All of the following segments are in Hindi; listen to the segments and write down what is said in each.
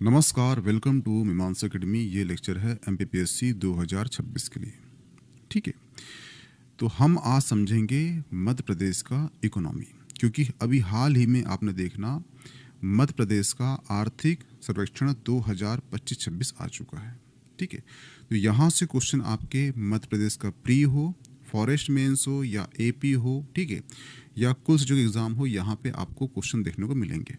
नमस्कार, वेलकम टू मीमांसा अकेडमी। ये लेक्चर है एमपीपीएससी 2026 के लिए। ठीक है, तो हम आज समझेंगे मध्य प्रदेश का इकोनॉमी, क्योंकि अभी हाल ही में आपने देखना मध्य प्रदेश का आर्थिक सर्वेक्षण 2025-26 आ चुका है। ठीक है, तो यहाँ से क्वेश्चन आपके मध्य प्रदेश का प्री हो, फॉरेस्ट मेंस हो या एपी हो, ठीक है, या कुल जो एग्ज़ाम हो, यहाँ पे आपको क्वेश्चन देखने को मिलेंगे।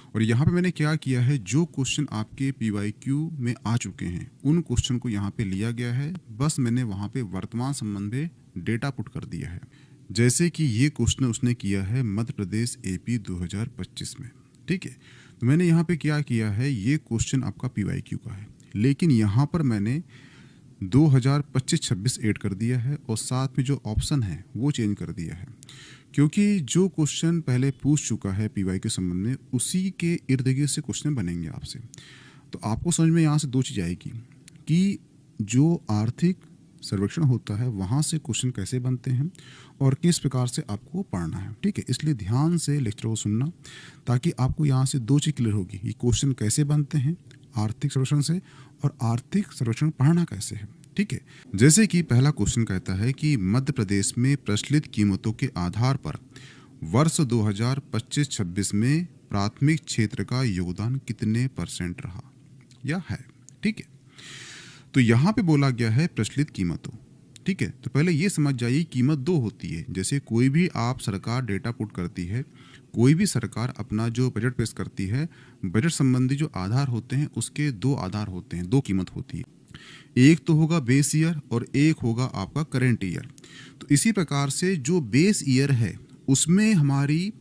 और यहाँ पे मैंने क्या किया है, जो क्वेश्चन आपके पीवाईक्यू में आ चुके हैं उन क्वेश्चन को यहाँ पे लिया गया है। बस मैंने वहाँ पे वर्तमान संबंध में डेटा पुट कर दिया है। जैसे कि ये क्वेश्चन उसने किया है मध्य प्रदेश एपी 2025 में। ठीक है, तो मैंने यहाँ पे क्या किया है, ये क्वेश्चन आपका पीवाईक्यू का है, लेकिन यहाँ पर मैंने 2025-26 ऐड कर दिया है और साथ में जो ऑप्शन है वो चेंज कर दिया है, क्योंकि जो क्वेश्चन पहले पूछ चुका है पीवाई के संबंध में उसी के इर्द गिर्द से क्वेश्चन बनेंगे आपसे। तो आपको समझ में यहाँ से दो चीज़ आएगी कि जो आर्थिक सर्वेक्षण होता है वहाँ से क्वेश्चन कैसे बनते हैं और किस प्रकार से आपको पढ़ना है। ठीक है, इसलिए ध्यान से लेक्चर को सुनना ताकि आपको यहाँ से दो चीज़ क्लियर होगी, ये क्वेश्चन कैसे बनते हैं आर्थिक सर्वेक्षण से और आर्थिक सर्वेक्षण पढ़ना कैसे है। ठीक है, जैसे कि पहला क्वेश्चन कहता है कि मध्य प्रदेश में प्रचलित कीमतों के आधार पर वर्ष 2025-26 में प्राथमिक क्षेत्र का योगदान कितने % रहा या है। ठीक है, तो यहाँ पे बोला गया है प्रचलित कीमतों। ठीक है, तो पहले ये समझ जाइए कीमत दो होती है। जैसे कोई भी आप सरकार डेटा पुट करती है, कोई भी सरकार अपना जो बजट पेश करती है, बजट संबंधी जो आधार होते हैं उसके दो आधार होते हैं, दो कीमत होती है। एक तो होगा बेस ईयर और एक होगा आपका करेंट ईयर। तो इसी प्रकार से जो बेस ईयर है उसमें हमारी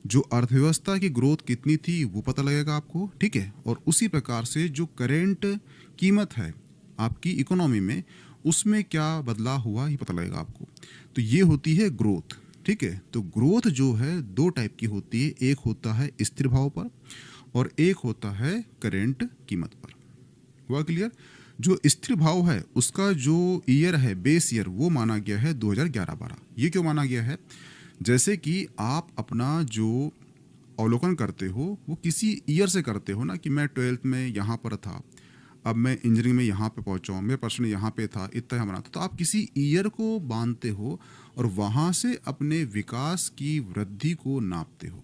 जो अर्थव्यवस्था की ग्रोथ कितनी थी वो पता लगेगा आपको। ठीक है, और उसी प्रकार से जो करेंट कीमत है आपकी इकोनॉमी में उसमें क्या बदलाव हुआ ये पता लगेगा आपको। तो ये होती है ग्रोथ। ठीक है, तो ग्रोथ जो है दो टाइप की होती है, एक होता है स्थिर भाव पर और एक होता है करेंट कीमत पर। हुआ क्लियर? जो स्थिर भाव है उसका जो ईयर है बेस ईयर वो माना गया है 2011-12। ये क्यों माना गया है? जैसे कि आप अपना जो अवलोकन करते हो वो किसी ईयर से करते हो ना, कि मैं 12th में यहाँ पर था, अब मैं इंजीनियरिंग में यहाँ पे पहुँचा हूँ, मेरा पर्सन यहाँ पे था, इतना यहाँ बना था। तो आप किसी ईयर को बांधते हो और वहाँ से अपने विकास की वृद्धि को नापते हो।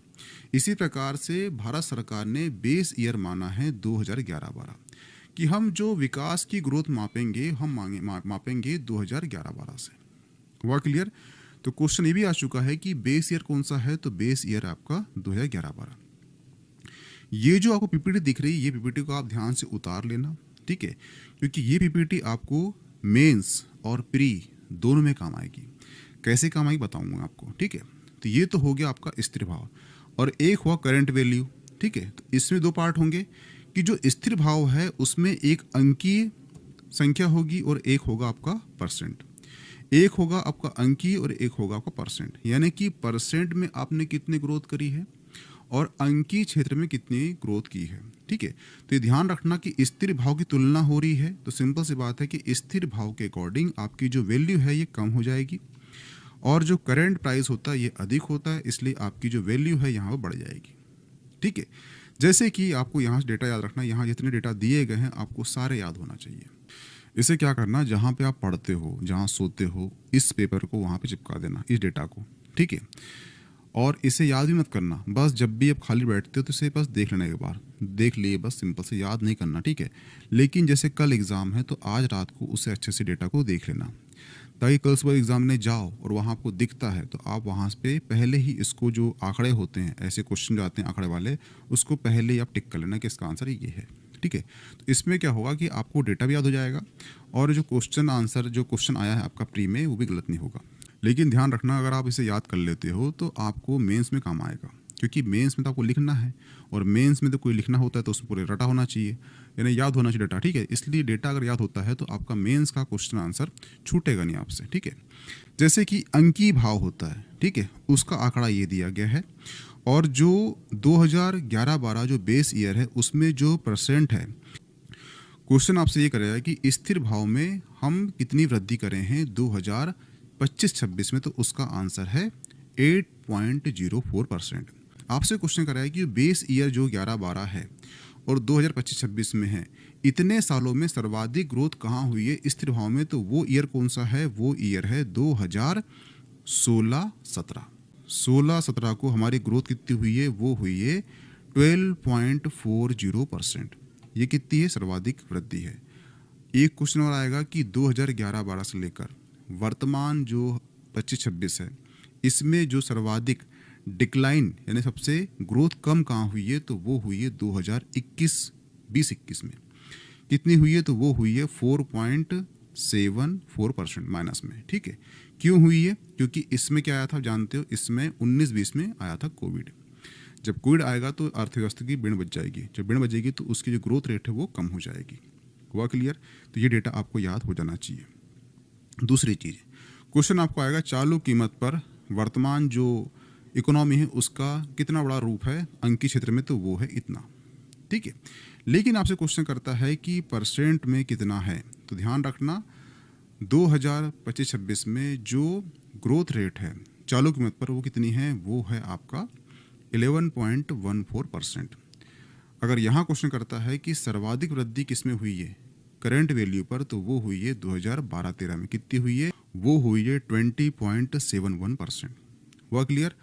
इसी प्रकार से भारत सरकार ने बेस ईयर माना है 2011-12 कि हम जो विकास की ग्रोथ मापेंगे हम मापेंगे 2011-12 से। हुआ क्लियर? तो क्वेश्चन ये भी आ चुका है कि बेस ईयर कौन सा है, तो बेस ईयर आपका 2011-12। ये जो आपको पीपीटी दिख रही है ये पीपीटी को आप ध्यान से उतार लेना। ठीक है, क्योंकि ये पीपीटी आपको मेंस और प्री दोनों में काम आएगी। कैसे काम आएगी बताऊंगा आपको। ठीक है, तो ये तो हो गया आपका स्थिर भाव और एक हुआ करंट वैल्यू। ठीक है, तो इसमें दो पार्ट होंगे कि जो स्थिर भाव है उसमें एक अंकीय संख्या होगी और एक होगा आपका परसेंट। एक होगा आपका अंकीय और एक होगा आपका परसेंट, यानी कि परसेंट में आपने कितनी ग्रोथ करी है और अंकीय क्षेत्र में कितनी ग्रोथ की है। ठीक है, तो ये ध्यान रखना कि स्थिर भाव की तुलना हो रही है तो सिंपल सी बात है कि स्थिर भाव के अकॉर्डिंग आपकी जो वैल्यू है ये कम हो जाएगी और जो करंट प्राइस होता है ये अधिक होता है, इसलिए आपकी जो वैल्यू है यहाँ पर बढ़ जाएगी। ठीक है, जैसे कि आपको यहाँ डेटा याद रखना, यहाँ जितने डेटा दिए गए हैं आपको सारे याद होना चाहिए। इसे क्या करना, जहाँ पे आप पढ़ते हो, जहाँ सोते हो, इस पेपर को वहाँ पे चिपका देना, इस डेटा को। ठीक है, और इसे याद भी मत करना, बस जब भी आप खाली बैठते हो तो इसे बस देख लेना, एक बार देख लिए बस, सिंपल से याद नहीं करना। ठीक है, लेकिन जैसे कल एग्ज़ाम है तो आज रात को उसे अच्छे से डेटा को देख लेना ताकि कल सुबह एग्जाम में जाओ और वहाँ आपको दिखता है तो आप वहाँ पे पहले ही इसको जो आंकड़े होते हैं, ऐसे क्वेश्चन जो आते हैं आंकड़े वाले, उसको पहले ही आप टिक कर लेना कि इसका आंसर ये है। ठीक है, तो इसमें क्या होगा कि आपको डेटा भी याद हो जाएगा और जो क्वेश्चन आंसर जो क्वेश्चन आया है आपका प्री में वो भी गलत नहीं होगा। लेकिन ध्यान रखना, अगर आप इसे याद कर लेते हो तो आपको मेंस में काम आएगा, क्योंकि मेंस में तो आपको लिखना है और मेंस में तो कोई लिखना होता है तो उसमें पूरे रटा होना चाहिए, यानी याद होना चाहिए डेटा। ठीक है, इसलिए डेटा अगर याद होता है तो आपका मेंस का क्वेश्चन आंसर छूटेगा नहीं आपसे। ठीक है, जैसे कि अंकीय भाव होता है, ठीक है, उसका आंकड़ा ये दिया गया है और जो 2011-12 जो बेस ईयर है उसमें जो परसेंट है, क्वेश्चन आपसे ये करेगा कि स्थिर भाव में हम कितनी वृद्धि करें हैं 2025-26 में, तो उसका आंसर है 8.04%। आपसे क्वेश्चन कराया कि बेस ईयर जो 11-12 है और 2025-26 में है, इतने सालों में सर्वाधिक ग्रोथ कहाँ हुई है स्थिर भाव में, तो वो ईयर कौन सा है, वो ईयर है 2016-17। 16-17 को हमारी ग्रोथ कितनी हुई है, वो हुई है 12.40%। ये कितनी है, सर्वाधिक वृद्धि है। एक क्वेश्चन और आएगा कि 2011-12 से लेकर वर्तमान जो 25-26 है, इसमें जो सर्वाधिक डिक्लाइन यानी सबसे ग्रोथ कम कहाँ हुई है, तो वो हुई है 2021 में। कितनी हुई है, तो वो हुई है 4.74% माइनस में। ठीक है, क्यों हुई है, क्योंकि इसमें क्या आया था जानते हो, इसमें 19-20 में आया था कोविड। जब कोविड आएगा तो अर्थव्यवस्था की बीड़ बज जाएगी, जब बीड़ बजेगी तो उसकी जो ग्रोथ रेट है वो कम हो जाएगी। हुआ क्लियर? तो ये डेटा आपको याद हो जाना चाहिए। दूसरी चीज़, क्वेश्चन आपको आएगा चालू कीमत पर वर्तमान जो इकोनॉमी है उसका कितना बड़ा रूप है अंकीय क्षेत्र में, तो वो है इतना। ठीक है, लेकिन आपसे क्वेश्चन करता है कि परसेंट में कितना है, तो ध्यान रखना 2025-26 में जो ग्रोथ रेट है चालू कीमत पर वो कितनी है, वो है आपका 11.14%। अगर यहाँ क्वेश्चन करता है कि सर्वाधिक वृद्धि किस में हुई है करंट वैल्यू पर, तो वो हुई है 2012-13 में। कितनी हुई है, वो हुई है 20.71%। हुआ क्लियर?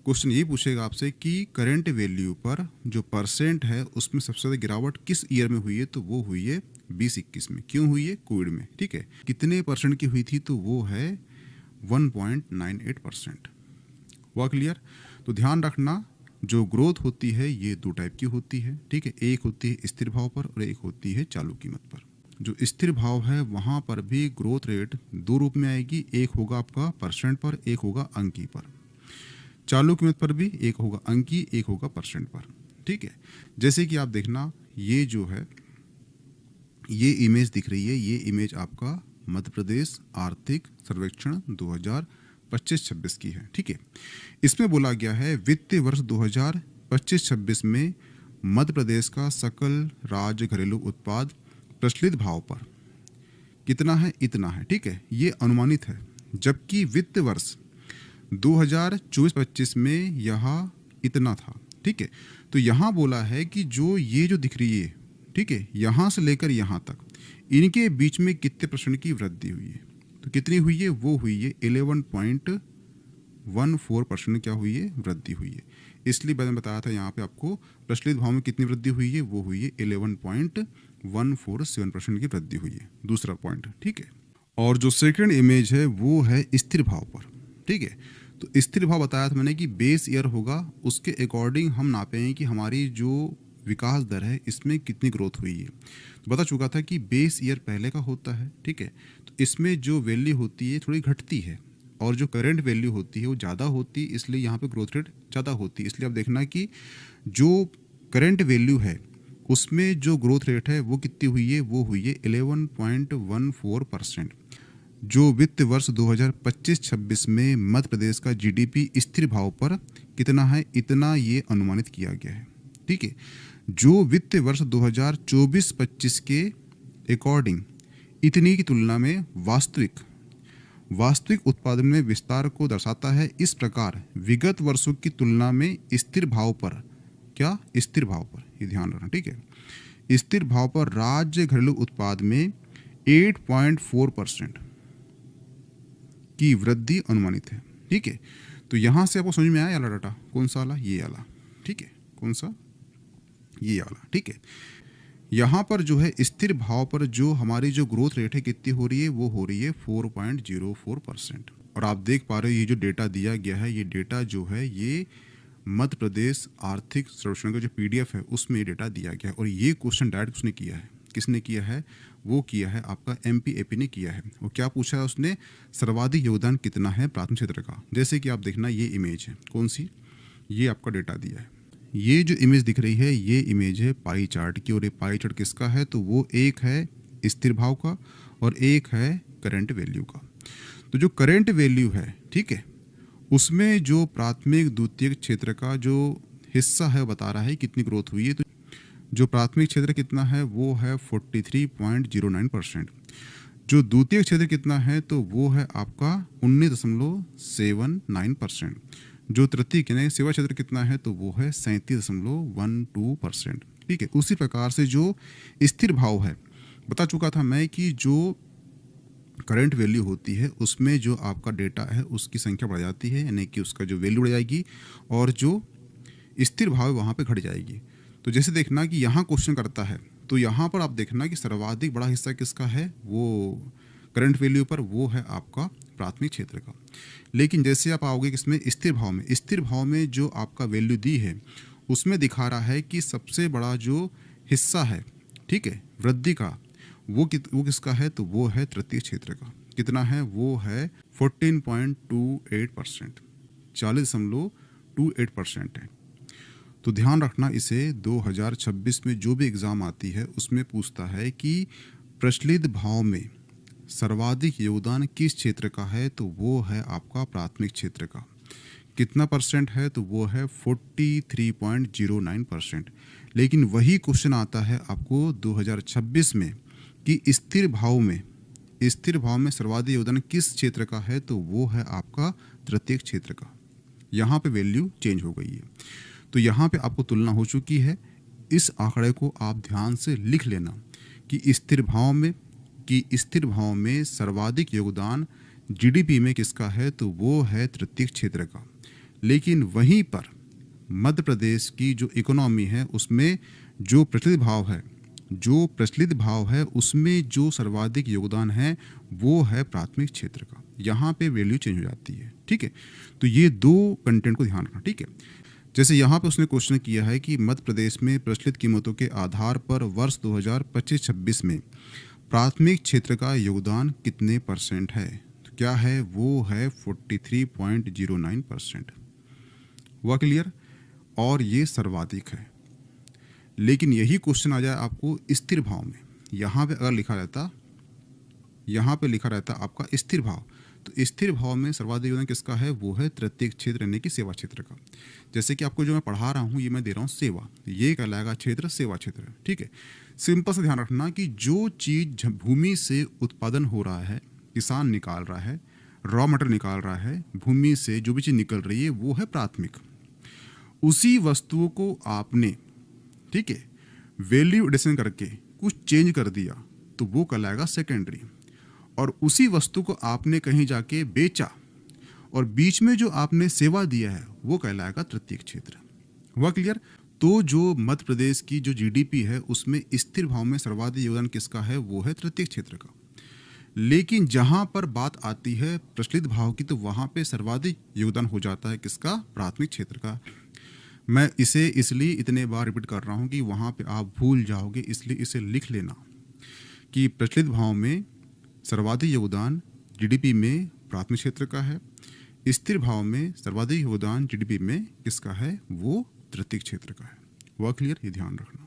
क्वेश्चन ये पूछेगा आपसे कि करंट वैल्यू पर जो परसेंट है उसमें सबसे ज़्यादा गिरावट किस ईयर में हुई है, तो वो हुई है 2021 में। क्यों हुई है, कोविड में। ठीक है, कितने परसेंट की हुई थी, तो वो है 1.98%। हुआ क्लियर? तो ध्यान रखना जो ग्रोथ होती है ये दो टाइप की होती है। ठीक है, एक होती है स्थिर भाव पर और एक होती है चालू कीमत पर। जो स्थिर भाव है वहाँ पर भी ग्रोथ रेट दो रूप में आएगी, एक होगा आपका परसेंट पर, एक होगा अंकी पर। चालू कीमत पर भी एक होगा अंकी, एक होगा परसेंट पर। ठीक है, जैसे कि आप देखना ये जो है ये इमेज दिख रही है, ये इमेज आपका मध्य प्रदेश आर्थिक सर्वेक्षण 2025-26 की है। ठीक है, इसमें बोला गया है वित्तीय वर्ष 2025-26 में मध्य प्रदेश का सकल राज्य घरेलू उत्पाद प्रचलित भाव पर कितना है, इतना है। ठीक है, ये अनुमानित है, जबकि वित्त वर्ष 2024-25 में यह इतना था। ठीक है, तो यहाँ बोला है कि जो ये जो दिख रही है, ठीक है, यहाँ से लेकर यहाँ तक इनके बीच में कितने परसेंट की वृद्धि हुई है, तो कितनी हुई है, वो हुई है 11.14% क्या हुई है, वृद्धि हुई है। इसलिए मैंने बताया था यहाँ पे आपको प्रचलित भाव में कितनी वृद्धि हुई है, वो हुई है 11.147% की वृद्धि हुई है। दूसरा पॉइंट। ठीक है, और जो सेकंड इमेज है वो है स्थिर भाव पर। ठीक है, तो स्थिर भाव बताया था मैंने कि बेस ईयर होगा, उसके अकॉर्डिंग हम नापेंगे कि हमारी जो विकास दर है इसमें कितनी ग्रोथ हुई है। तो बता चुका था कि बेस ईयर पहले का होता है। ठीक है, तो इसमें जो वैल्यू होती है थोड़ी घटती है और जो करंट वैल्यू होती है वो ज़्यादा होती है, इसलिए यहाँ पे ग्रोथ रेट ज़्यादा होती है। इसलिए आप देखना कि जो करंट वैल्यू है उसमें जो ग्रोथ रेट है वो कितनी हुई है, वो हुई है 11.14%। जो वित्त वर्ष 2025-26 में मध्य प्रदेश का जीडीपी स्थिर भाव पर कितना है, इतना ये अनुमानित किया गया है। ठीक है, जो वित्त वर्ष 2024-25 के अकॉर्डिंग इतनी की तुलना में वास्तविक उत्पादन में विस्तार को दर्शाता है। इस प्रकार विगत वर्षों की तुलना में स्थिर भाव पर, क्या स्थिर भाव पर, ये ध्यान रखना। ठीक है, स्थिर भाव पर राज्य घरेलू उत्पाद में 8.4% की वृद्धि अनुमानित है। ठीक है, तो यहां से आपको समझ में आया वाला डाटा, कौन सा वाला, ये वाला। ठीक है, कौन सा, ये वाला। ठीक है, यहाँ पर जो है स्थिर भाव पर जो हमारी जो ग्रोथ रेट है कितनी हो रही है, वो हो रही है 4.04%। और आप देख पा रहे हो ये जो डेटा दिया गया है, ये डेटा जो है ये मध्य प्रदेश आर्थिक सर्वेक्षण का जो PDF है उसमें ये डेटा दिया गया है। और ये क्वेश्चन डायरेक्ट उसने किया है, किसने किया है, वो किया है आपका MPAP ने किया है। वो क्या पूछा है उसने, सर्वाधिक योगदान कितना है प्राथमिक क्षेत्र का। जैसे कि आप देखना ये इमेज है, कौन सी, ये आपका डेटा दिया है। ये जो इमेज दिख रही है ये इमेज है पाई चार्ट की, और ये पाई चार्ट किसका है, तो वो एक है स्थिर भाव का और एक है करंट वैल्यू का। तो जो करंट वैल्यू है, ठीक है, उसमें जो प्राथमिक द्वितीयक क्षेत्र का जो हिस्सा है बता रहा है कितनी ग्रोथ हुई है। तो जो प्राथमिक क्षेत्र कितना है वो है 43.09%। जो द्वितीयक क्षेत्र कितना है, तो वो है आपका 19.79%। जो तृतीयक यानी सेवा क्षेत्र कितना है, तो वो है 37.12%। ठीक है। उसी प्रकार से जो स्थिर भाव है, बता चुका था मैं कि जो करंट वैल्यू होती है उसमें जो आपका डेटा है उसकी संख्या बढ़ जाती है, यानी कि उसका जो वैल्यू बढ़ जाएगी और जो स्थिर भाव है वहाँ पे घट जाएगी। तो जैसे देखना कि यहाँ क्वेश्चन करता है तो यहाँ पर आप देखना कि सर्वाधिक बड़ा हिस्सा किसका है, वो करंट वैल्यू पर, वो है आपका प्राथमिक क्षेत्र का। लेकिन जैसे आप आओगे किसमें, स्थिर भाव में, स्थिर भाव में जो आपका वैल्यू दी है उसमें दिखा रहा है कि सबसे बड़ा जो हिस्सा है, ठीक है, वृद्धि का, वो किसका है, तो वो है तृतीय क्षेत्र का। कितना है, वो है 14.28%, 40.28% है। तो ध्यान रखना, इसे 2026 में जो भी एग्ज़ाम आती है उसमें पूछता है कि प्रचलित भाव में सर्वाधिक योगदान किस क्षेत्र का है, तो वो है आपका प्राथमिक क्षेत्र का। कितना परसेंट है, तो वो है 43.09%। लेकिन वही क्वेश्चन आता है आपको 2026 में कि स्थिर भाव में सर्वाधिक योगदान किस क्षेत्र का है, तो वो है आपका तृतीयक क्षेत्र का। यहाँ पे वैल्यू चेंज हो गई है, तो यहाँ पे आपको तुलना हो चुकी है। इस आंकड़े को आप ध्यान से लिख लेना कि स्थिर भाव में सर्वाधिक योगदान जीडीपी में किसका है, तो वो है तृतीयक क्षेत्र का। लेकिन वहीं पर मध्य प्रदेश की जो इकोनॉमी है उसमें जो प्रचलित भाव है उसमें जो सर्वाधिक योगदान है वो है प्राथमिक क्षेत्र का। यहाँ पे वैल्यू चेंज हो जाती है, ठीक है। तो ये दो कंटेंट को ध्यान रखना, ठीक है। जैसे यहाँ पे उसने क्वेश्चन किया है कि मध्य प्रदेश में प्रचलित कीमतों के आधार पर वर्ष 2025-26 में प्राथमिक क्षेत्र का योगदान कितने परसेंट है, तो क्या है, वो है 43.09%। हुआ क्लियर? और ये सर्वाधिक है। लेकिन यही क्वेश्चन आ जाए आपको स्थिर भाव में, यहाँ पे अगर लिखा रहता आपका स्थिर भाव, तो स्थिर भाव में सर्वाधिक योगदान किसका है, वो है तृतीयक क्षेत्र यानी कि सेवा क्षेत्र का। जैसे कि आपको जो मैं पढ़ा रहा हूँ ये मैं दे रहा हूँ सेवा, ये कहलाएगा क्षेत्र, सेवा क्षेत्र, ठीक है। सिंपल से ध्यान रखना कि जो चीज़ भूमि से उत्पादन हो रहा है, किसान निकाल रहा है, रॉ मटेरियल निकाल रहा है, भूमि से जो भी चीज़ निकल रही है वो है प्राथमिक। उसी वस्तुओं को आपने, ठीक है, वैल्यू एडिशन करके कुछ चेंज कर दिया तो वो कहलाएगा सेकेंडरी। और उसी वस्तु को आपने कहीं जाके बेचा और बीच में जो आपने सेवा दिया है वो कहलाएगा तृतीयक क्षेत्र। हुआ क्लियर? तो जो मध्य प्रदेश की जो जीडीपी है उसमें स्थिर भाव में सर्वाधिक योगदान किसका है, वो है तृतीयक क्षेत्र का। लेकिन जहां पर बात आती है प्रचलित भाव की, तो वहां पे सर्वाधिक योगदान हो जाता है किसका, प्राथमिक क्षेत्र का। मैं इसे इसलिए इतने बार रिपीट कर रहा हूं कि वहां पे आप भूल जाओगे, इसलिए इसे लिख लेना कि प्रचलित भाव में सर्वाधिक योगदान जीडीपी में प्राथमिक क्षेत्र का है, स्थिर भाव में सर्वाधिक योगदान जीडीपी में किसका है, वो तृतीयक क्षेत्र का है। हुआ क्लियर? ये ध्यान रखना।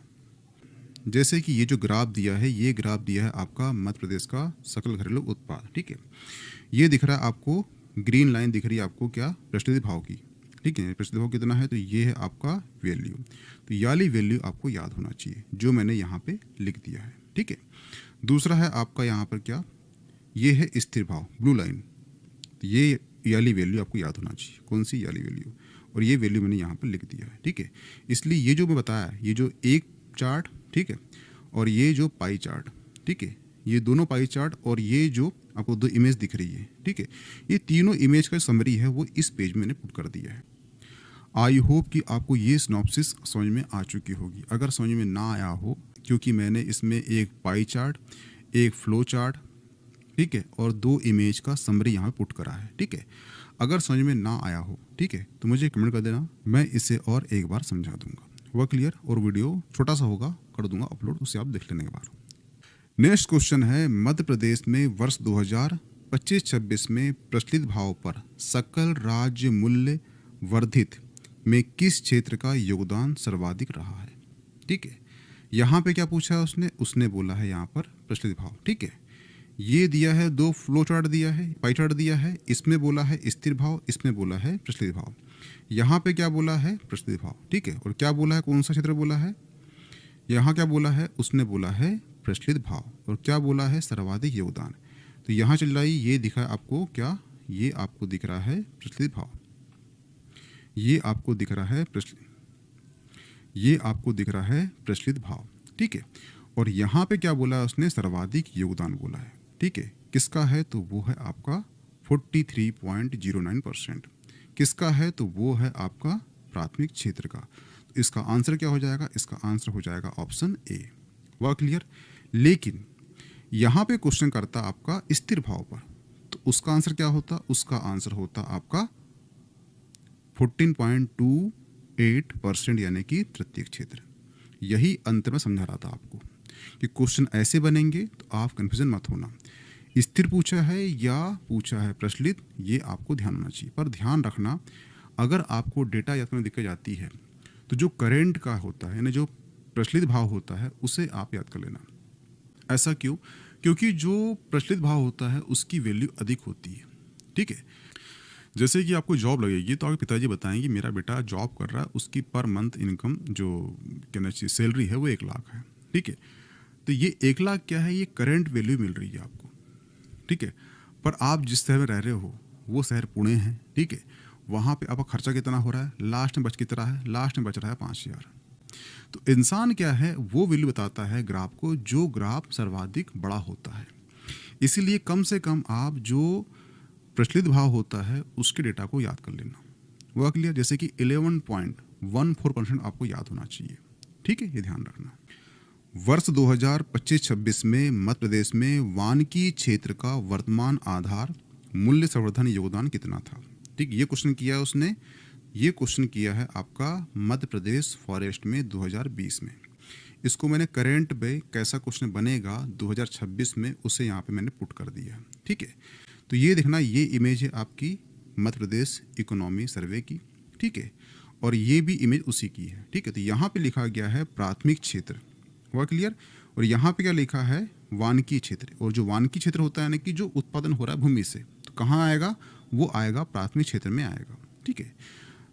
जैसे कि ये जो ग्राफ दिया है, ये ग्राफ दिया है आपका मध्य प्रदेश का सकल घरेलू उत्पाद, ठीक है। ये दिख रहा है आपको, ग्रीन लाइन दिख रही है आपको क्या, प्रचलित भाव की, ठीक है। प्रचलित भाव कितना है, तो ये है आपका वैल्यू। तो ये वाली वैल्यू आपको याद होना चाहिए जो मैंने यहाँ पे लिख दिया है, ठीक है। दूसरा है आपका यहाँ पर क्या, ये है स्थिर भाव, ब्लू लाइन। तो ये वाली वैल्यू आपको याद होना चाहिए, कौन सी, वाली वैल्यू। और ये वैल्यू मैंने यहाँ पर लिख दिया है, ठीक है। इसलिए ये जो मैं बताया, ये जो एक चार्ट, ठीक है, और ये जो पाई चार्ट, ठीक है, ये दोनों पाई चार्ट और ये जो आपको दो इमेज दिख रही है, ठीक है, ये तीनों इमेज का समरी है वो इस पेज में मैंने पुट कर दिया है। आई होप कि आपको ये सिनॉप्सिस समझ में आ चुकी होगी। अगर समझ में ना आया हो, क्योंकि मैंने इसमें एक पाई चार्ट, एक फ्लो चार्ट, ठीक है, और दो इमेज का समरी यहाँ पुट करा है, ठीक है। अगर समझ में ना आया हो, ठीक है, तो मुझे कमेंट कर देना, मैं इसे और एक बार समझा दूंगा। हुआ क्लियर? और वीडियो छोटा सा होगा, कर दूंगा अपलोड, उसे आप देख लेने के बाद। नेक्स्ट क्वेश्चन है, मध्य प्रदेश में वर्ष 2025-26 में प्रचलित भाव पर सकल राज्य मूल्य वर्धित में किस क्षेत्र का योगदान सर्वाधिक रहा है, ठीक है। यहाँ पे क्या पूछा है उसने बोला है यहाँ पर प्रचलित भाव, ठीक है। ये दिया है, दो फ्लो चार्ट दिया है, पाई चार्ट दिया है, इसमें बोला है स्थिर भाव, इसमें बोला है प्रचलित भाव। यहाँ पे क्या बोला है, प्रचलित भाव, ठीक है। और क्या बोला है, कौन सा क्षेत्र बोला है, यहाँ क्या बोला है, उसने बोला है प्रचलित भाव। और क्या बोला है, सर्वाधिक योगदान। तो यहाँ चल रहा है, ये दिखा है आपको क्या, ये आपको दिख रहा है प्रचलित भाव, ये आपको दिख रहा है प्रचलित, ये आपको दिख रहा है प्रचलित भाव, ठीक है। और यहाँ पे क्या बोला है उसने, सर्वाधिक योगदान बोला है, ठीक है। किसका है, तो वो है आपका 43.09%। किसका है, तो वो है आपका प्राथमिक क्षेत्र का। तो इसका आंसर क्या हो जाएगा, इसका आंसर हो जाएगा ऑप्शन ए। वह क्लियर। लेकिन यहाँ पे क्वेश्चन करता आपका स्थिर भाव पर, तो उसका आंसर क्या होता, उसका आंसर होता आपका 14.28%, यानी कि तृतीय क्षेत्र। यही अंत में समझा रहा था आपको कि क्वेश्चन ऐसे बनेंगे, तो आप कंफ्यूजन मत होना, स्थिर पूछा है या पूछा है प्रचलित, ये आपको ध्यान होना चाहिए। पर ध्यान रखना, अगर आपको डेटा याद करने दिक्कत जाती है तो जो करेंट का होता है, यानी जो प्रचलित भाव होता है, उसे आप याद कर लेना। ऐसा क्यों, क्योंकि जो प्रचलित भाव होता है उसकी वैल्यू अधिक होती है, ठीक है। जैसे कि आपको जॉब लगेगी तो आपके पिताजी बताएंगे मेरा बेटा जॉब कर रहा है, उसकी पर मंथ इनकम जो कहना चाहिए सैलरी है वो 1 लाख है, ठीक है। तो ये 1 लाख क्या है, ये करंट वैल्यू मिल रही है आपको, ठीक है। पर आप जिस शहर में रह रहे हो वो शहर पुणे है, ठीक है। वहाँ पे आपका खर्चा कितना हो रहा है, लास्ट में बच कितना है, लास्ट में बच रहा है 5,000। तो इंसान क्या है, वो वैल्यू बताता है ग्राफ को जो ग्राफ सर्वाधिक बड़ा होता है। इसीलिए कम से कम आप जो प्रचलित भाव होता है उसके डेटा को याद कर लेना। वह क्लियर। जैसे कि 11.14% आपको याद होना चाहिए, ठीक है, ये ध्यान रखना। वर्ष 2025-26 में मध्य प्रदेश में वानिकी क्षेत्र का वर्तमान आधार मूल्य संवर्धन योगदान कितना था, ठीक। ये क्वेश्चन किया है उसने, ये क्वेश्चन किया है आपका मध्य प्रदेश फॉरेस्ट में 2020 में। इसको मैंने करेंट पे कैसा क्वेश्चन बनेगा 2026 में, उसे यहाँ पे मैंने पुट कर दिया, ठीक है। तो ये देखना, ये इमेज है आपकी मध्य प्रदेश इकोनॉमी सर्वे की, ठीक है। और ये भी इमेज उसी की है, ठीक है। तो यहाँ पे लिखा गया है प्राथमिक क्षेत्र, हुआ क्लियर। और यहाँ पे क्या लिखा है, वानिकी क्षेत्र। और जो वानिकी क्षेत्र होता है यानी कि जो उत्पादन हो रहा है भूमि से, तो कहाँ आएगा, वो आएगा प्राथमिक क्षेत्र में आएगा, ठीक है।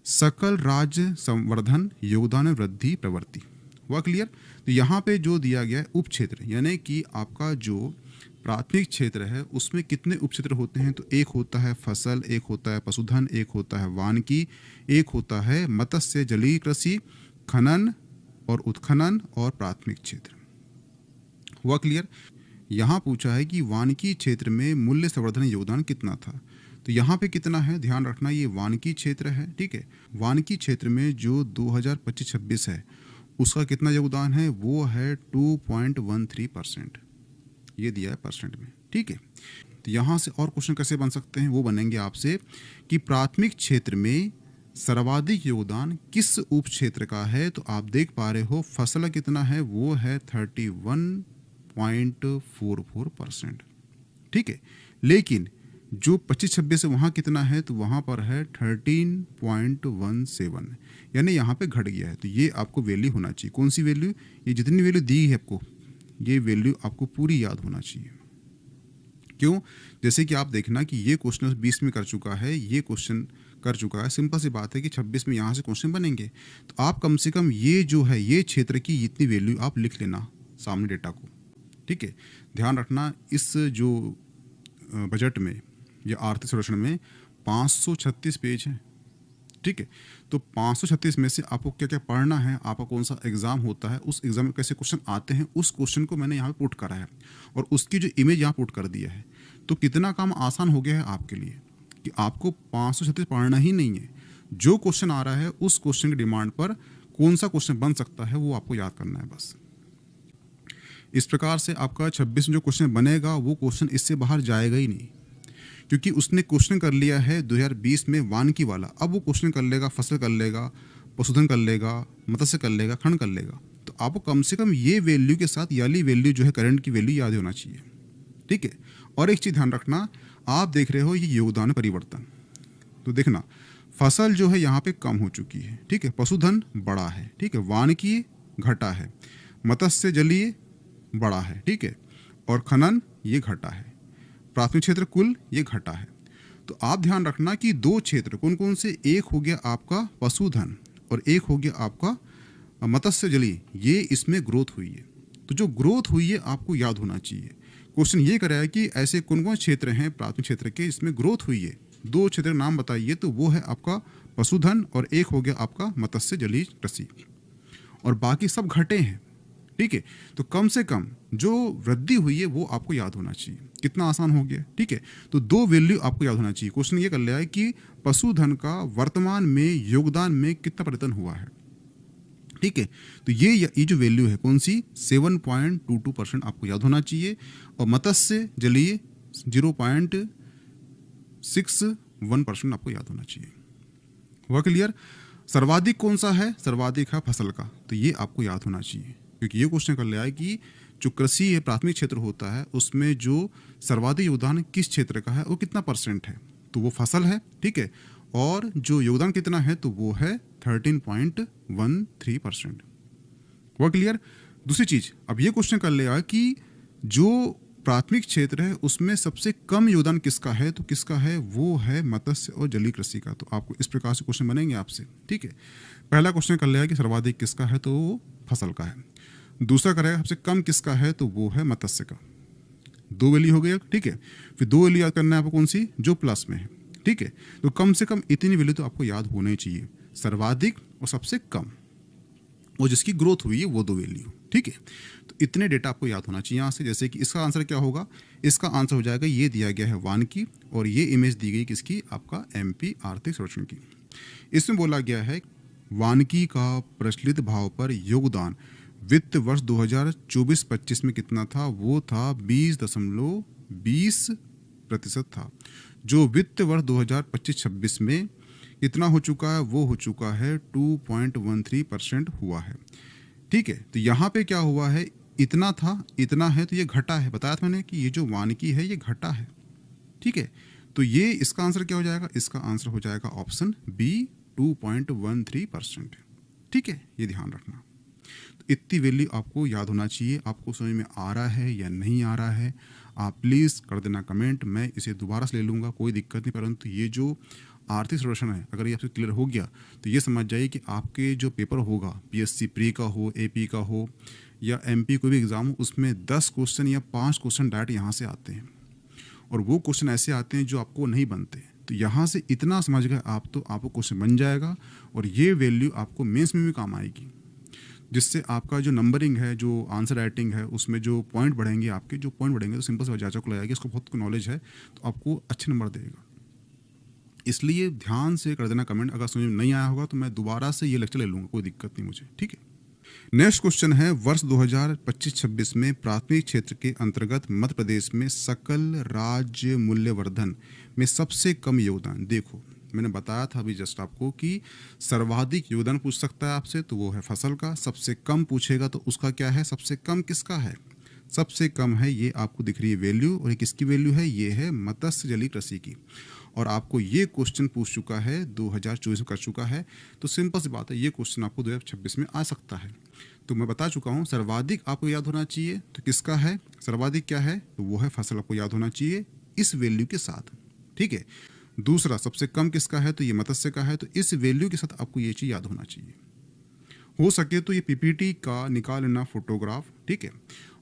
सकल राज्य संवर्धन योगदान वृद्धि प्रवृत्ति, हुआ क्लियर। तो यहाँ पे जो दिया गया है उप क्षेत्र, यानी कि आपका जो प्राथमिक क्षेत्र है उसमें कितने उप क्षेत्र होते हैं, तो एक होता है फसल, एक होता है पशुधन, एक होता है वानिकी, एक होता है मत्स्य जलीय कृषि, खनन और उत्खनन और प्राथमिक क्षेत्र, हुआ क्लियर। यहाँ पूछा है कि वानिकी क्षेत्र में मूल्य संवर्धन योगदान कितना था, तो यहाँ पे कितना है, ध्यान रखना, ये वानिकी क्षेत्र है, ठीक है। वानिकी क्षेत्र में जो 2025-26 है उसका कितना योगदान है, वो है 2.13%, ये दिया है परसेंट में, ठीक है। तो यहाँ से और क्वेश्चन कैसे बन सकते हैं, वो बनेंगे आपसे कि प्राथमिक क्षेत्र में सर्वाधिक योगदान किस उप क्षेत्र का है। तो आप देख पा रहे हो फसल कितना है, वो है 31.44%, ठीक है। लेकिन जो 25-26 है वहाँ कितना है, तो वहाँ पर है 13.17, यानी यहाँ पे घट गया है। तो ये आपको वैल्यू होना चाहिए, कौन सी वैल्यू, ये जितनी वैल्यू दी है आपको, ये वैल्यू आपको पूरी याद होना चाहिए। क्यों, जैसे कि आप देखना कि ये क्वेश्चन 20 में कर चुका है, ये क्वेश्चन कर चुका है, सिंपल सी बात है कि 26 में यहाँ से क्वेश्चन बनेंगे। तो आप कम से कम ये जो है ये क्षेत्र की इतनी वैल्यू आप लिख लेना सामने डेटा को, ठीक है। ध्यान रखना, इस जो बजट में या आर्थिक सर्वेक्षण में 536 पेज है, ठीक है। तो 536 में से आपको क्या क्या पढ़ना है, आपका कौन सा एग्जाम होता है, उस एग्जाम में कैसे क्वेश्चन आते हैं, उस क्वेश्चन को मैंने यहाँ पे पुट करा है और उसकी जो इमेज यहाँ पुट कर दिया है। तो कितना काम आसान हो गया है आपके लिए कि आपको 536 पढ़ना ही नहीं है, जो क्वेश्चन आ रहा है उस क्वेश्चन की डिमांड पर कौन सा क्वेश्चन बन सकता है वो आपको याद करना है बस। इस प्रकार से आपका 26 में जो क्वेश्चन बनेगा वो क्वेश्चन इससे बाहर जाएगा ही नहीं, क्योंकि उसने क्वेश्चन कर लिया है 2020 में वानिकी वाला, अब वो क्वेश्चन कर लेगा फसल कर लेगा, पशुधन कर लेगा, मत्स्य कर लेगा, खंड कर लेगा। तो आपको कम से कम ये वैल्यू के साथ याली वैल्यू जो है करंट की वैल्यू याद होना चाहिए, ठीक है। और एक चीज़ ध्यान रखना, आप देख रहे हो ये योगदान परिवर्तन, तो देखना फसल जो है यहाँ पे कम हो चुकी है, ठीक है। पशुधन बड़ा है, ठीक है। वानिकी घटा है, मत्स्य जलीय बड़ा है, ठीक है। और खनन ये घटा है, प्राथमिक क्षेत्र कुल ये घटा है। तो आप ध्यान रखना कि दो क्षेत्र कौन कौन से, एक हो गया आपका पशुधन और एक हो गया आपका मत्स्य जलीय, ये इसमें ग्रोथ हुई है। तो जो ग्रोथ हुई है आपको याद होना चाहिए। क्वेश्चन ये कराया कि ऐसे कौन कौन क्षेत्र हैं प्राथमिक क्षेत्र के इसमें ग्रोथ हुई है, दो क्षेत्र नाम बताइए, तो वो है आपका पशुधन और एक हो गया आपका मत्स्य जलीय कृषि। और बाकी सब घटे हैं, ठीक है। तो कम से कम जो वृद्धि हुई है वो आपको याद होना चाहिए। कितना आसान हो गया, ठीक है। तो दो वैल्यू आपको याद होना चाहिए। क्वेश्चन ये कर लिया है कि पशुधन का वर्तमान में योगदान में कितना परिवर्तन हुआ है, ठीक है। तो ये जो वैल्यू है कौन सी, 7.22% आपको याद होना चाहिए। और मत्स्य जलीय 0.61% आपको याद होना चाहिए। हुआ क्लियर। सर्वाधिक कौन सा है, सर्वाधिक है फसल का, तो ये आपको याद होना चाहिए, क्योंकि ये क्वेश्चन कर लिया है कि जो कृषि है प्राथमिक क्षेत्र होता है उसमें जो सर्वाधिक योगदान किस क्षेत्र का है वो कितना % है, तो वो फसल है, ठीक है। और जो योगदान कितना है तो वो है 13.13%। हुआ क्लियर। दूसरी चीज, अब ये क्वेश्चन कर लिया कि जो प्राथमिक क्षेत्र है उसमें सबसे कम योगदान किसका है, तो किसका है, वो है मत्स्य और जलीय कृषि का। तो आपको इस प्रकार से क्वेश्चन बनेंगे आपसे, ठीक है। पहला क्वेश्चन कर लिया कि सर्वाधिक किसका है, तो वो फसल का है। दूसरा करेगा सबसे कम किसका है, तो वो है मत्स्य का। दो वैल्यू हो गया, ठीक है। फिर दो वैल्यू याद करना है आपको, कौन सी, जो प्लस में है, ठीक है। तो कम से कम इतनी वैल्यू तो आपको याद होना ही चाहिए, सर्वाधिक और सबसे कम, और जिसकी ग्रोथ हुई है वो दो वैल्यू, ठीक है। तो इतने डेटा आपको याद होना चाहिए यहाँ से। जैसे कि इसका आंसर क्या होगा, इसका आंसर हो जाएगा, ये दिया गया है वानिकी और ये इमेज दी गई किसकी, आपका MP आर्थिक सर्वेक्षण की। इसमें बोला गया है वानिकी का प्रचलित भाव पर योगदान वित्त वर्ष 2024-25 में कितना था, वो था 20.20% था। जो वित्त वर्ष 2025-26 में कितना हो चुका है, वो हो चुका है 2.13% हुआ है, ठीक है। तो यहाँ पे क्या हुआ है, इतना था, इतना है, तो ये घटा है। बताया था मैंने कि ये जो वानिकी है ये घटा है, ठीक है। तो ये इसका आंसर क्या हो जाएगा, इसका आंसर हो जाएगा ऑप्शन B 2.13%, ठीक है। ये ध्यान रखना। तो इतनी वैल्यू आपको याद होना चाहिए। आपको समझ में आ रहा है या नहीं आ रहा है, आप प्लीज़ कर देना कमेंट, मैं इसे दोबारा से ले लूँगा, कोई दिक्कत नहीं। परंतु ये जो आर्थिक सर्वेक्षण है अगर ये आपसे क्लियर हो गया तो ये समझ जाइए कि आपके जो पेपर होगा, PSC प्री का हो, AP का हो या MP कोई भी एग्ज़ाम हो, उसमें 10 क्वेश्चन या 5 क्वेश्चन डायरेक्ट यहाँ से आते हैं, और वो क्वेश्चन ऐसे आते हैं जो आपको नहीं बनते। तो यहाँ से इतना समझ गए आप तो आपको क्वेश्चन बन जाएगा, और ये वैल्यू आपको मेंस में भी काम आएगी, जिससे आपका जो नंबरिंग है, जो आंसर राइटिंग है, उसमें जो पॉइंट बढ़ेंगे, आपके जो पॉइंट बढ़ेंगे तो सिंपल से जांचों को लगाएगी, इसको बहुत नॉलेज है तो आपको अच्छे नंबर देगा। इसलिए ध्यान से कर देना कमेंट। अगर समझ में नहीं आया होगा तो मैं दोबारा से ये लेक्चर ले लूँगा, कोई दिक्कत नहीं मुझे, ठीक है। नेक्स्ट क्वेश्चन है, वर्ष 2025-26 में प्राथमिक क्षेत्र के अंतर्गत मध्य प्रदेश में सकल राज्य मूल्यवर्धन में सबसे कम योगदान। देखो मैंने बताया था अभी जस्ट आपको कि सर्वाधिक योगदान पूछ सकता है आपसे, तो वो है फसल का। सबसे कम पूछेगा तो उसका क्या है, सबसे कम किसका है, सबसे कम है, ये आपको दिख रही है वैल्यू, और ये किसकी वैल्यू है, ये है मत्स्य जलीय कृषि की। और आपको ये क्वेश्चन पूछ चुका है 2024 में कर चुका है, तो सिंपल सी बात है ये क्वेश्चन आपको 2026 में आ सकता है। तो मैं बता चुका हूँ सर्वाधिक आपको याद होना चाहिए, तो किसका है, सर्वाधिक क्या है, तो वो है फसल, आपको याद होना चाहिए इस वैल्यू के साथ, ठीक है। दूसरा सबसे कम किसका है, तो ये मत्स्य का है, तो इस वैल्यू के साथ आपको ये चीज़ याद होना चाहिए। हो सके तो ये PPT का निकाल लेना फोटोग्राफ, ठीक है,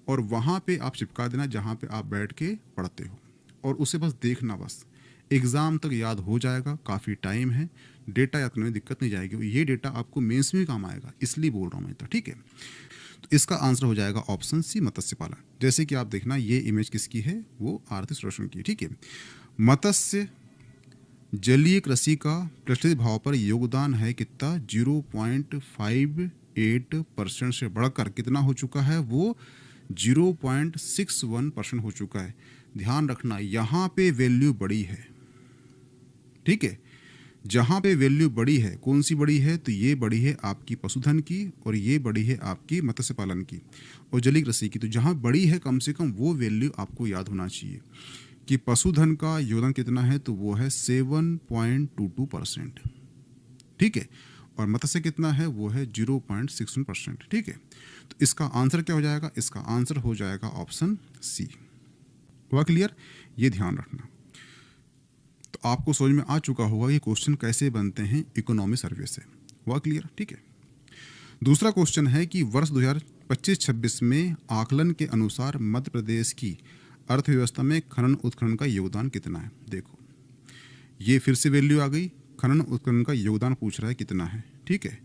और वहाँ पे आप चिपका देना जहाँ पे आप बैठ के पढ़ते हो, और उसे बस देखना, बस एग्ज़ाम तक याद हो जाएगा, काफ़ी टाइम है, डेटा याद करने में दिक्कत नहीं जाएगी। ये डेटा आपको मेंस में भी काम आएगा, इसलिए बोल रहा हूँ मैं तो, ठीक है। तो इसका आंसर हो जाएगा ऑप्शन C मत्स्य पालन। जैसे कि आप देखना ये इमेज किसकी है, वो आर्थिक सर्वेक्षण की, ठीक है। मत्स्य जलीय कृषि का प्रचलित भाव पर योगदान है कितना, 0.58% से बढ़कर कितना हो चुका है, वो 0.61% हो चुका है। ध्यान रखना यहाँ पे वैल्यू बड़ी है, ठीक है। जहाँ पे वैल्यू बड़ी है, कौन सी बड़ी है, तो ये बड़ी है आपकी पशुधन की, और ये बड़ी है आपकी मत्स्य पालन की और जलीय कृषि की। तो जहाँ बड़ी है कम से कम वो वैल्यू आपको याद होना चाहिए कि पशुधन का योगदान कितना है, तो वो है 7.22%, ठीक है। और मत्स्य कितना है, वो है 0.61%, ठीक है। तो इसका आंसर क्या हो जाएगा, इसका आंसर हो जाएगा ऑप्शन C। हुआ क्लियर, ये ध्यान रखना। तो आपको समझ में आ चुका होगा ये क्वेश्चन कैसे बनते हैं इकोनॉमी सर्वे से। हुआ क्लियर, ठीक है। दूसरा क्वेश्चन है कि वर्ष 2025-26 में आकलन के अनुसार मध्य प्रदेश की अर्थव्यवस्था में खनन उत्खनन का योगदान कितना है। देखो ये फिर से वैल्यू आ गई, खनन उत्खनन का योगदान पूछ रहा है कितना है, ठीक है।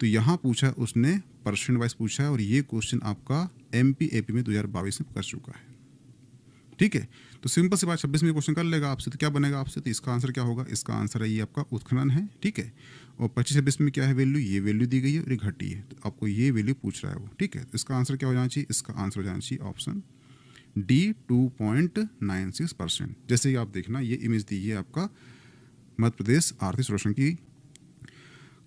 तो यहाँ पूछा उसने परसेंट वाइज पूछा है और ये क्वेश्चन आपका MPAP में 2022 में कर चुका है। ठीक है, तो सिंपल सी बात, 26 में क्वेश्चन कर लेगा आपसे तो क्या बनेगा आपसे, तो इसका आंसर क्या होगा, इसका आंसर है ये आपका उत्खनन है। ठीक है, और 25-26 में क्या है वैल्यू, ये वैल्यू दी गई है और ये घटी है, तो आपको ये वैल्यू पूछ रहा है वो। ठीक है, तो इसका आंसर क्या हो जाना चाहिए, इसका आंसर हो जाना चाहिए ऑप्शन D 2.96%। जैसे कि आप देखना ये इमेज दी है आपका मध्य प्रदेश आर्थिक सर्वेक्षण की।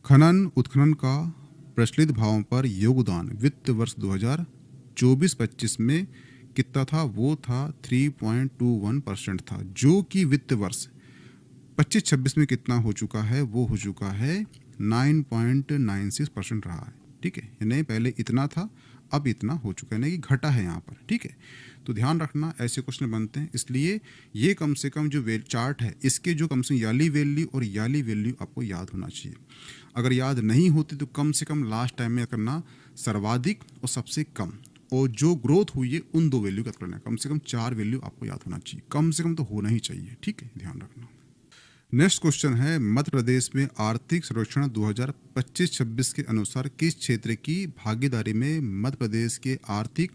खनन उत्खनन का प्रचलित भावों पर योगदान वित्त वर्ष 2024-25 में कितना था, वो था 3.21% था, जो कि वित्त वर्ष 25-26 में कितना हो चुका है, वो हो चुका है 9.96% रहा है। ठीक है, यानी पहले इतना था अब इतना हो चुका है, यानी कि घटा है यहाँ पर। ठीक है, तो ध्यान रखना ऐसे क्वेश्चन बनते हैं, इसलिए ये कम से कम जो चार्ट है इसके जो कम से कम याली वैल्यू और याली वैल्यू आपको याद होना चाहिए। अगर याद नहीं होती तो कम से कम लास्ट टाइम में करना सर्वाधिक और सबसे कम, और जो ग्रोथ हुई है उन दो वैल्यू का करना है। कम से कम 4 वैल्यू आपको याद होना चाहिए, कम से कम तो होना ही चाहिए। ठीक है, ध्यान रखना। नेक्स्ट क्वेश्चन है, मध्य प्रदेश में आर्थिक सर्वेक्षण 2025-26 के अनुसार किस क्षेत्र की भागीदारी में मध्य प्रदेश के आर्थिक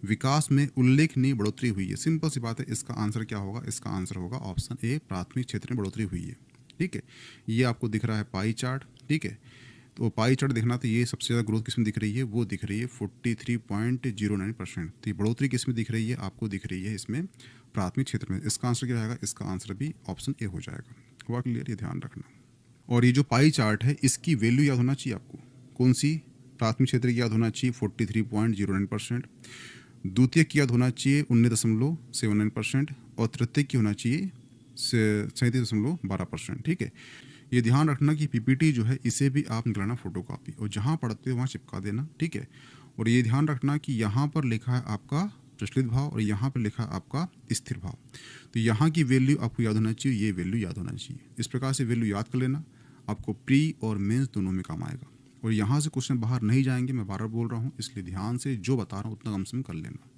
विकास में उल्लेखनीय बढ़ोतरी हुई है। सिंपल सी बात है, इसका आंसर क्या होगा, इसका आंसर होगा ऑप्शन ए, प्राथमिक क्षेत्र में बढ़ोतरी हुई है। ठीक है, ये आपको दिख रहा है पाई चार्ट। ठीक है, तो पाई चार्ट देखना, तो ये सबसे ज़्यादा ग्रोथ किसमें दिख रही है, वो दिख रही है 43.09%। तो ये बढ़ोतरी किसमें दिख रही है, आपको दिख रही है इसमें प्राथमिक क्षेत्र में। इसका आंसर क्या रहेगा, इसका आंसर भी ऑप्शन ए हो जाएगा। हुआ क्लियर, ये ध्यान रखना। और ये जो पाई चार्ट है इसकी वैल्यू याद होना चाहिए आपको, कौन सी, प्राथमिक क्षेत्र की याद होना चाहिए 43.09%, द्वितीय की याद होना चाहिए 19.79% और तृतीय की होना चाहिए 37.12%। ठीक है, ये ध्यान रखना कि PPT जो है इसे भी आप निकलाना फोटोकॉपी, और जहाँ पढ़ते हो वहाँ चिपका देना। ठीक है, और ये ध्यान रखना कि यहाँ पर लिखा है आपका प्रचलित भाव और यहाँ पर लिखा है आपका स्थिर भाव, तो यहाँ की वैल्यू आपको याद होना चाहिए, ये वैल्यू याद होना चाहिए। इस प्रकार से वैल्यू याद कर लेना, आपको प्री और मेंस दोनों में काम आएगा। और यहाँ से क्वेश्चन बाहर नहीं जाएंगे, मैं बार बार बोल रहा हूँ, इसलिए ध्यान से जो बता रहा हूँ उतना कम से कम कर लेना,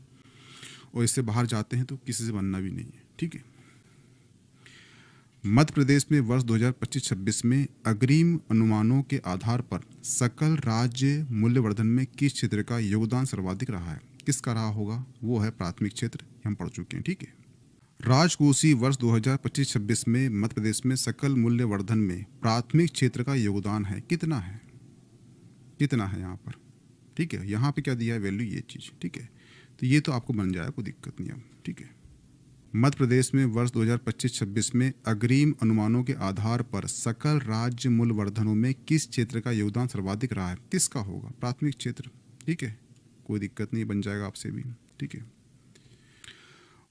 और इससे बाहर जाते हैं तो किसी से बनना भी नहीं है। ठीक है, मध्य प्रदेश में वर्ष 2025-26 में अग्रिम अनुमानों के आधार पर सकल राज्य मूल्यवर्धन में किस क्षेत्र का योगदान सर्वाधिक रहा है, किसका रहा होगा, वो है प्राथमिक क्षेत्र, हम पढ़ चुके हैं। ठीक है, राजकोषीय वर्ष 2025-26 में मध्य प्रदेश में सकल मूल्यवर्धन में प्राथमिक क्षेत्र का योगदान है, कितना है, कितना है यहाँ पर। ठीक है, यहाँ पे क्या दिया है वैल्यू, ये चीज़। ठीक है, तो ये तो आपको बन जाएगा, कोई दिक्कत नहीं अब। ठीक है, मध्य प्रदेश में वर्ष 2025-26 में अग्रिम अनुमानों के आधार पर सकल राज्य मूल्यवर्धनों में किस क्षेत्र का योगदान सर्वाधिक रहा है, किसका होगा, प्राथमिक क्षेत्र। ठीक है, कोई दिक्कत नहीं, बन जाएगा आपसे भी। ठीक है,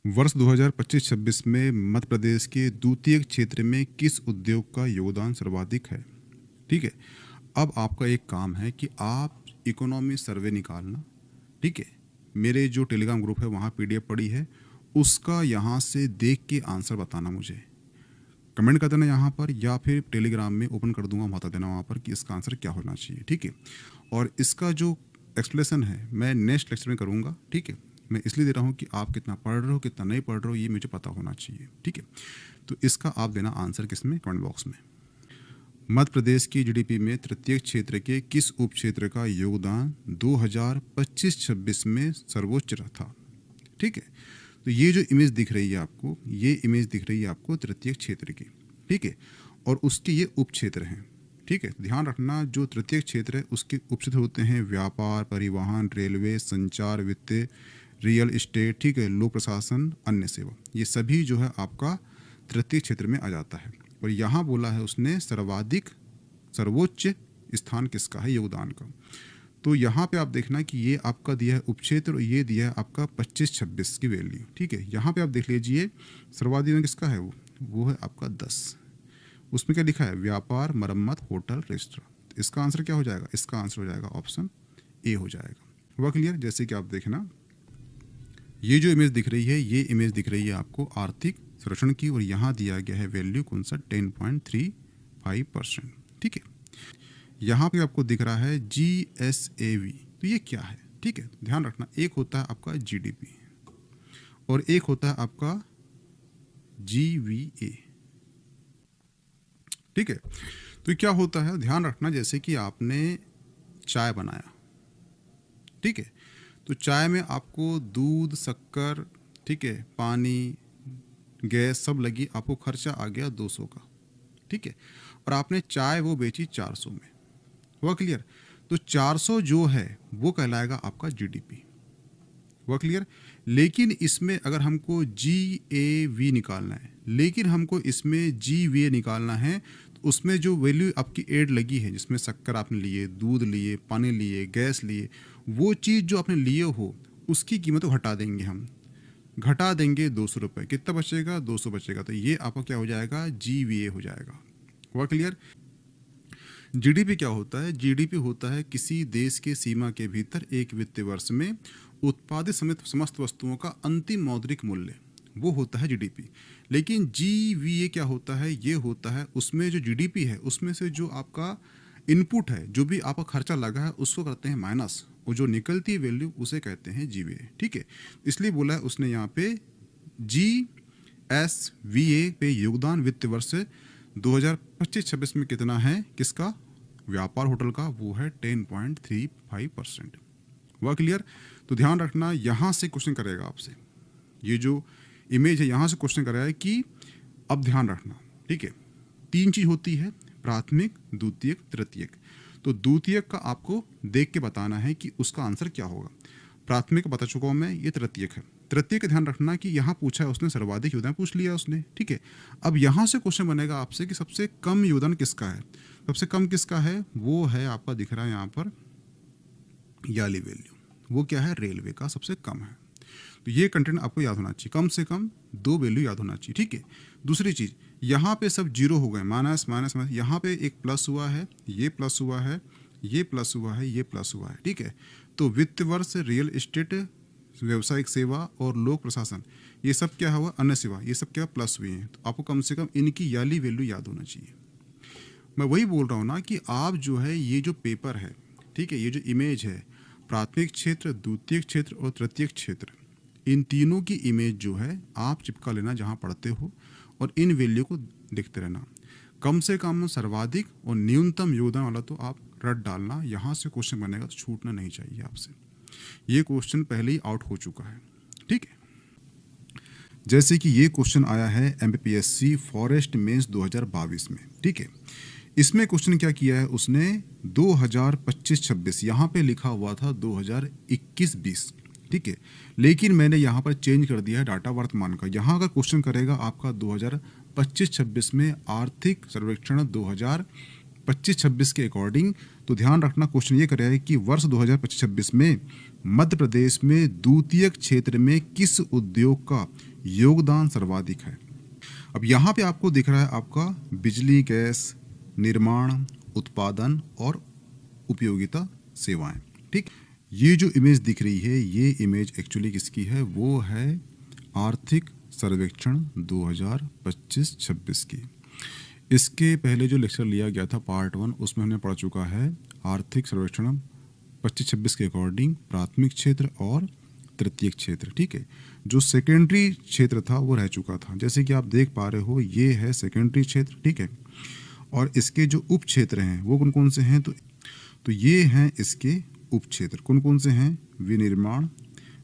वर्ष 2025-26 में मध्य प्रदेश के द्वितीय क्षेत्र में किस उद्योग का योगदान सर्वाधिक है। ठीक है, अब आपका एक काम है कि आप इकोनॉमी सर्वे निकालना। ठीक है, मेरे जो टेलीग्राम ग्रुप है वहाँ PDF पड़ी है, उसका यहाँ से देख के आंसर बताना, मुझे कमेंट कर देना यहाँ पर, या फिर टेलीग्राम में ओपन कर दूंगा, बता देना वहाँ पर कि इसका आंसर क्या होना चाहिए। ठीक है, और इसका जो एक्सप्लेनेशन है मैं नेक्स्ट लेक्चर में करूँगा। ठीक है, मैं इसलिए दे रहा हूँ कि आप कितना पढ़ रहे हो कितना नहीं पढ़ रहे हो ये मुझे पता होना चाहिए। ठीक है, तो इसका आप देना आंसर किस में, कमेंट बॉक्स में। मध्य प्रदेश की GDP में तृतीय क्षेत्र के किस उप क्षेत्र का योगदान 2025-26 में सर्वोच्च रहा था। ठीक है, तो ये जो इमेज दिख रही है आपको, ये इमेज दिख रही है आपको तृतीय क्षेत्र की। ठीक है, और उसके ये उप क्षेत्र हैं। ठीक है, ध्यान रखना, जो तृतीय क्षेत्र है उसके उप क्षेत्र होते हैं व्यापार, परिवहन, रेलवे, संचार, वित्त, रियल एस्टेट। ठीक है, लोक प्रशासन, अन्य सेवा, ये सभी जो है आपका तृतीय क्षेत्र में आ जाता है। और यहाँ बोला है उसने सर्वाधिक सर्वोच्च स्थान किसका है योगदान का, तो यहाँ पे आप देखना कि ये आपका दिया है उपक्षेत्र और ये दिया है आपका 25-26 की वैल्यू। ठीक है, यहाँ पे आप देख लीजिए सर्वाधिक किसका है, वो है आपका 10। उसमें क्या लिखा है, व्यापार, मरम्मत, होटल, रेस्टोरेंट। इसका आंसर क्या हो जाएगा, इसका आंसर हो जाएगा ऑप्शन ए हो जाएगा। हुआ क्लियर। जैसे कि आप देखना, ये जो इमेज दिख रही है, ये इमेज दिख रही है आपको आर्थिक सर्वेक्षण की, और यहाँ दिया गया है वैल्यू कौन सा, 10.35%। ठीक है, यहाँ पे आपको दिख रहा है GSAV, तो ये क्या है। ठीक है, ध्यान रखना, एक होता है आपका GDP और एक होता है आपका GVA। ठीक है, तो क्या होता है, ध्यान रखना, जैसे कि आपने चाय बनाया, ठीक है। तो चाय में आपको दूध, शक्कर, ठीक है, पानी, गैस सब लगी, आपको खर्चा आ गया 200 का, ठीक है। और आपने चाय वो बेची 400 में, हुआ क्लियर। तो 400 जो है वो कहलाएगा आपका जीडीपी, हुआ क्लियर। लेकिन इसमें अगर हमको GAV निकालना है, लेकिन हमको इसमें GVA निकालना है, तो उसमें जो वैल्यू आपकी एड लगी है, जिसमें शक्कर आपने लिए, दूध लिए, पानी लिए, गैस लिए, वो चीज़ जो आपने लिए हो उसकी कीमत को हटा देंगे हम, घटा देंगे 200 रुपये, कितना बचेगा, 200 बचेगा। तो ये आपका क्या हो जाएगा, GVA हो जाएगा, हुआ क्लियर। जीडीपी क्या होता है, जीडीपी होता है किसी देश के सीमा के भीतर एक वित्तीय वर्ष में उत्पादित समस्त वस्तुओं का अंतिम मौद्रिक मूल्य, वो होता है जीडीपी। लेकिन GVA क्या होता है, ये होता है उसमें जो जीडीपी है उसमें से जो आपका इनपुट है, जो भी आपका खर्चा लगा है उसको करते हैं माइनस, और जो निकलती है वैल्यू उसे कहते हैं GVA, ठीक है। इसलिए बोला है उसने यहाँ पे GSVA पे योगदान वित्तीय वर्ष 2025-26 में कितना है, किसका, व्यापार होटल का, वो है 10.35%, हुआ क्लियर। तो ध्यान रखना, यहाँ से क्वेश्चन करेगा आपसे, ये जो इमेज है यहाँ से क्वेश्चन करेगा है कि, अब ध्यान रखना, ठीक है। 3 चीज होती है, प्राथमिक, द्वितीयक, तृतीयक। तो द्वितीयक का आपको देख के बताना है कि उसका आंसर क्या होगा। प्राथमिक बता चुका हूँ मैं, ये तृतीयक है। तृतीयक का ध्यान रखना कि यहाँ पूछा है उसने सर्वाधिक योगदान पूछ लिया उसने, ठीक है। अब यहाँ से क्वेश्चन बनेगा आपसे कि सबसे कम योगदान किसका है। सबसे कम किसका है, वो है आपका दिख रहा है यहाँ पर याली वैल्यू, वो क्या है, रेलवे का सबसे कम है। तो ये कंटेंट आपको याद होना चाहिए, कम से कम 2 वैल्यू याद होना चाहिए, ठीक है। दूसरी चीज़, यहाँ पे सब जीरो हो गए, माइनस माइनस माइनस, यहाँ पे एक प्लस हुआ है, ये प्लस हुआ है, ये प्लस हुआ है, ये प्लस हुआ है, ठीक है। तो वित्त वर्ष, रियल एस्टेट, व्यावसायिक सेवा और लोक प्रशासन, ये सब क्या हुआ, अन्य सेवा, ये सब क्या प्लस हुए हैं। तो आपको कम से कम इनकी याली वैल्यू याद होना चाहिए। मैं वही बोल रहा हूँ ना कि आप जो है ये जो पेपर है, ठीक है, ये जो इमेज है, प्राथमिक क्षेत्र, द्वितीयक क्षेत्र और तृतीयक क्षेत्र, इन तीनों की इमेज जो है आप चिपका लेना जहाँ पढ़ते हो, और इन वैल्यू को देखते रहना। कम से कम, सर्वाधिक और न्यूनतम योगदान वाला तो आप रट डालना, यहाँ से क्वेश्चन बनेगा तो छूटना नहीं चाहिए आपसे। ये क्वेश्चन पहले ही आउट हो चुका है, ठीक है। जैसे कि ये क्वेश्चन आया है MPPSC फॉरेस्ट मेंस 2022 में, ठीक है। इसमें क्वेश्चन क्या किया है उसने, 2025-26, यहाँ पे लिखा हुआ था 2021-20, ठीक है। लेकिन मैंने यहाँ पर चेंज कर दिया है डाटा वर्तमान का। यहाँ अगर क्वेश्चन करेगा आपका 2025-26 में आर्थिक सर्वेक्षण 2025-26 के अकॉर्डिंग, तो ध्यान रखना क्वेश्चन ये करेगा कि वर्ष 2025-26 में मध्य प्रदेश में द्वितीयक क्षेत्र में किस उद्योग का योगदान सर्वाधिक है। अब यहाँ पे आपको दिख रहा है आपका बिजली, गैस, निर्माण, उत्पादन और उपयोगिता सेवाएं, ठीक। ये जो इमेज दिख रही है, ये इमेज एक्चुअली किसकी है, वो है आर्थिक सर्वेक्षण 2025-26 की। इसके पहले जो लेक्चर लिया गया था पार्ट 1, उसमें हमने पढ़ चुका है आर्थिक सर्वेक्षण 25-26 के अकॉर्डिंग प्राथमिक क्षेत्र और तृतीयक क्षेत्र, ठीक है। जो सेकेंडरी क्षेत्र था वो रह चुका था, जैसे कि आप देख पा रहे हो ये है सेकेंडरी क्षेत्र, ठीक है। और इसके जो उप क्षेत्र हैं वो कौन कौन से हैं, तो ये हैं इसके उप क्षेत्र, कौन कौन से हैं, विनिर्माण,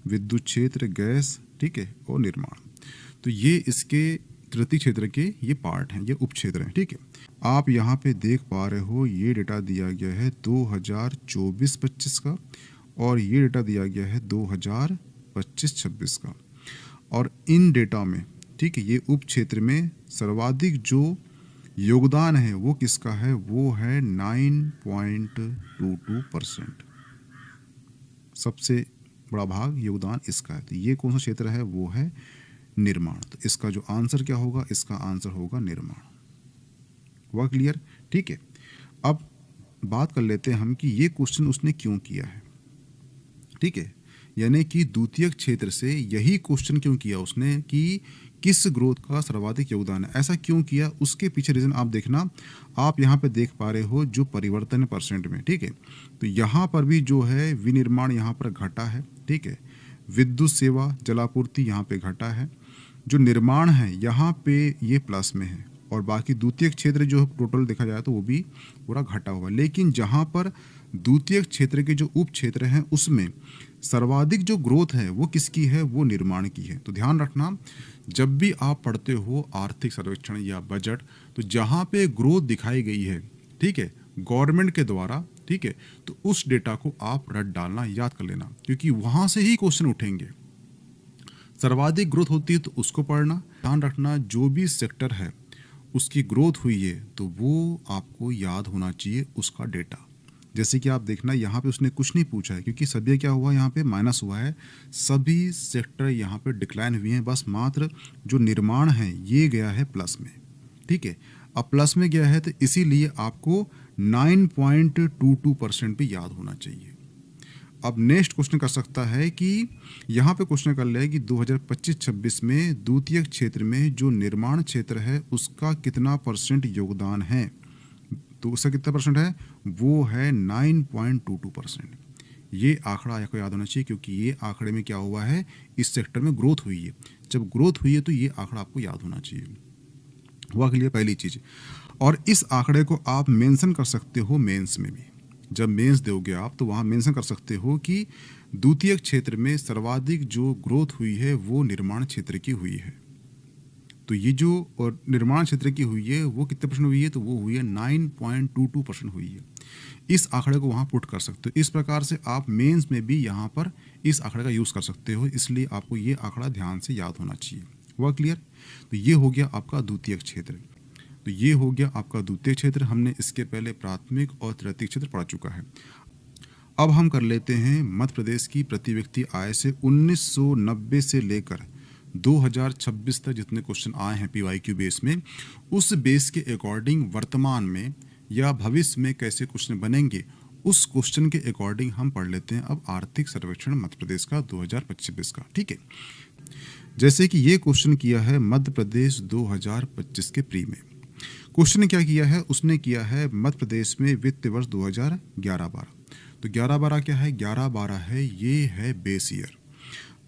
विद्युत क्षेत्र, गैस, ठीक है, और निर्माण। तो ये इसके तृतीय क्षेत्र के ये पार्ट हैं, ये उप क्षेत्र हैं, ठीक है। आप यहाँ पे देख पा रहे हो ये डेटा दिया गया है 2024-25 का, और ये डेटा दिया गया है 2025-26 का। और इन डेटा में, ठीक है, ये उप क्षेत्र में सर्वाधिक जो योगदान है वो किसका है, वो है 9.22%। सबसे बड़ा भाग योगदान इसका है। तो ये कौन सा क्षेत्र है, वो है निर्माण। तो इसका जो आंसर क्या होगा, इसका आंसर होगा निर्माण। हुआ क्लियर, ठीक है। अब बात कर लेते हैं हम कि ये क्वेश्चन उसने क्यों किया है, ठीक है। यानी कि द्वितीयक क्षेत्र से यही क्वेश्चन क्यों किया उसने कि किस ग्रोथ का सर्वाधिक योगदान है, ऐसा क्यों किया, उसके पीछे रीजन आप देखना। आप यहाँ पे देख पा रहे हो जो परिवर्तन परसेंट में, ठीक है। तो यहाँ पर भी जो है विनिर्माण यहाँ पर घटा है, ठीक है। विद्युत सेवा, जलापूर्ति यहाँ पे घटा है। जो निर्माण है यहाँ पे ये प्लस में है, और बाकी द्वितीयक क्षेत्र जो टोटल देखा जाए तो वो भी पूरा घटा हुआ है। लेकिन जहाँ पर द्वितीयक क्षेत्र के जो उप क्षेत्र हैं उसमें सर्वाधिक जो ग्रोथ है वो किसकी है, वो निर्माण की है। तो ध्यान रखना, जब भी आप पढ़ते हो आर्थिक सर्वेक्षण या बजट, तो जहाँ पे ग्रोथ दिखाई गई है, ठीक है, गवर्नमेंट के द्वारा, ठीक है, तो उस डेटा को आप रट डालना, याद कर लेना, क्योंकि वहाँ से ही क्वेश्चन उठेंगे। सर्वाधिक ग्रोथ होती है तो उसको पढ़ना। ध्यान रखना, जो भी सेक्टर है उसकी ग्रोथ हुई है तो वो आपको याद होना चाहिए उसका डेटा। जैसे कि आप देखना, यहाँ पे उसने कुछ नहीं पूछा है क्योंकि सभी क्या हुआ, यहाँ पे माइनस हुआ है, सभी सेक्टर यहाँ पे डिक्लाइन हुए हैं, बस मात्र जो निर्माण है ये गया है प्लस में, ठीक है। अब प्लस में गया है तो इसीलिए आपको 9.22% भी याद होना चाहिए। अब नेक्स्ट क्वेश्चन कर सकता है कि यहाँ पे क्वेश्चन कर ले कि 2025-26 में द्वितीयक क्षेत्र में जो निर्माण क्षेत्र है उसका कितना % योगदान है, तो उसका कितना % है, वो है 9.22%। ये आंकड़ा आपको याद होना चाहिए क्योंकि ये आंकड़े में क्या हुआ है, इस सेक्टर में ग्रोथ हुई है। जब ग्रोथ हुई है तो ये आंकड़ा आपको याद होना चाहिए, हुआ के लिए पहली चीज़। और इस आंकड़े को आप मेंशन कर सकते हो मेंस में भी, जब मेंस दोगे आप तो वहाँ मेंशन कर सकते हो कि द्वितीयक क्षेत्र में सर्वाधिक जो ग्रोथ हुई है वो निर्माण क्षेत्र की हुई है। तो ये जो और निर्माण क्षेत्र की हुई है वो कितने % हुई है, तो वो हुई है 9.22% हुई है। इस आंकड़े को वहाँ पुट कर सकते हो। इस प्रकार से आप मेंस में भी यहाँ पर इस आंकड़े का यूज़ कर सकते हो, इसलिए आपको ये आंकड़ा ध्यान से याद होना चाहिए। हुआ क्लियर? तो ये हो गया आपका द्वितीयक क्षेत्र। तो ये हो गया आपका द्वितीय क्षेत्र। हमने इसके पहले प्राथमिक और तृतीयक क्षेत्र पढ़ा चुका है। अब हम कर लेते हैं मध्य प्रदेश की प्रति व्यक्ति आय से 1990 से लेकर 2026 तक जितने क्वेश्चन आए हैं PYQ बेस में, उस बेस के अकॉर्डिंग वर्तमान में या भविष्य में कैसे क्वेश्चन बनेंगे, उस क्वेश्चन के अकॉर्डिंग हम पढ़ लेते हैं अब आर्थिक सर्वेक्षण मध्य प्रदेश का 2025 का। ठीक है, जैसे कि ये क्वेश्चन किया है मध्य प्रदेश 2025 के प्री में। क्वेश्चन ने क्या किया है, उसने किया है मध्य प्रदेश में वित्त वर्ष 2011-12। तो 11-12 क्या है, 11-12 है, ये है बेस ईयर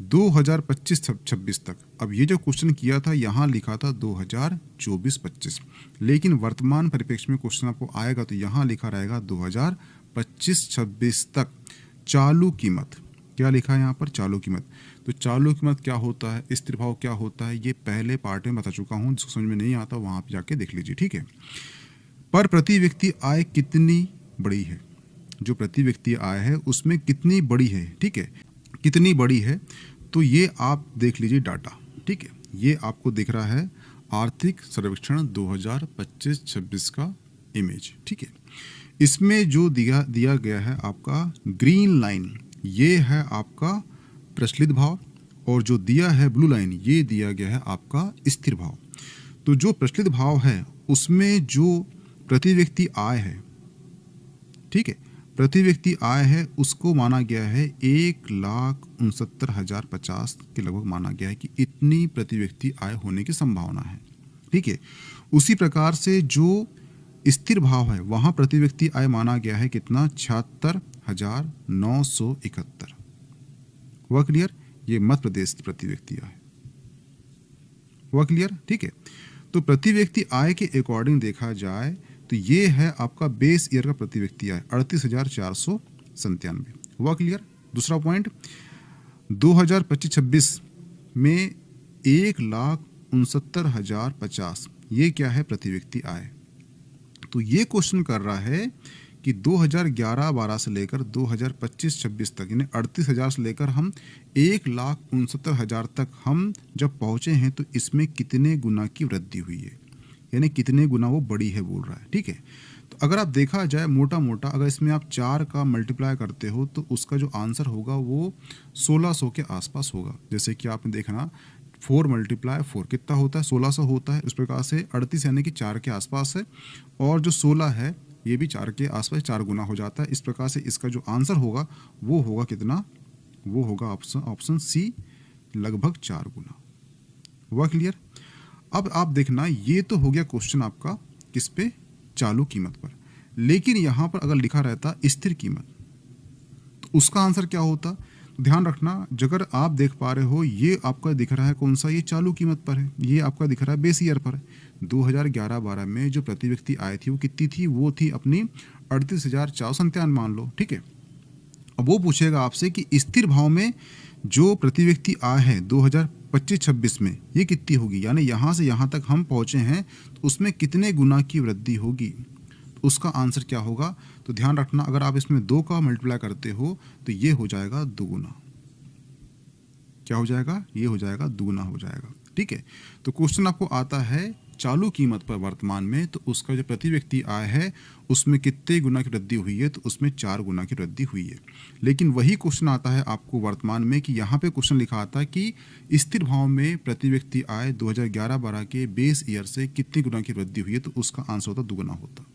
2025-26 तक। अब ये जो क्वेश्चन किया था यहाँ लिखा था 2024-25, लेकिन वर्तमान परिप्रेक्ष्य में क्वेश्चन आपको आएगा तो यहाँ लिखा रहेगा 2025-26 तक चालू कीमत। क्या लिखा है यहाँ पर, चालू कीमत। तो चालू कीमत क्या होता है, स्थिर भाव क्या होता है, ये पहले पार्ट में बता चुका हूँ, जिसको समझ में नहीं आता वहाँ पे जाके देख लीजिए। ठीक है, पर प्रति व्यक्ति आय कितनी बड़ी है, जो प्रति व्यक्ति आय है उसमें कितनी बड़ी है, ठीक है, कितनी बड़ी है, तो ये आप देख लीजिए डाटा। ठीक है, ये आपको दिख रहा है आर्थिक सर्वेक्षण 2025-26 का इमेज। ठीक है, इसमें जो दिया गया है आपका ग्रीन लाइन, ये है आपका प्रचलित भाव, और जो दिया है ब्लू लाइन, ये दिया गया है आपका स्थिर भाव। तो जो प्रचलित भाव है उसमें जो प्रति व्यक्ति आय है, ठीक है, प्रति व्यक्ति आय है, उसको माना गया है 1,69,050 के लगभग माना गया है कि इतनी प्रति व्यक्ति आय होने की संभावना है। ठीक है, उसी प्रकार से जो स्थिर भाव है वहाँ प्रति व्यक्ति आय माना गया है कितना, 76,971। हुआ क्लियर? ये मध्य प्रदेश की प्रति व्यक्ति आय। हुआ क्लियर? ठीक है, तो प्रति व्यक्ति आय के अकॉर्डिंग देखा जाए तो ये है आपका बेस ईयर का प्रति व्यक्ति आय 38,497। हुआ क्लियर? दूसरा पॉइंट, 2025-26 में 1,69,050, ये क्या है, प्रति व्यक्ति आय। तो ये क्वेश्चन कर रहा है कि 2011-12 से लेकर 2025-26 तक, यानी 38,000 से लेकर हम 1,69,000 तक हम जब पहुँचे हैं तो इसमें कितने गुना की वृद्धि हुई है, यानी कितने गुना वो बड़ी है बोल रहा है। ठीक है, तो अगर आप देखा जाए मोटा मोटा, अगर इसमें आप 4 का मल्टीप्लाई करते हो तो उसका जो आंसर होगा वो 1600 के आसपास होगा। जैसे कि आपने देखना 4 × 4 कितना होता है, 1600 होता है। उस प्रकार से 38 यानी कि 4 के आसपास है, और जो 16 है ये भी 4 के आसपास, 4 गुना हो जाता है। इस प्रकार से इसका जो आंसर होगा वो होगा कितना, वो होगा ऑप्शन सी, लगभग 4 गुना। हुआ क्लियर? अब आप देखना, ये तो हो गया क्वेश्चन आपका किस पे, चालू कीमत पर, लेकिन यहाँ पर अगर लिखा रहता स्थिर कीमत तो उसका आंसर क्या होता। तो ध्यान रखना, अगर आप देख पा रहे हो ये आपका दिख रहा है कौन सा, ये चालू कीमत पर है, ये आपका दिख रहा है बेस ईयर पर है। 2011-12 में जो प्रति व्यक्ति आय थी वो कितनी थी, वो थी अपनी 38,497 मान लो, ठीक है। अब वो पूछेगा आपसे कि स्थिर भाव में जो प्रति व्यक्ति आय है 2025-26 में ये कितनी होगी, यानी यहाँ से यहाँ तक हम पहुँचे हैं तो उसमें कितने गुना की वृद्धि होगी, तो उसका आंसर क्या होगा। तो ध्यान रखना, अगर आप इसमें 2 का मल्टीप्लाई करते हो तो ये हो जाएगा दुगुना। क्या हो जाएगा, ये हो जाएगा दुगुना हो जाएगा, ठीक है। तो क्वेश्चन आपको आता है चालू कीमत पर वर्तमान में, तो उसका जो प्रति व्यक्ति आय है उसमें कितने गुना की वृद्धि हुई है, तो उसमें 4 गुना की वृद्धि हुई है। लेकिन वही क्वेश्चन आता है आपको वर्तमान में कि यहाँ पे क्वेश्चन लिखा आता है कि स्थिर भाव में प्रति व्यक्ति आय 2011-12 के बेस ईयर से कितनी गुना की वृद्धि हुई है, तो उसका आंसर होता दुगुना होता।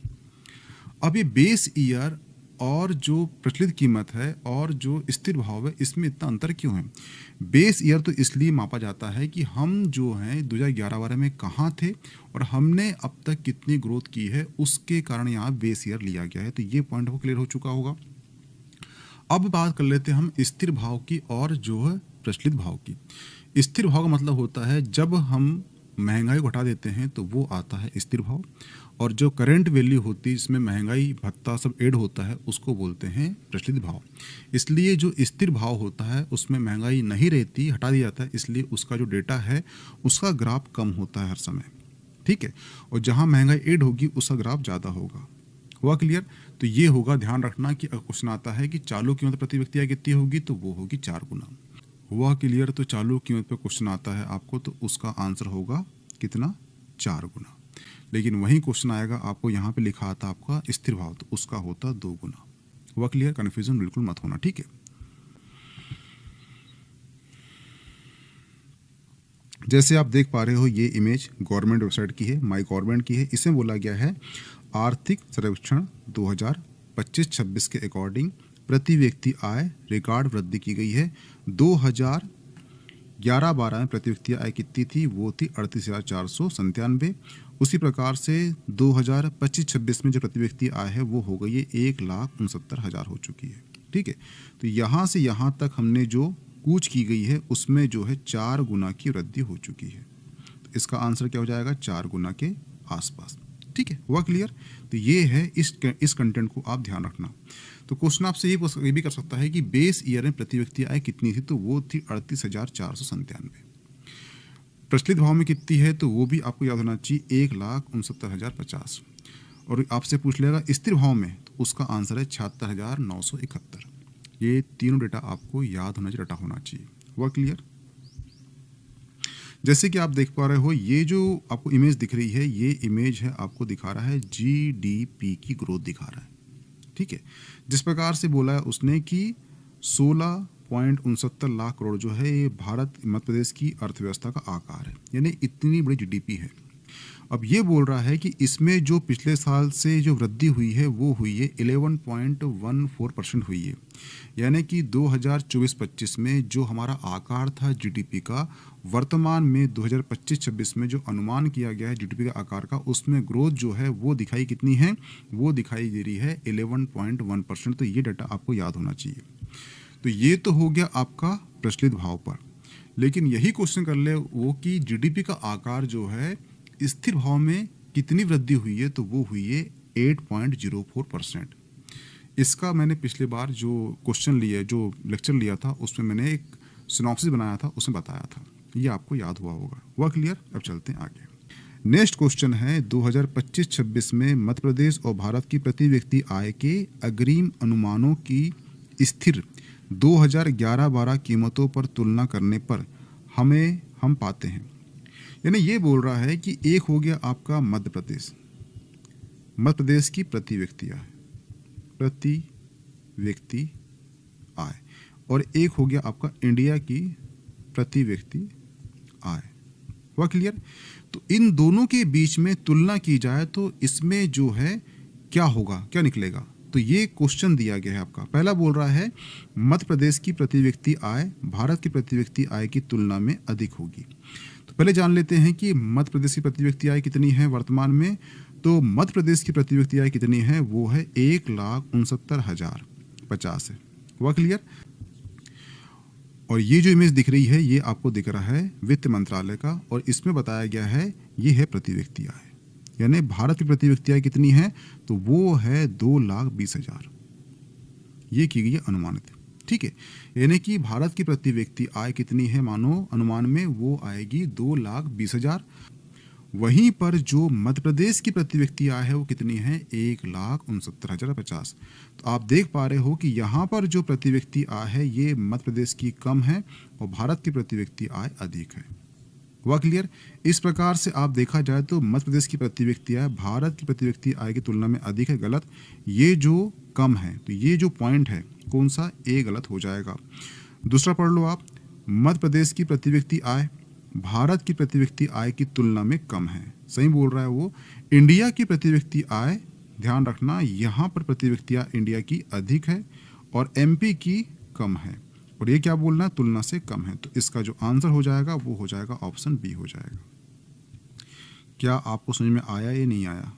अब ये बेस ईयर और जो प्रचलित कीमत है और जो स्थिर भाव है इसमें इतना अंतर क्यों है। बेस ईयर तो इसलिए मापा जाता है कि हम जो हैं 2011-12 में कहाँ थे और हमने अब तक कितनी ग्रोथ की है, उसके कारण यहाँ बेस ईयर लिया गया है। तो ये पॉइंट वो क्लियर हो चुका होगा। अब बात कर लेते हैं हम स्थिर भाव की और जो है प्रचलित भाव की। स्थिर भाव का मतलब होता है जब हम महंगाई को हटा देते हैं तो वो आता है स्थिर भाव, और जो करंट वैल्यू होती है जिसमें महंगाई भत्ता सब ऐड होता है उसको बोलते हैं प्रचलित भाव। इसलिए जो स्थिर भाव होता है उसमें महंगाई नहीं रहती, हटा दिया जाता है, इसलिए उसका जो डेटा है उसका ग्राफ कम होता है हर समय, ठीक है। और जहाँ महंगाई ऐड होगी उसका ग्राफ ज़्यादा होगा। हुआ क्लियर। तो ये होगा, ध्यान रखना कि अगर क्वेश्चन आता है कि चालू कीमत प्रति व्यक्ति आय कितनी होगी तो वो होगी 4 गुना। हुआ क्लियर। तो चालू कीमत पर क्वेश्चन आता है आपको तो उसका आंसर होगा कितना, 4 गुना। लेकिन वही क्वेश्चन आएगा आपको यहाँ पे लिखा आता आपका स्थिर भाव, तो उसका होता 2 गुना। हुआ क्लियर। कन्फ्यूजन बिल्कुल मत होना, ठीक है। जैसे आप देख पा रहे हो ये इमेज गवर्नमेंट वेबसाइट की है, माई गवर्नमेंट की है। इसमें बोला गया है आर्थिक सर्वेक्षण 2025-26 के अकॉर्डिंग प्रति व्यक्ति आय रिकॉर्ड वृद्धि की गई है। 2011-12 में प्रति व्यक्ति आय कितनी थी, वो थी 38,497। उसी प्रकार से 2025-26 में जो प्रति व्यक्ति आय है वो हो गई है 1,69,000 हो चुकी है, ठीक है। तो यहाँ से यहाँ तक हमने जो कूच की गई है उसमें जो है 4 गुना की वृद्धि हो चुकी है। तो इसका आंसर क्या हो जाएगा, 4 गुना के आसपास, ठीक है। हुआ क्लियर। तो ये है इस कंटेंट को आप ध्यान रखना। तो क्वेश्चन आपसे ये भी कर सकता है कि बेस ईयर में प्रति व्यक्ति आय कितनी थी, तो वो थी 38,497। प्रचलित भाव में कितनी है तो वो भी आपको याद होना चाहिए, 1,69,050। और आपसे पूछ लेगा स्थिर भाव में, तो उसका आंसर है 76,971। ये तीनों डेटा आपको याद होना चाहिए, डाटा होना चाहिए। हुआ क्लियर। जैसे कि आप देख पा रहे हो ये जो आपको इमेज दिख रही है, ये इमेज है आपको दिखा रहा है जीडीपी की ग्रोथ दिखा रहा है, ठीक है। जिस प्रकार से बोला है उसने कि 16.69 लाख करोड़ जो है ये भारत मध्य प्रदेश की अर्थव्यवस्था का आकार है, यानी इतनी बड़ी जीडीपी है। अब ये बोल रहा है कि इसमें जो पिछले साल से जो वृद्धि हुई है वो हुई है 11.14% हुई है, यानी कि 2024-25 में जो हमारा आकार था जीडीपी का, वर्तमान में 2025-26 में जो अनुमान किया गया है जीडीपी का आकार का, उसमें ग्रोथ जो है वो दिखाई कितनी है, वो दिखाई दे रही है 11.1%। तो ये डाटा आपको याद होना चाहिए। तो ये तो हो गया आपका प्रचलित भाव पर। लेकिन यही क्वेश्चन कर ले वो कि जीडीपी का आकार जो है स्थिर भाव में कितनी वृद्धि हुई है, तो वो हुई है 8.04%। इसका मैंने पिछले बार जो क्वेश्चन लिया, जो लेक्चर लिया था, उसमें मैंने एक सिनॉप्सिस बनाया था, उसमें बताया था। ये आपको याद हुआ होगा। हुआ क्लियर। अब चलते हैं आगे। नेक्स्ट क्वेश्चन है 2025-26 में मध्य प्रदेश और भारत की प्रति व्यक्ति आय के अग्रिम अनुमानों की स्थिर 2011-12 कीमतों पर तुलना करने पर हम पाते हैं, यानी ये बोल रहा है कि एक हो गया आपका मध्य प्रदेश की प्रति व्यक्ति आय, और एक हो गया आपका इंडिया की प्रति व्यक्ति आय। हुआ क्लियर। तो इन दोनों के बीच में तुलना की जाए तो इसमें जो है क्या होगा, क्या निकलेगा, तो ये क्वेश्चन दिया गया है आपका। पहला बोल रहा है मध्य प्रदेश की प्रति व्यक्ति आय भारत की प्रति व्यक्ति आय की तुलना में अधिक होगी। तो पहले जान लेते हैं कि मध्य प्रदेश की प्रति व्यक्ति आय कितनी है वर्तमान में। तो मध्य प्रदेश की प्रति व्यक्ति आय कितनी है, वो है 1,69,050 है। हुआ क्लियर। और ये जो इमेज दिख रही है ये आपको दिख रहा है वित्त मंत्रालय का, और इसमें बताया गया है ये है प्रति व्यक्ति आय। यानी भारत की प्रति व्यक्ति आय कितनी है, तो वो है 2,20,000। ये की गई है अनुमानित, ठीक है। यानी कि भारत की प्रति व्यक्ति आय कितनी है, मानो अनुमान में वो आएगी 2,20,000। वहीं पर जो मध्य प्रदेश की प्रति व्यक्ति आय है वो कितनी है, 1,69,050। तो आप देख पा रहे हो कि यहाँ पर जो प्रति व्यक्ति आय है ये मध्य प्रदेश की कम है और भारत की प्रति व्यक्ति आय अधिक है। हुआ क्लियर? इस प्रकार से आप देखा जाए तो मध्य प्रदेश की प्रति व्यक्ति आय भारत की प्रति व्यक्ति आय की तुलना में अधिक है, गलत। ये जो कम है, तो ये जो पॉइंट है कौन सा, ए गलत हो जाएगा। दूसरा पढ़ लो आप, मध्य प्रदेश की प्रति व्यक्ति आय भारत की प्रति व्यक्ति आय की तुलना में कम है, सही बोल रहा है वो। इंडिया की प्रति व्यक्ति आय, ध्यान रखना यहाँ पर प्रति व्यक्ति आय इंडिया की अधिक है और एमपी की कम है, और ये क्या बोलना है, तुलना से कम है। तो इसका जो आंसर हो जाएगा वो हो जाएगा ऑप्शन बी हो जाएगा। क्या आपको समझ में आया या नहीं आया?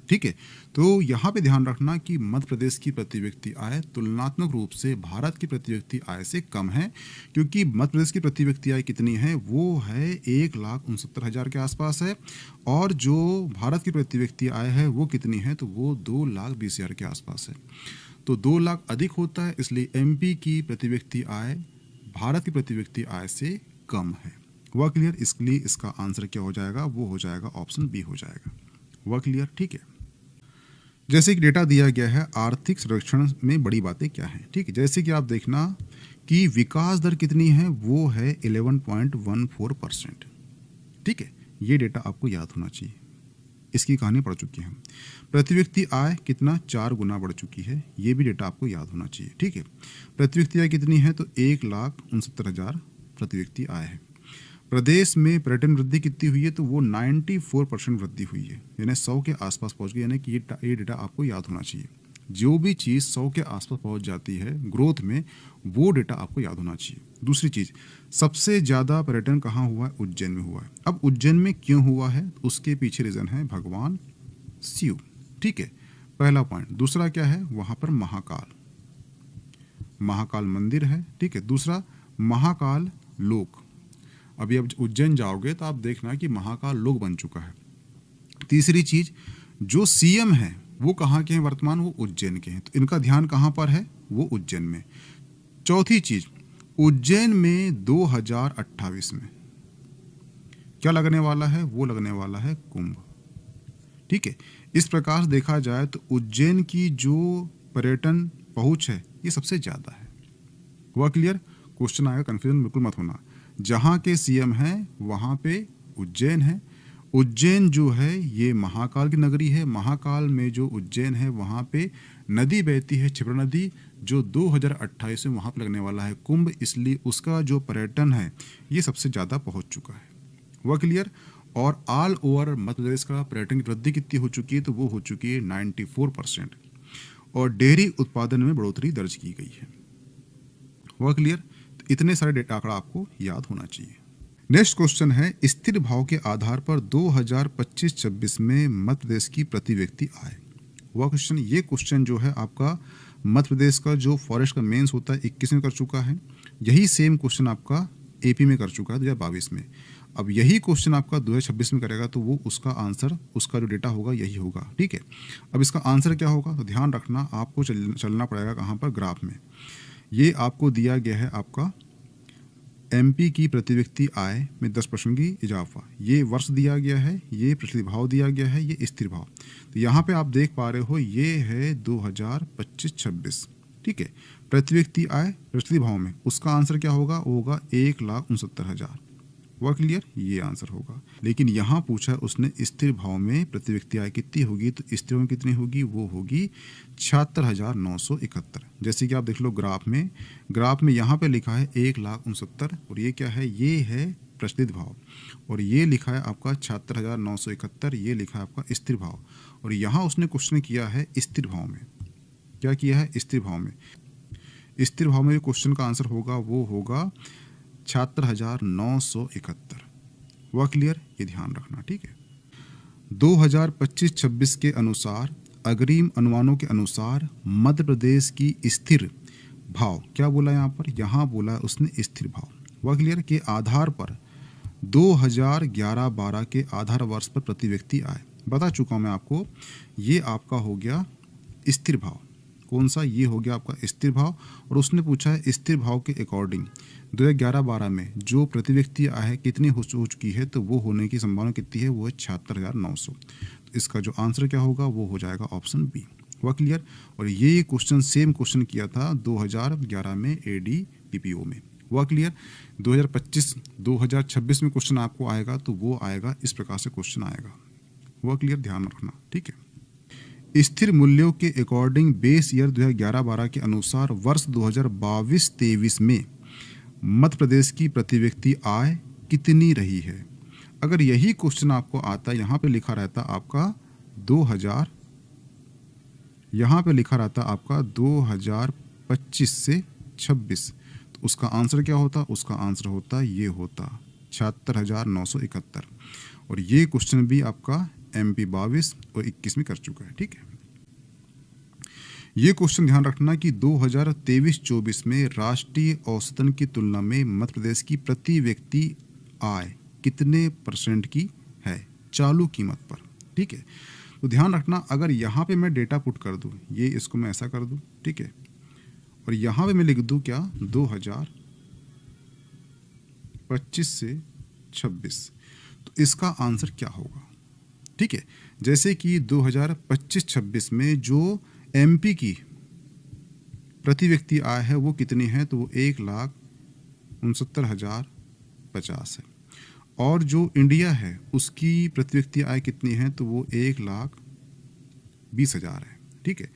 ठीक है, तो यहाँ पे ध्यान रखना कि मध्य प्रदेश की प्रति व्यक्ति आय तुलनात्मक रूप से भारत की प्रति व्यक्ति आय से कम है, क्योंकि मध्य प्रदेश की प्रति व्यक्ति आय कितनी है, वो है 1,69,000 के आसपास है, और जो भारत की प्रति व्यक्ति आय है वो कितनी है, तो वो 2,20,000 के आसपास है। तो 2 लाख अधिक होता है, इसलिए एमपी की प्रति व्यक्ति आय भारत की प्रति व्यक्ति आय से कम है। हुआ क्लियर? इसलिए इसका आंसर क्या हो जाएगा, वो हो जाएगा ऑप्शन बी हो जाएगा। हुआ क्लियर? ठीक है। जैसे कि डेटा दिया गया है आर्थिक सर्वेक्षण में बड़ी बातें क्या हैं, ठीक है। जैसे कि आप देखना कि विकास दर कितनी है, वो है 11.14%, ठीक है। ये डेटा आपको याद होना चाहिए, इसकी कहानी पढ़ चुकी हैं। प्रति व्यक्ति आय कितना, 4 गुना बढ़ चुकी है, ये भी डेटा आपको याद होना चाहिए, ठीक है। प्रति व्यक्ति आय कितनी है, तो 1,69,000 प्रति व्यक्ति आय है। प्रदेश में पर्यटन वृद्धि कितनी हुई है, तो वो 94% वृद्धि हुई है, यानी 100 के आसपास पहुंच गई। यानी कि ये डेटा आपको याद होना चाहिए। जो भी चीज़ 100 के आसपास पहुंच जाती है ग्रोथ में, वो डेटा आपको याद होना चाहिए। दूसरी चीज़, सबसे ज़्यादा पर्यटन कहाँ हुआ है, उज्जैन में हुआ है। अब उज्जैन में क्यों हुआ है, उसके पीछे रीज़न है भगवान शिव, ठीक है, पहला पॉइंट। दूसरा क्या है, वहाँ पर महाकाल मंदिर है, ठीक है। दूसरा महाकाल लोक, अभी अब उज्जैन जाओगे तो आप देखना कि महाकाल लोक बन चुका है। तीसरी चीज, जो सीएम है वो कहाँ के हैं वर्तमान, वो उज्जैन के हैं, तो इनका ध्यान कहाँ पर है, वो उज्जैन में। चौथी चीज, उज्जैन में 2028 में क्या लगने वाला है, वो लगने वाला है कुंभ, ठीक है। इस प्रकार से देखा जाए तो उज्जैन की जो पर्यटन पहुंच है ये सबसे ज्यादा है। हुआ क्लियर? क्वेश्चन आएगा, कंफ्यूजन बिल्कुल मत होना। जहाँ के सीएम हैं वहाँ पे उज्जैन है। उज्जैन जो है ये महाकाल की नगरी है। महाकाल में जो उज्जैन है वहाँ पे नदी बहती है, क्षिप्रा नदी, जो 2028 में वहाँ पर लगने वाला है कुंभ, इसलिए उसका जो पर्यटन है ये सबसे ज़्यादा पहुँच चुका है। हुआ क्लियर? और ऑल ओवर मध्य प्रदेश का पर्यटन की वृद्धि कितनी हो चुकी है, तो वो हो चुकी है 94%, और डेयरी उत्पादन में बढ़ोतरी दर्ज की गई है। हुआ क्लियर? इतने सारे डेटा आंकड़ा आपको याद होना चाहिए। नेक्स्ट क्वेश्चन है, स्थिर भाव के आधार पर 2025-26 में मध्य प्रदेश की प्रति व्यक्ति आय। वह क्वेश्चन, ये क्वेश्चन जो है आपका मध्य प्रदेश का जो फॉरेस्ट का मेंस होता है 21 में कर चुका है। यही सेम क्वेश्चन आपका एपी में कर चुका है 2022 में। अब यही क्वेश्चन आपका 2026 में करेगा, तो वो उसका आंसर, उसका जो डेटा होगा यही होगा, ठीक है। अब इसका आंसर क्या होगा, तो ध्यान रखना, आपको चलना पड़ेगा कहाँ पर, ग्राफ में। ये आपको दिया गया है आपका एमपी की प्रति व्यक्ति आय में 10% की इजाफा, ये वर्ष दिया गया है, ये प्रचलित भाव दिया गया है, ये स्थिर भाव। तो यहाँ पे आप देख पा रहे हो ये है 2025-26, ठीक है। प्रति व्यक्ति आय प्रचलित भाव में, उसका आंसर क्या होगा, वो होगा 1,69,000। हुआ क्लियर? ये आंसर होगा। लेकिन यहाँ पूछा उसने स्थिर भाव में प्रति व्यक्ति आय कितनी होगी, तो स्थिर में कितनी होगी, वो होगी 76,971। जैसे कि आप देख लो ग्राफ में यहाँ पे लिखा है 1,69,000, और ये क्या है, ये है प्रचलित भाव, और ये लिखा है आपका 76,971, ये लिखा है आपका स्थिर भाव। और यहाँ उसने क्वेश्चन किया है स्थिर भाव में, क्या किया है, स्थिर भाव में। स्थिर भाव में जो क्वेश्चन का आंसर होगा वो होगा 76,971। हुआ क्लियर? ये ध्यान रखना, ठीक है। 2025-26 के अनुसार, अग्रिम अनुमानों के अनुसार मध्य प्रदेश की स्थिर भाव, क्या बोला यहाँ पर, यहाँ बोला उसने स्थिर भाव। हुआ क्लियर? के आधार पर 2011-12 के आधार वर्ष पर प्रति व्यक्ति आय, बता चुका हूँ मैं आपको। ये आपका हो गया स्थिर भाव। कौन सा? ये हो गया आपका स्थिर भाव। और उसने पूछा है स्थिर भाव के अकॉर्डिंग 2011-12 में जो प्रति व्यक्ति आय है कितनी हो चुकी है, तो वो होने की संभावना कितनी है? वो है 76,900। तो इसका जो आंसर क्या होगा? वो हो जाएगा ऑप्शन बी। हुआ क्लियर? और ये क्वेश्चन सेम क्वेश्चन किया था 2011 में ADPPO में। हुआ क्लियर? 2025-2026 में क्वेश्चन आपको आएगा तो वो आएगा इस प्रकार से क्वेश्चन आएगा। हुआ क्लियर? ध्यान रखना, ठीक है। स्थिर मूल्यों के अकॉर्डिंग बेस ईयर 2011-12 के अनुसार वर्ष 2022-23 में मध्य प्रदेश की प्रति व्यक्ति आय कितनी रही है? अगर यही क्वेश्चन आपको आता, यहाँ पे लिखा रहता आपका 2000, यहाँ पे लिखा रहता आपका 2025 से 26, तो उसका आंसर क्या होता? उसका आंसर होता ये होता 76,971। और ये क्वेश्चन भी आपका MP 22 और 21 में कर चुका है, ठीक है। ये क्वेश्चन ध्यान रखना कि 2023-24 में राष्ट्रीय औसतन की तुलना में मध्य प्रदेश की प्रति व्यक्ति आय कितने % की है चालू कीमत पर, ठीक है। तो ध्यान रखना, अगर यहाँ पे मैं डेटा पुट कर दूँ, ये इसको मैं ऐसा कर दूँ, ठीक है, और यहाँ पे मैं लिख दूँ क्या? 2025 से 26, तो इसका आंसर क्या होगा? ठीक है, जैसे कि 2025-26 में जो MP की प्रति व्यक्ति आय है वो कितनी है? तो वो 1,69,050 है। और जो इंडिया है उसकी प्रति व्यक्ति आय कितनी है? तो वो 1,20,000 है, ठीक है।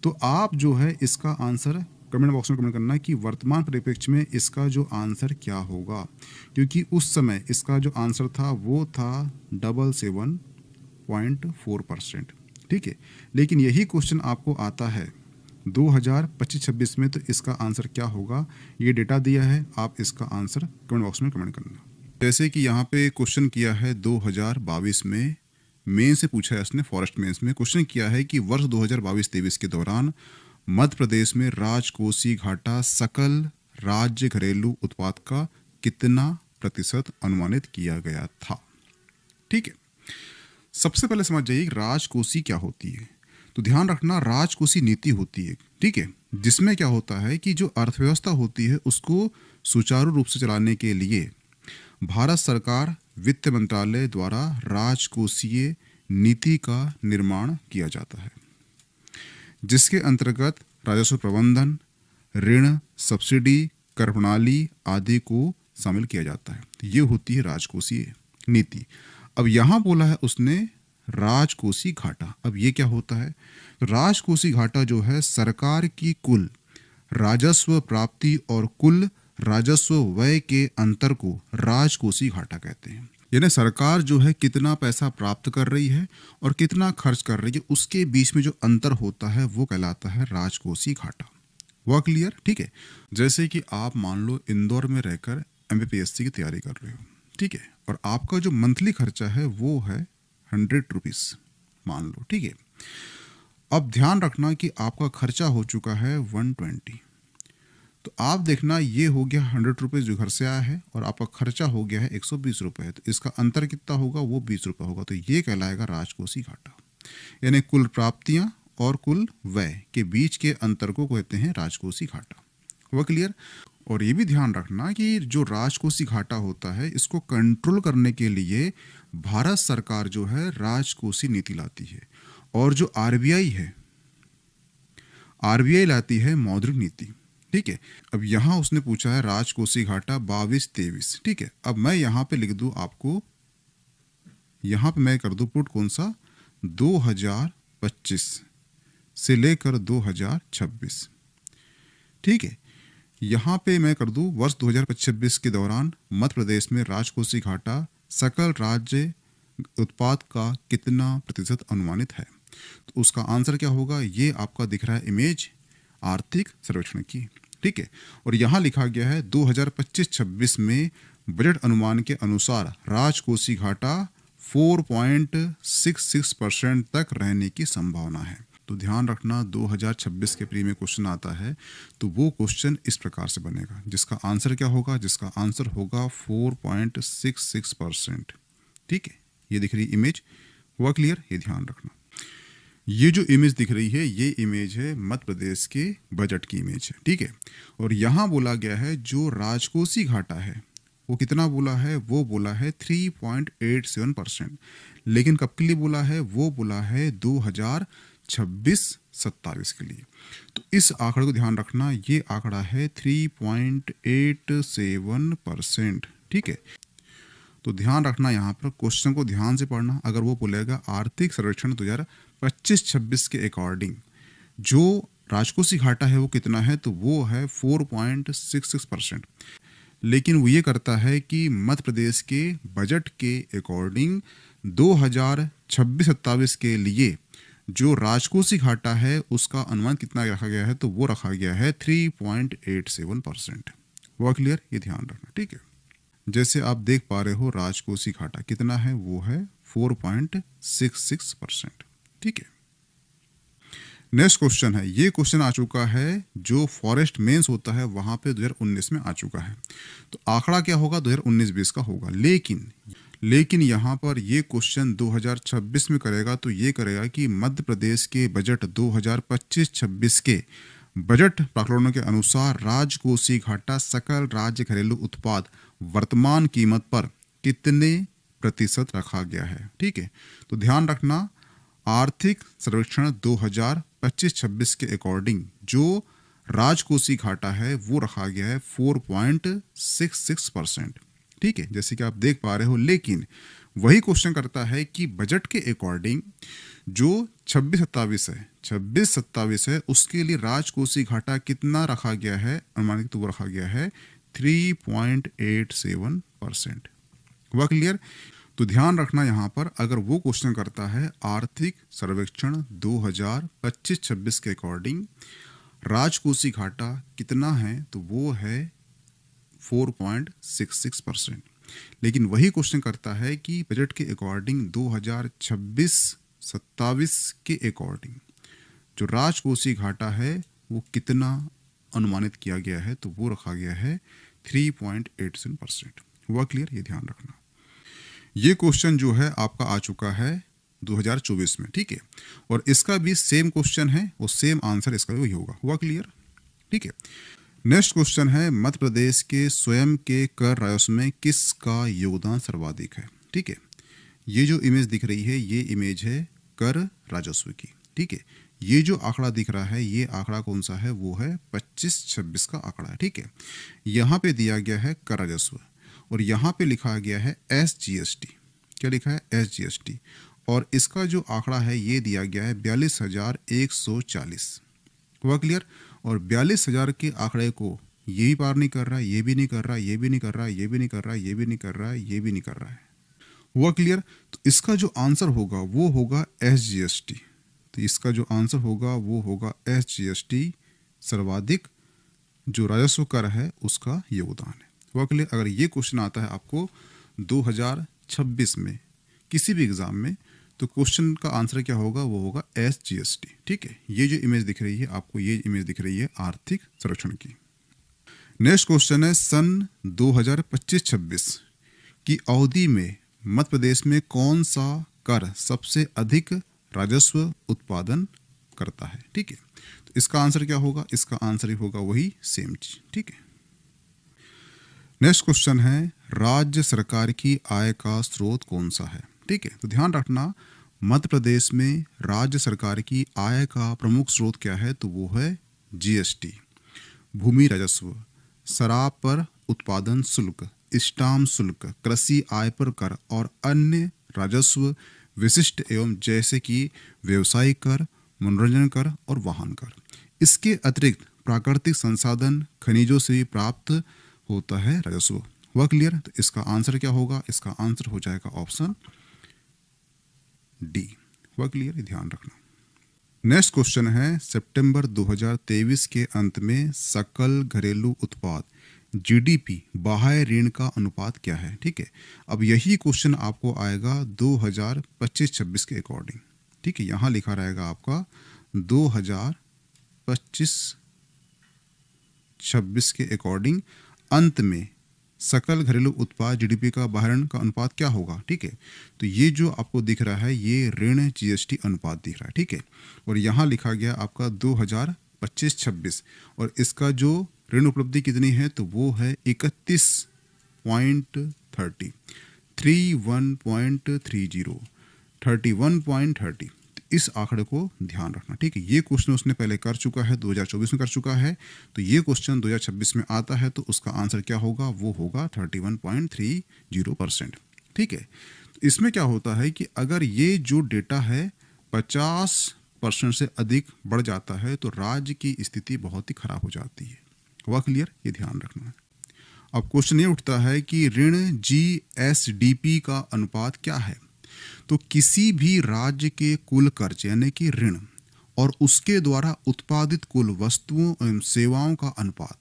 तो आप जो है इसका आंसर कमेंट बॉक्स में कमेंट करना कि वर्तमान परिप्रेक्ष्य में इसका जो आंसर क्या होगा, क्योंकि उस समय इसका जो आंसर था वो था 77.4%, ठीक है। लेकिन यही क्वेश्चन आपको आता है 2025-26 में, तो इसका आंसर क्या होगा? ये डेटा दिया है, आप इसका आंसर कमेंट बॉक्स में कमेंट करना। जैसे कि यहाँ पे क्वेश्चन किया है 2022 में, मेन से पूछा है इसने, फॉरेस्ट मेंस में क्वेश्चन किया है कि वर्ष 2022-23 के दौरान मध्य प्रदेश में राजकोषीय घाटा सकल राज्य घरेलू उत्पाद का कितना % अनुमानित किया गया था, ठीक है। सबसे पहले समझ जाइए राजकोषीय क्या होती है। तो ध्यान रखना, राजकोषीय नीति होती है, ठीक है, जिसमें क्या होता है कि जो अर्थव्यवस्था होती है उसको सुचारू रूप से चलाने के लिए भारत सरकार वित्त मंत्रालय द्वारा राजकोषीय नीति का निर्माण किया जाता है, जिसके अंतर्गत राजस्व प्रबंधन, ऋण, सब्सिडी, कर प्रणाली आदि को शामिल किया जाता है। ये होती है राजकोषीय नीति। अब यहाँ बोला है उसने राजकोषीय घाटा। अब ये क्या होता है? राजकोषीय घाटा जो है सरकार की कुल राजस्व प्राप्ति और कुल राजस्व व्यय के अंतर को राजकोषीय घाटा कहते हैं। यानी सरकार जो है कितना पैसा प्राप्त कर रही है और कितना खर्च कर रही है, उसके बीच में जो अंतर होता है वो कहलाता है राजकोषीय घाटा। हुआ क्लियर? ठीक है। जैसे कि आप मान लो इंदौर में रहकर MPPSC की तैयारी कर रहे हो, ठीक है, और आपका जो मंथली खर्चा है वो है 100 रुपीज़ मान लो, ठीक है। अब ध्यान रखना कि आपका खर्चा हो चुका है 120, तो आप देखना ये हो गया 100 रुपीज़ जो घर से आया है और आपका खर्चा हो गया है 120 रुपये, तो इसका अंतर कितना होगा? वो 20 रुपये होगा। तो ये कहलाएगा राजकोषीय घाटा। यानी कुल प्राप्तियां और कुल व्यय के बीच के अंतर को कहते हैं राजकोषीय घाटा। हुआ क्लियर? और ये भी ध्यान रखना कि जो राजकोषीय घाटा होता है इसको कंट्रोल करने के लिए भारत सरकार जो है राजकोषीय नीति लाती है, और जो RBI है, RBI लाती है मौद्रिक नीति, ठीक है। अब यहाँ उसने पूछा है राजकोषीय घाटा 22-23, ठीक है। अब मैं यहाँ पे लिख दूँ आपको, यहाँ पे मैं कर दूँ पुट कौन सा? 2025 से लेकर 2026, ठीक है। यहाँ पे मैं कर दूँ वर्ष 2025 के दौरान मध्य प्रदेश में राजकोषीय घाटा सकल राज्य उत्पाद का कितना % अनुमानित है। तो उसका आंसर क्या होगा? ये आपका दिख रहा है इमेज आर्थिक सर्वेक्षण की, ठीक है। और यहाँ लिखा गया है 2025-26 में बजट अनुमान के अनुसार राजकोषीय घाटा 4.66% तक रहने की संभावना है। तो ध्यान रखना 2026 के प्री में क्वेश्चन आता है तो वो क्वेश्चन इस प्रकार से बनेगा, जिसका आंसर क्या होगा? जिसका आंसर होगा 4.66%, ठीक है। ये दिख रही इमेज हुआ क्लियर? ये ध्यान रखना। ये जो इमेज दिख रही है ये इमेज है मध्य प्रदेश के बजट की इमेज है, ठीक है। और यहाँ बोला गया है जो राजकोषीय घाटा है वो कितना बोला है, वो बोला है 3.87%। लेकिन कब के लिए बोला है, वो बोला है 2026-27 के लिए। तो इस आंकड़े को ध्यान रखना, ये आंकड़ा है 3.87%, ठीक है। तो ध्यान रखना, यहाँ पर क्वेश्चन को ध्यान से पढ़ना। अगर वो बोलेगा आर्थिक सर्वेक्षण 2025-26 के अकॉर्डिंग जो राजकोषीय घाटा है वो कितना है, तो वो है 4.66%। लेकिन वो ये करता है कि मध्य प्रदेश के बजट के अकॉर्डिंग 2026-27 के लिए जो राजकोषीय घाटा है उसका अनुमान कितना रखा गया है, तो वो रखा गया है 3.87%। वो क्लियर? ये ध्यान रखना, ठीक है। जैसे आप देख पा रहे हो राजकोषीय घाटा कितना है, वो है 4.66%, ठीक है। नेक्स्ट क्वेश्चन है, ये क्वेश्चन आ चुका है जो फॉरेस्ट मेंस होता है वहां पे 2019 में आ चुका है। तो आंकड़ा क्या होगा, 2019-20 का होगा। लेकिन यहाँ पर ये क्वेश्चन 2026 में करेगा, तो ये करेगा कि मध्य प्रदेश के बजट 2025-26 के बजट प्राकलनों के अनुसार राजकोषीय घाटा सकल राज्य घरेलू उत्पाद वर्तमान कीमत पर कितने प्रतिशत रखा गया है, ठीक है। तो ध्यान रखना, आर्थिक सर्वेक्षण 2025-26 के अकॉर्डिंग जो राजकोषीय घाटा है वो रखा गया है 4.66%, ठीक है, जैसे कि आप देख पा रहे हो। लेकिन वही क्वेश्चन करता है कि बजट के अकॉर्डिंग जो 26-27 है उसके लिए राजकोषीय घाटा कितना रखा गया है, अनुमानित तो वो रखा गया है 3.87%। हुआ क्लियर? तो ध्यान रखना, यहाँ पर अगर वो क्वेश्चन करता है आर्थिक सर्वेक्षण 2025-26 के अकॉर्डिंग राजकोषीय घाटा कितना है, तो वो है 4.66%। लेकिन वही क्वेश्चन करता है कि बजट के अकॉर्डिंग 2026-27 के अकॉर्डिंग जो राजकोषीय घाटा है वो कितना अनुमानित किया गया है, तो वो रखा गया है 3.87%। हुआ क्लियर? ये ध्यान रखना। ये क्वेश्चन जो है आपका आ चुका है 2024 में, ठीक है। और इसका भी सेम क्वेश्चन है और सेम आंसर इसका भी वही होगा। हुआ क्लियर? ठीक है। नेक्स्ट क्वेश्चन है मध्य प्रदेश के स्वयं के कर राजस्व में किसका योगदान सर्वाधिक है, ठीक है। ये जो इमेज दिख रही है ये इमेज है कर राजस्व की, ठीक है। ये जो आंकड़ा दिख रहा है ये आंकड़ा कौन सा है, वो है 25-26 का आंकड़ा है, ठीक है। यहाँ पे दिया गया है कर राजस्व और यहाँ पे लिखा गया है SGST। क्या लिखा है? SGST। और इसका जो आंकड़ा है ये दिया गया है 42,140। हुआ क्लियर? और 42,000 के आंकड़े को ये भी पार नहीं कर रहा, ये भी नहीं कर रहा, ये भी नहीं कर रहा, ये भी नहीं कर रहा, ये भी नहीं कर रहा, ये भी नहीं कर रहा है। हुआ क्लियर? तो इसका जो आंसर होगा वो होगा SGST। तो इसका जो आंसर होगा वो होगा SGST, सर्वाधिक जो राजस्व कर है उसका योगदान है। हुआ क्लियर? अगर ये क्वेश्चन आता है आपको 2026 में किसी भी एग्जाम में, तो क्वेश्चन का आंसर क्या होगा, वो होगा SGST, ठीक है। ये जो इमेज दिख रही है आपको, ये इमेज दिख रही है आर्थिक सर्वेक्षण की। नेक्स्ट क्वेश्चन है सन 2025-26 की अवधि में मध्य प्रदेश में कौन सा कर सबसे अधिक राजस्व उत्पादन करता है, ठीक है। तो इसका आंसर क्या होगा, इसका आंसर ही होगा वही सेम चीज, ठीक है। नेक्स्ट क्वेश्चन है राज्य सरकार की आय का स्रोत कौन सा है, ठीक है। तो ध्यान रखना, मध्य प्रदेश में राज्य सरकार की आय का प्रमुख स्रोत क्या है, तो वो है GST, भूमि राजस्व, शराब पर उत्पादन शुल्क, स्टाम्प शुल्क, कृषि आय पर कर और अन्य राजस्व विशिष्ट एवं जैसे कि व्यवसायिक कर, मनोरंजन कर और वाहन कर। इसके अतिरिक्त प्राकृतिक संसाधन खनिजों से भी प्राप्त होता है राजस्व। हुआ क्लियर? तो इसका आंसर क्या होगा, इसका आंसर हो जाएगा ऑप्शन D। हुआ क्लियर? ध्यान रखना। नेक्स्ट क्वेश्चन है सितंबर 2023 के अंत में सकल घरेलू उत्पाद GDP बाह्य ऋण का अनुपात क्या है, ठीक है। अब यही क्वेश्चन आपको आएगा 2025-26 के अकॉर्डिंग, ठीक है। यहाँ लिखा रहेगा आपका 2025-26 के अकॉर्डिंग अंत में सकल घरेलू उत्पाद जीडीपी का बाहरण का अनुपात क्या होगा। ठीक है, तो ये जो आपको दिख रहा है ये ऋण जीएसटी अनुपात दिख रहा है। ठीक है, और यहाँ लिखा गया आपका 2025-26 और इसका जो ऋण उपलब्धि कितनी है तो वो है 31.30 31.30 31.30। इस आंकड़े को ध्यान रखना। ठीक है, ये क्वेश्चन उसने पहले कर चुका है, 2024 में कर चुका है, तो ये क्वेश्चन 2026 में आता है तो उसका आंसर क्या होगा, वो होगा 31.30%। ठीक है, तो इसमें क्या होता है कि अगर ये जो डेटा है 50% से अधिक बढ़ जाता है तो राज्य की स्थिति बहुत ही खराब हो जाती है। हुआ क्लियर, ये ध्यान रखना है। अब क्वेश्चन ये उठता है कि ऋण जीएसडीपी का अनुपात क्या है। तो किसी भी राज्य के कुल कर्ज यानी कि ऋण और उसके द्वारा उत्पादित कुल वस्तुओं एवं सेवाओं का अनुपात,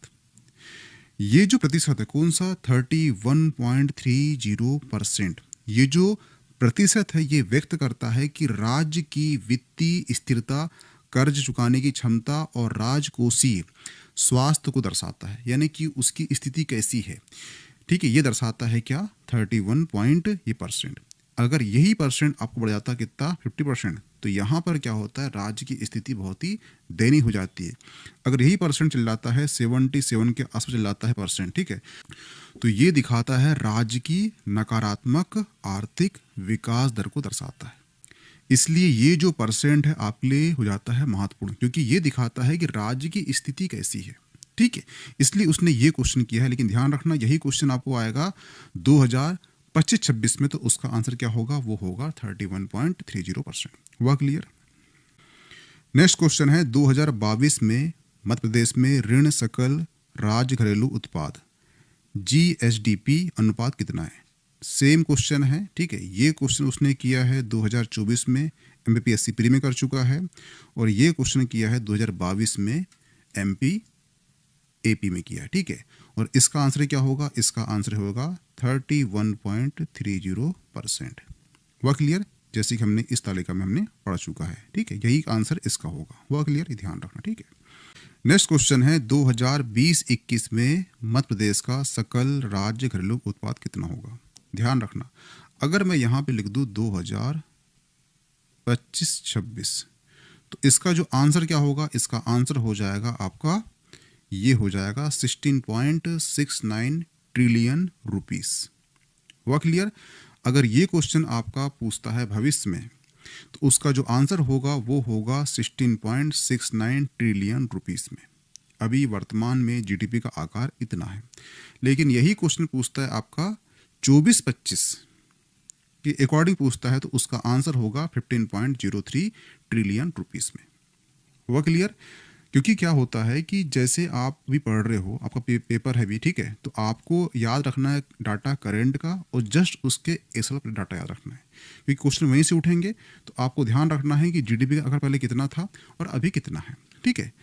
ये जो प्रतिशत है कौन सा, 31.30%। ये जो प्रतिशत है ये व्यक्त करता है कि राज्य की वित्तीय स्थिरता, कर्ज चुकाने की क्षमता और राजकोषीय स्वास्थ्य को दर्शाता है, यानी कि उसकी स्थिति कैसी है। ठीक है, ये दर्शाता है क्या, 31% अगर यही परसेंट आपको बढ़ जाता कितना, 50%, तो यहाँ पर क्या होता है, राज्य की स्थिति बहुत ही दयनीय हो जाती है। अगर यही परसेंट चल जाता है 77 के आसपास चल जाता है परसेंट, ठीक है, तो ये दिखाता है राज्य की नकारात्मक आर्थिक विकास दर को दर्शाता है। इसलिए ये जो परसेंट है आपके लिए हो जाता है महत्वपूर्ण, क्योंकि ये दिखाता है कि राज्य की स्थिति कैसी है। ठीक है, इसलिए उसने ये क्वेश्चन किया है, लेकिन ध्यान रखना यही क्वेश्चन आपको आएगा 2025-26 में, तो उसका आंसर क्या होगा, वो होगा 31.30%। हुआ क्लियर। नेक्स्ट क्वेश्चन है 2022 में मध्य प्रदेश में ऋण सकल राज्य घरेलू उत्पाद जीएसडीपी अनुपात कितना है। सेम क्वेश्चन है। ठीक है, ये क्वेश्चन उसने किया है 2024 में, एमपीपीएससी प्री में कर चुका है, और ये क्वेश्चन किया है 2022 में एमपी एपी में किया है। ठीक है, और इसका आंसर क्या होगा, इसका आंसर होगा 31.30%। हुआ क्लियर, जैसे कि हमने इस तालिका में हमने पढ़ चुका है। ठीक है, यही आंसर इसका होगा। हुआ क्लियर, ये ध्यान रखना। ठीक है, नेक्स्ट क्वेश्चन है 2020-21 में मध्य प्रदेश का सकल राज्य घरेलू उत्पाद कितना होगा। ध्यान रखना, अगर मैं यहाँ पे लिख दूँ 2025-26, तो इसका जो आंसर क्या होगा, इसका आंसर हो जाएगा आपका, ये हो जाएगा 16.69 ट्रिलियन रुपीस। हुआ क्लियर। अगर ये क्वेश्चन आपका पूछता है भविष्य में, तो उसका जो आंसर होगा वो होगा 16.69 ट्रिलियन रुपीस में। अभी वर्तमान में जीडीपी का आकार इतना है, लेकिन यही क्वेश्चन पूछता है आपका 24-25 के अकॉर्डिंग पूछता है, तो उसका आंसर होगा 15.03 ट्रिलियन रुपीस में। हुआ क्लियर। क्योंकि क्या होता है कि जैसे आप भी पढ़ रहे हो, आपका पेपर है भी, ठीक है, तो आपको याद रखना है डाटा करेंट का, और जस्ट उसके एसएल पर डाटा याद रखना है, क्योंकि क्वेश्चन वहीं से उठेंगे। तो आपको ध्यान रखना है कि जीडीपी का आकार पहले कितना था और अभी कितना है। ठीक है,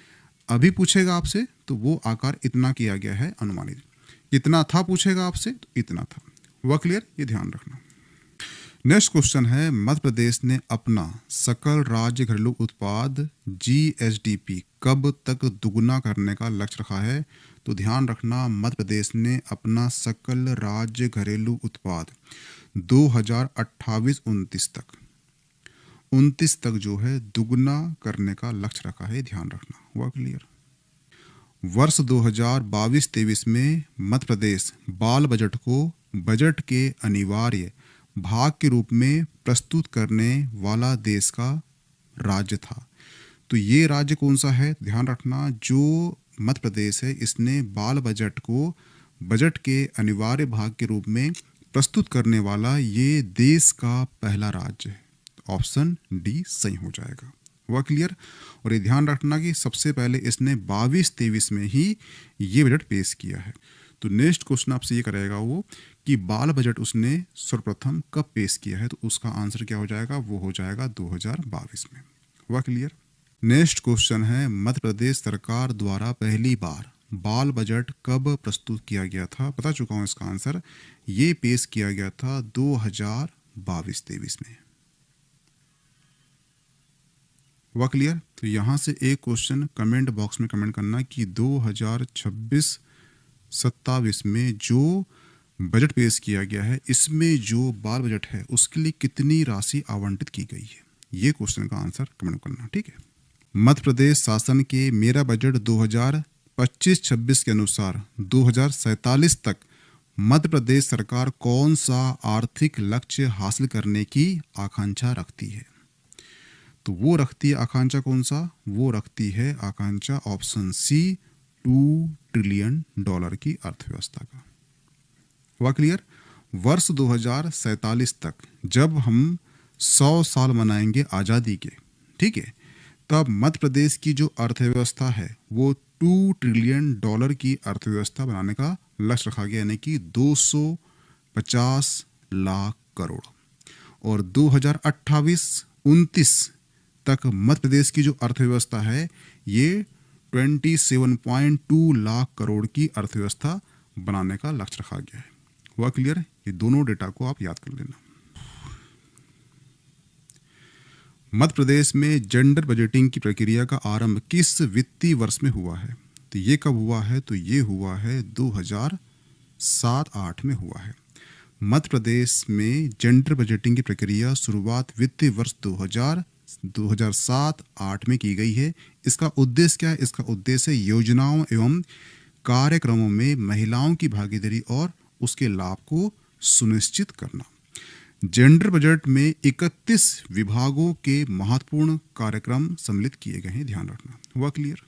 अभी पूछेगा आपसे तो वो आकार इतना किया गया है अनुमानित, कितना था पूछेगा आपसे तो इतना था। हुआ क्लियर, ये ध्यान रखना। नेक्स्ट क्वेश्चन है मध्य प्रदेश ने अपना सकल राज्य घरेलू उत्पाद जीएसडीपी कब तक दुगुना करने का लक्ष्य रखा है। तो ध्यान रखना, मध्य प्रदेश ने अपना सकल राज्य घरेलू उत्पाद 2028-29 तक जो है दुगुना करने का लक्ष्य रखा है। ध्यान रखना। हुआ क्लियर। वर्ष 2022-23 में मध्य प्रदेश बाल बजट को बजट के अनिवार्य भाग के रूप में प्रस्तुत करने वाला देश का राज्य था। तो ये राज्य कौन सा है, ध्यान रखना, जो मध्य प्रदेश है इसने बाल बजट को बजट के अनिवार्य भाग के रूप में प्रस्तुत करने वाला ये देश का पहला राज्य है। ऑप्शन डी सही हो जाएगा। हुआ क्लियर। और ये ध्यान रखना कि सबसे पहले इसने 22-23 में ही ये बजट पेश किया है। तो नेक्स्ट क्वेश्चन आपसे ये करेगा वो कि बाल बजट उसने सर्वप्रथम कब पेश किया है, तो उसका आंसर क्या हो जाएगा, वो हो जाएगा 2022 में। हुआ क्लियर। नेक्स्ट क्वेश्चन है मध्य प्रदेश सरकार द्वारा पहली बार बाल बजट कब प्रस्तुत किया गया था। बता चुका हूँ इसका आंसर, ये पेश किया गया था 2022-23 में। हुआ क्लियर। तो यहाँ से एक क्वेश्चन कमेंट बॉक्स में कमेंट करना कि 2026-27 में जो बजट पेश किया गया है, इसमें जो बाल बजट है उसके लिए कितनी राशि आवंटित की गई है, ये क्वेश्चन का आंसर कमेंट करना। ठीक है। मध्य प्रदेश शासन के मेरा बजट 2025-26 के अनुसार 2047 तक मध्य प्रदेश सरकार कौन सा आर्थिक लक्ष्य हासिल करने की आकांक्षा रखती है? तो वो रखती है आकांक्षा कौन सा? वो रखती है आकांक्षा ऑप्शन सी, $2 ट्रिलियन की अर्थव्यवस्था का। हुआ क्लियर? वर्ष 2047 तक जब हम 100 साल मनाएंगे आज़ादी के, ठीक है, तब मध्य प्रदेश की जो अर्थव्यवस्था है वो $2 ट्रिलियन की अर्थव्यवस्था बनाने का लक्ष्य रखा गया, यानी कि 250 लाख करोड़। और 2028-29 तक मध्य प्रदेश की जो अर्थव्यवस्था है ये 27.2 लाख करोड़ की अर्थव्यवस्था बनाने का लक्ष्य रखा गया है। हुआ क्लियर? ये दोनों डेटा को आप याद कर लेना। मध्य प्रदेश में जेंडर बजटिंग की प्रक्रिया का आरंभ किस वित्तीय वर्ष में हुआ है? तो ये कब हुआ है? तो ये हुआ है 2007-08 में हुआ है। मध्य प्रदेश में जेंडर बजटिंग की प्रक्रिया शुरुआत वित्तीय वर्ष 2007-08 में की गई है। इसका उद्देश्य क्या है? इसका उद्देश्य योजनाओं एवं कार्यक्रमों में महिलाओं की भागीदारी और उसके लाभ को सुनिश्चित करना। जेंडर बजट में 31 विभागों के महत्वपूर्ण कार्यक्रम सम्मिलित किए गए हैं, ध्यान रखना। हुआ क्लियर?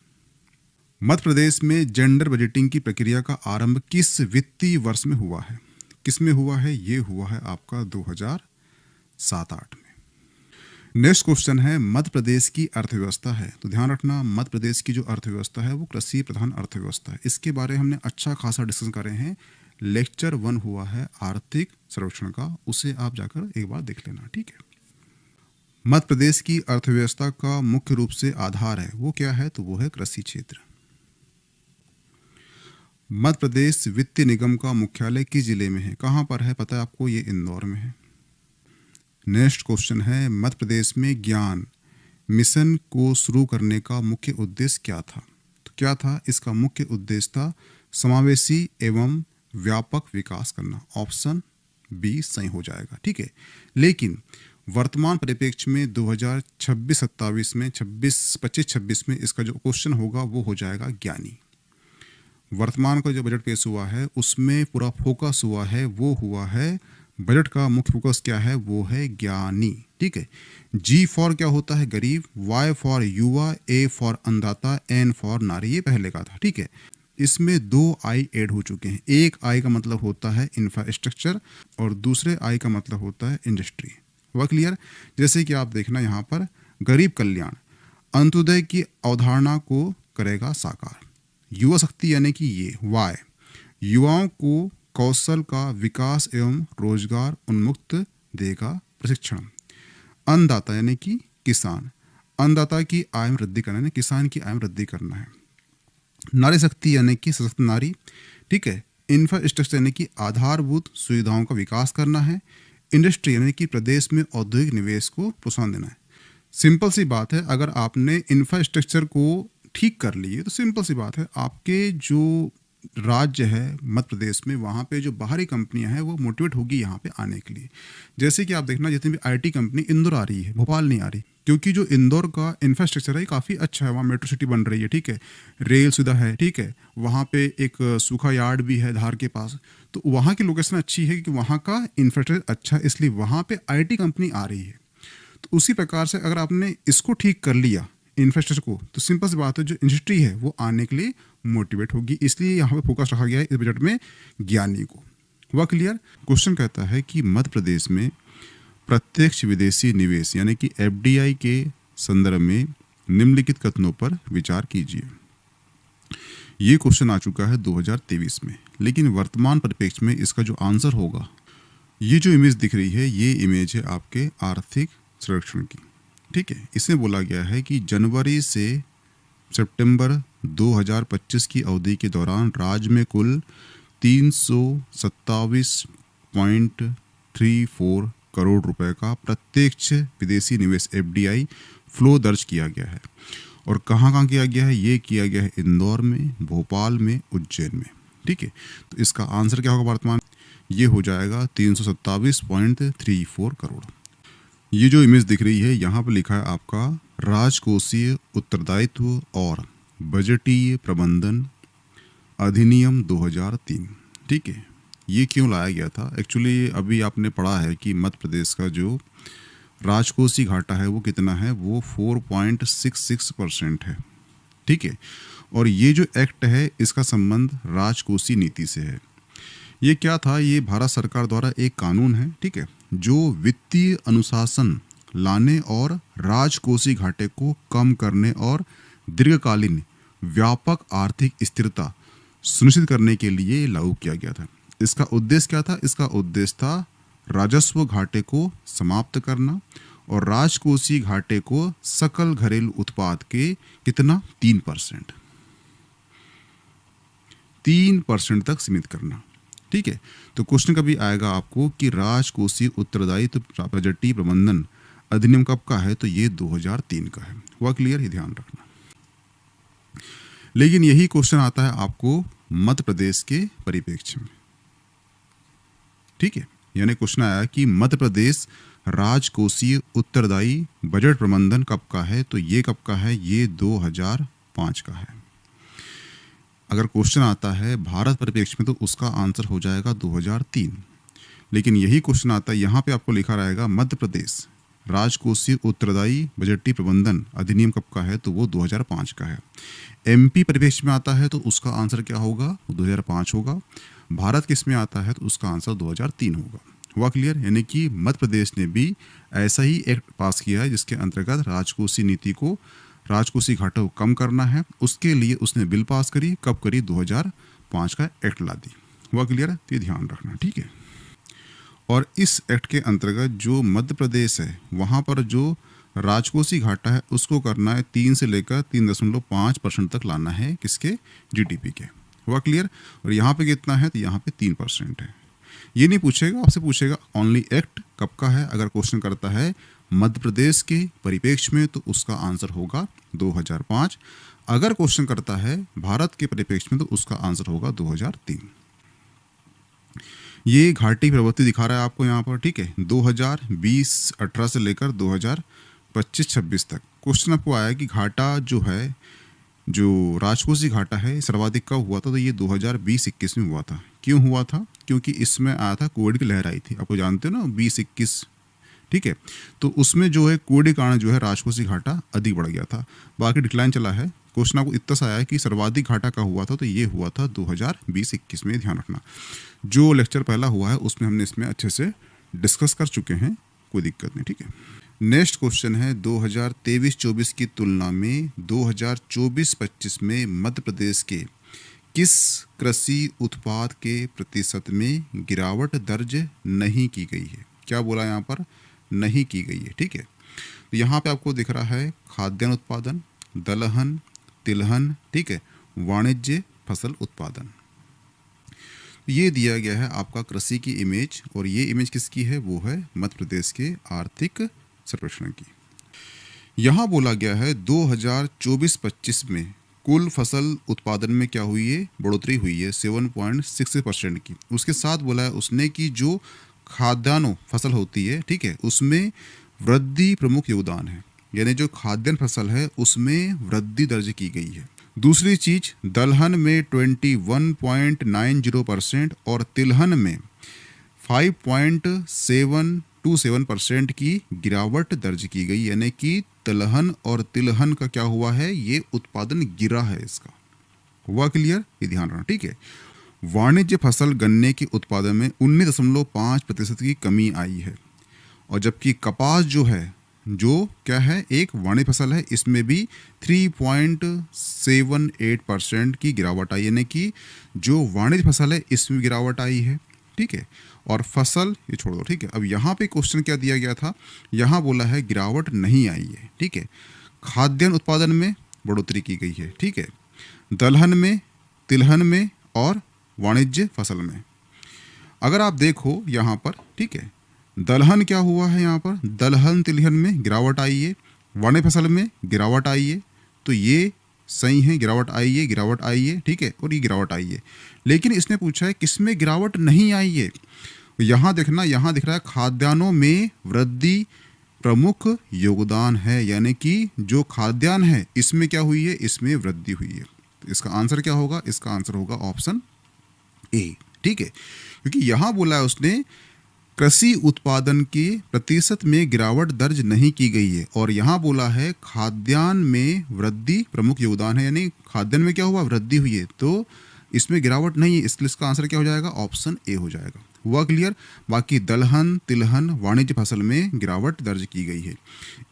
मध्य प्रदेश में जेंडर बजटिंग की प्रक्रिया का आरंभ किस वित्तीय वर्ष में हुआ है? किस में हुआ है? ये हुआ है आपका 2007-08 में। नेक्स्ट क्वेश्चन है मध्य प्रदेश की अर्थव्यवस्था है, तो ध्यान रखना मध्य प्रदेश की जो अर्थव्यवस्था है वो कृषि प्रधान अर्थव्यवस्था है। इसके बारे में हमने अच्छा खासा डिस्कशन करे हैं। लेक्चर 1 हुआ है आर्थिक सर्वेक्षण का, उसे आप जाकर एक बार देख लेना। ठीक है। मध्य प्रदेश की अर्थव्यवस्था का मुख्य रूप से आधार है वो क्या है? तो वो है कृषि क्षेत्र। मध्य प्रदेश वित्त निगम का मुख्यालय किस जिले में है? कहाँ पर है? पता है आपको, ये इंदौर में है। नेक्स्ट क्वेश्चन है मध्य प्रदेश में ज्ञान मिशन को शुरू करने का मुख्य उद्देश्य क्या था? तो क्या था? इसका मुख्य उद्देश्य था समावेशी एवं व्यापक विकास करना। ऑप्शन बी सही हो जाएगा। ठीक है। लेकिन वर्तमान परिप्रेक्ष्य में 2026-27 में 25-26 में इसका जो क्वेश्चन होगा वो हो जाएगा ज्ञानी। वर्तमान का जो बजट पेश हुआ है उसमें पूरा फोकस हुआ है, वो हुआ है बजट का मुख्य फोकस क्या है? वो है ज्ञानी। ठीक है। जी फॉर क्या होता है? गरीब, वाई फॉर युवा, ए फॉर अन्नदाता, एन फॉर नारी, ये पहले का था। ठीक है। इसमें 2 आई ऐड हो चुके हैं। एक आई का मतलब होता है इंफ्रास्ट्रक्चर और दूसरे आई का मतलब होता है इंडस्ट्री। हुआ क्लियर? जैसे कि आप देखना यहाँ पर गरीब कल्याण अंत्योदय की अवधारणा को करेगा साकार। युवा शक्ति यानी कि ये वाई युवाओं को कौशल का विकास एवं रोजगार उन्मुक्त देगा प्रशिक्षण। अन्नदाता यानी कि किसान, अन्नदाता की आय में वृद्धि करना, किसान की आय में वृद्धि करना है। नारी शक्ति यानी कि सशक्त नारी। ठीक है। इंफ्रास्ट्रक्चर यानी कि आधारभूत सुविधाओं का विकास करना है। इंडस्ट्री यानी कि प्रदेश में औद्योगिक निवेश को प्रोत्साहन देना है। सिंपल सी बात है, अगर आपने इंफ्रास्ट्रक्चर को ठीक कर लिए तो सिंपल सी बात है आपके जो राज्य है मध्य प्रदेश में वहाँ पे जो बाहरी कंपनियां हैं वो मोटिवेट होगी यहाँ पे आने के लिए। जैसे कि आप देखना जितनी भी आईटी कंपनी इंदौर आ रही है, भोपाल नहीं आ रही, क्योंकि जो इंदौर का इंफ्रास्ट्रक्चर है काफ़ी अच्छा है। वहाँ मेट्रो सिटी बन रही है। ठीक है। रेल सुविधा है। ठीक है। वहाँ पे एक सूखा यार्ड भी है धार के पास, तो वहाँ की लोकेशन अच्छी है क्योंकि वहाँ का इंफ्रास्ट्रक्चर अच्छा है, इसलिए वहाँ पे आईटी कंपनी आ रही है। तो उसी प्रकार से अगर आपने इसको ठीक कर लिया इंफ्रास्ट्रक्चर को, तो सिंपल सी बात है जो इंडस्ट्री है वो आने के लिए मोटिवेट होगी। इसलिए यहाँ पे फोकस रखा गया है इस बजट में ज्ञानी को। हुआ क्लियर? क्वेश्चन कहता है कि मध्य प्रदेश में प्रत्यक्ष विदेशी निवेश यानी कि एफडीआई के संदर्भ में निम्नलिखित कथनों पर विचार कीजिए। ये क्वेश्चन आ चुका है 2023 में, लेकिन वर्तमान परिप्रेक्ष्य में इसका जो आंसर होगा, ये जो इमेज दिख रही है ये इमेज है आपके आर्थिक सर्वेक्षण की। ठीक है। इसमें बोला गया है कि जनवरी से सितंबर 2025 की अवधि के दौरान राज्य में कुल 327.34 करोड़ रुपए का प्रत्यक्ष विदेशी निवेश एफडीआई फ्लो दर्ज किया गया है। और कहाँ किया गया है? ये किया गया है इंदौर में, भोपाल में, उज्जैन में। ठीक है। तो इसका आंसर क्या होगा वर्तमान? ये हो जाएगा 327.34 करोड़। ये जो इमेज दिख रही है यहाँ पर लिखा है आपका राजकोषीय उत्तरदायित्व और बजटीय प्रबंधन अधिनियम 2003। ठीक है, ये क्यों लाया गया था? एक्चुअली अभी आपने पढ़ा है कि मध्य प्रदेश का जो राजकोषीय घाटा है वो कितना है, वो 4.66% है। ठीक है, और ये जो एक्ट है इसका संबंध राजकोषीय नीति से है। ये क्या था? ये भारत सरकार द्वारा एक कानून है, ठीक है, जो वित्तीय अनुशासन लाने और राजकोषीय घाटे को कम करने और दीर्घकालीन व्यापक आर्थिक स्थिरता सुनिश्चित करने के लिए लागू किया गया था। इसका उद्देश्य क्या था? इसका उद्देश्य था राजस्व घाटे को समाप्त करना और राजकोषीय घाटे को सकल घरेलू उत्पाद के कितना 3% तक सीमित करना। ठीक है, तो क्वेश्चन कभी आएगा आपको कि राजकोषीय उत्तरदायित्व बजटीय प्रबंधन अधिनियम कब का है, तो ये 2003 का है। हुआ क्लियर? ये ध्यान रखना। लेकिन यही क्वेश्चन आता है आपको मध्य प्रदेश के परिप्रेक्ष्य में। ठीक है, यानी क्वेश्चन आया कि मध्य प्रदेश राजकोषीय उत्तरदायी बजट प्रबंधन कब का है, तो ये कब का है, ये 2005 का है। अगर क्वेश्चन आता है भारत परिप्रेक्ष्य में तो उसका आंसर हो जाएगा 2003। लेकिन यही क्वेश्चन आता है, यहाँ पे आपको लिखा रहेगा मध्य प्रदेश राजकोषीय उत्तरदायी बजटीय प्रबंधन अधिनियम कब का है, तो वो 2005 का है। एमपी परिप्रेक्ष्य में आता है तो उसका आंसर क्या होगा, 2005 होगा। भारत किस में आता है तो उसका आंसर 2003 होगा। हुआ क्लियर? यानी कि मध्य प्रदेश ने भी ऐसा ही एक्ट पास किया है जिसके अंतर्गत राजकोषीय नीति को, राजकोषीय घाटा को कम करना है। उसके लिए उसने बिल पास करी, कब करी, 2005 का एक्ट ला दी। हुआ क्लियर? तो ये ध्यान रखना। ठीक है, और इस एक्ट के अंतर्गत जो मध्य प्रदेश है वहाँ पर जो राजकोषीय घाटा है उसको करना है 3 से लेकर 3.5% तक लाना है, किसके, जीडीपी के। हुआ क्लियर? और यहाँ पे कितना है, तो यहाँ पे 3% है। ये नहीं पूछेगा, आपसे पूछेगा ओनली एक्ट कब का है। अगर क्वेश्चन करता है मध्य प्रदेश के परिप्रेक्ष्य में तो उसका आंसर होगा 2005। अगर क्वेश्चन करता है भारत के परिप्रेक्ष्य में तो उसका आंसर होगा 2003। ये घाटी प्रवृत्ति दिखा रहा है आपको यहाँ पर। ठीक है, 2020-18 से लेकर 2025-26 तक क्वेश्चन आपको आया कि घाटा जो है, जो राजकोषीय घाटा है सर्वाधिक कब हुआ था, तो ये 2020-21 में हुआ था। क्यों हुआ था? क्योंकि इसमें आया था, कोविड की लहर आई थी, आपको जानते हो ना, 2021। ठीक है, तो उसमें जो है कोविड के कारण जो है राजकोषीय घाटा अधिक बढ़ गया था, बाकी डिक्लाइन चला है। क्वेश्चन आपको इतना सा आया है कि सर्वाधिक घाटा का हुआ था, तो ये हुआ था 2020-21 में। ध्यान रखना, जो लेक्चर पहला हुआ है उसमें हमने इसमें अच्छे से डिस्कस कर चुके हैं, कोई दिक्कत नहीं। ठीक है, नेक्स्ट क्वेश्चन है 2023-24 की तुलना में 2024-25 में मध्य प्रदेश के किस कृषि उत्पाद के प्रतिशत में गिरावट दर्ज नहीं की गई है? क्या बोला यहाँ पर, नहीं की गई है। ठीक है, तो यहाँ पे आपको दिख रहा है खाद्यान्न उत्पादन, दलहन, तिलहन, ठीक है, वाणिज्य फसल उत्पादन। ये दिया गया है आपका कृषि की इमेज, और ये इमेज किसकी है, वो है मध्य प्रदेश के आर्थिक सर्वेक्षण की। यहाँ बोला गया है 2024-25 में कुल फसल उत्पादन में क्या हुई है, बढ़ोतरी हुई है 7.6% की। उसके साथ बोला है उसने कि जो खाद्यान्न फसल होती है, ठीक है, उसमें वृद्धि प्रमुख योगदान है, यानी जो खाद्यान्न फसल है उसमें वृद्धि दर्ज की गई है। दूसरी चीज, दलहन में 21.90% और तिलहन में 5.727% की गिरावट दर्ज की गई, यानी कि दलहन और तिलहन का क्या हुआ है, ये उत्पादन गिरा है इसका। हुआ क्लियर? ये ध्यान रखना। ठीक है, वाणिज्य फसल गन्ने के उत्पादन में 19.5% की कमी आई है, और जबकि कपास जो है, जो क्या है, एक वाणिज्य फसल है, इसमें भी 3.78% की गिरावट आई, यानी कि जो वाणिज्य फसल है इसमें गिरावट आई है। ठीक है, और फसल ये छोड़ दो। ठीक है, अब यहाँ पे क्वेश्चन क्या दिया गया था, यहाँ बोला है गिरावट नहीं आई है। ठीक है, खाद्यान्न उत्पादन में बढ़ोतरी की गई है। ठीक है, दलहन में, तिलहन में और वाणिज्य फसल में। अगर आप देखो यहाँ पर, ठीक है, दलहन क्या हुआ है, यहाँ पर दलहन तिलहन में गिरावट आई है, वाणिज्य फसल में गिरावट आई है, तो ये सही है, गिरावट आई है, गिरावट आई है, ठीक है, और ये गिरावट आई है। लेकिन इसने पूछा है किसमें गिरावट नहीं आई है। यहाँ देखना, यहाँ दिख रहा है खाद्यान्नों में वृद्धि प्रमुख योगदान है, यानी कि जो खाद्यान्न है इसमें क्या हुई है, इसमें वृद्धि हुई है। तो इसका आंसर क्या होगा, इसका आंसर होगा ऑप्शन ए, ठीक है। क्योंकि यहाँ बोला है उसने कृषि उत्पादन के प्रतिशत में गिरावट दर्ज नहीं की गई है, और यहाँ बोला है खाद्यान्न में वृद्धि प्रमुख योगदान है, यानी खाद्यान्न में क्या हुआ, वृद्धि हुई है, तो इसमें गिरावट नहीं है, इसलिए इसका आंसर क्या हो जाएगा, ऑप्शन ए हो जाएगा। हुआ क्लियर। बाकी दलहन, तिलहन, वाणिज्य फसल में गिरावट दर्ज की गई है।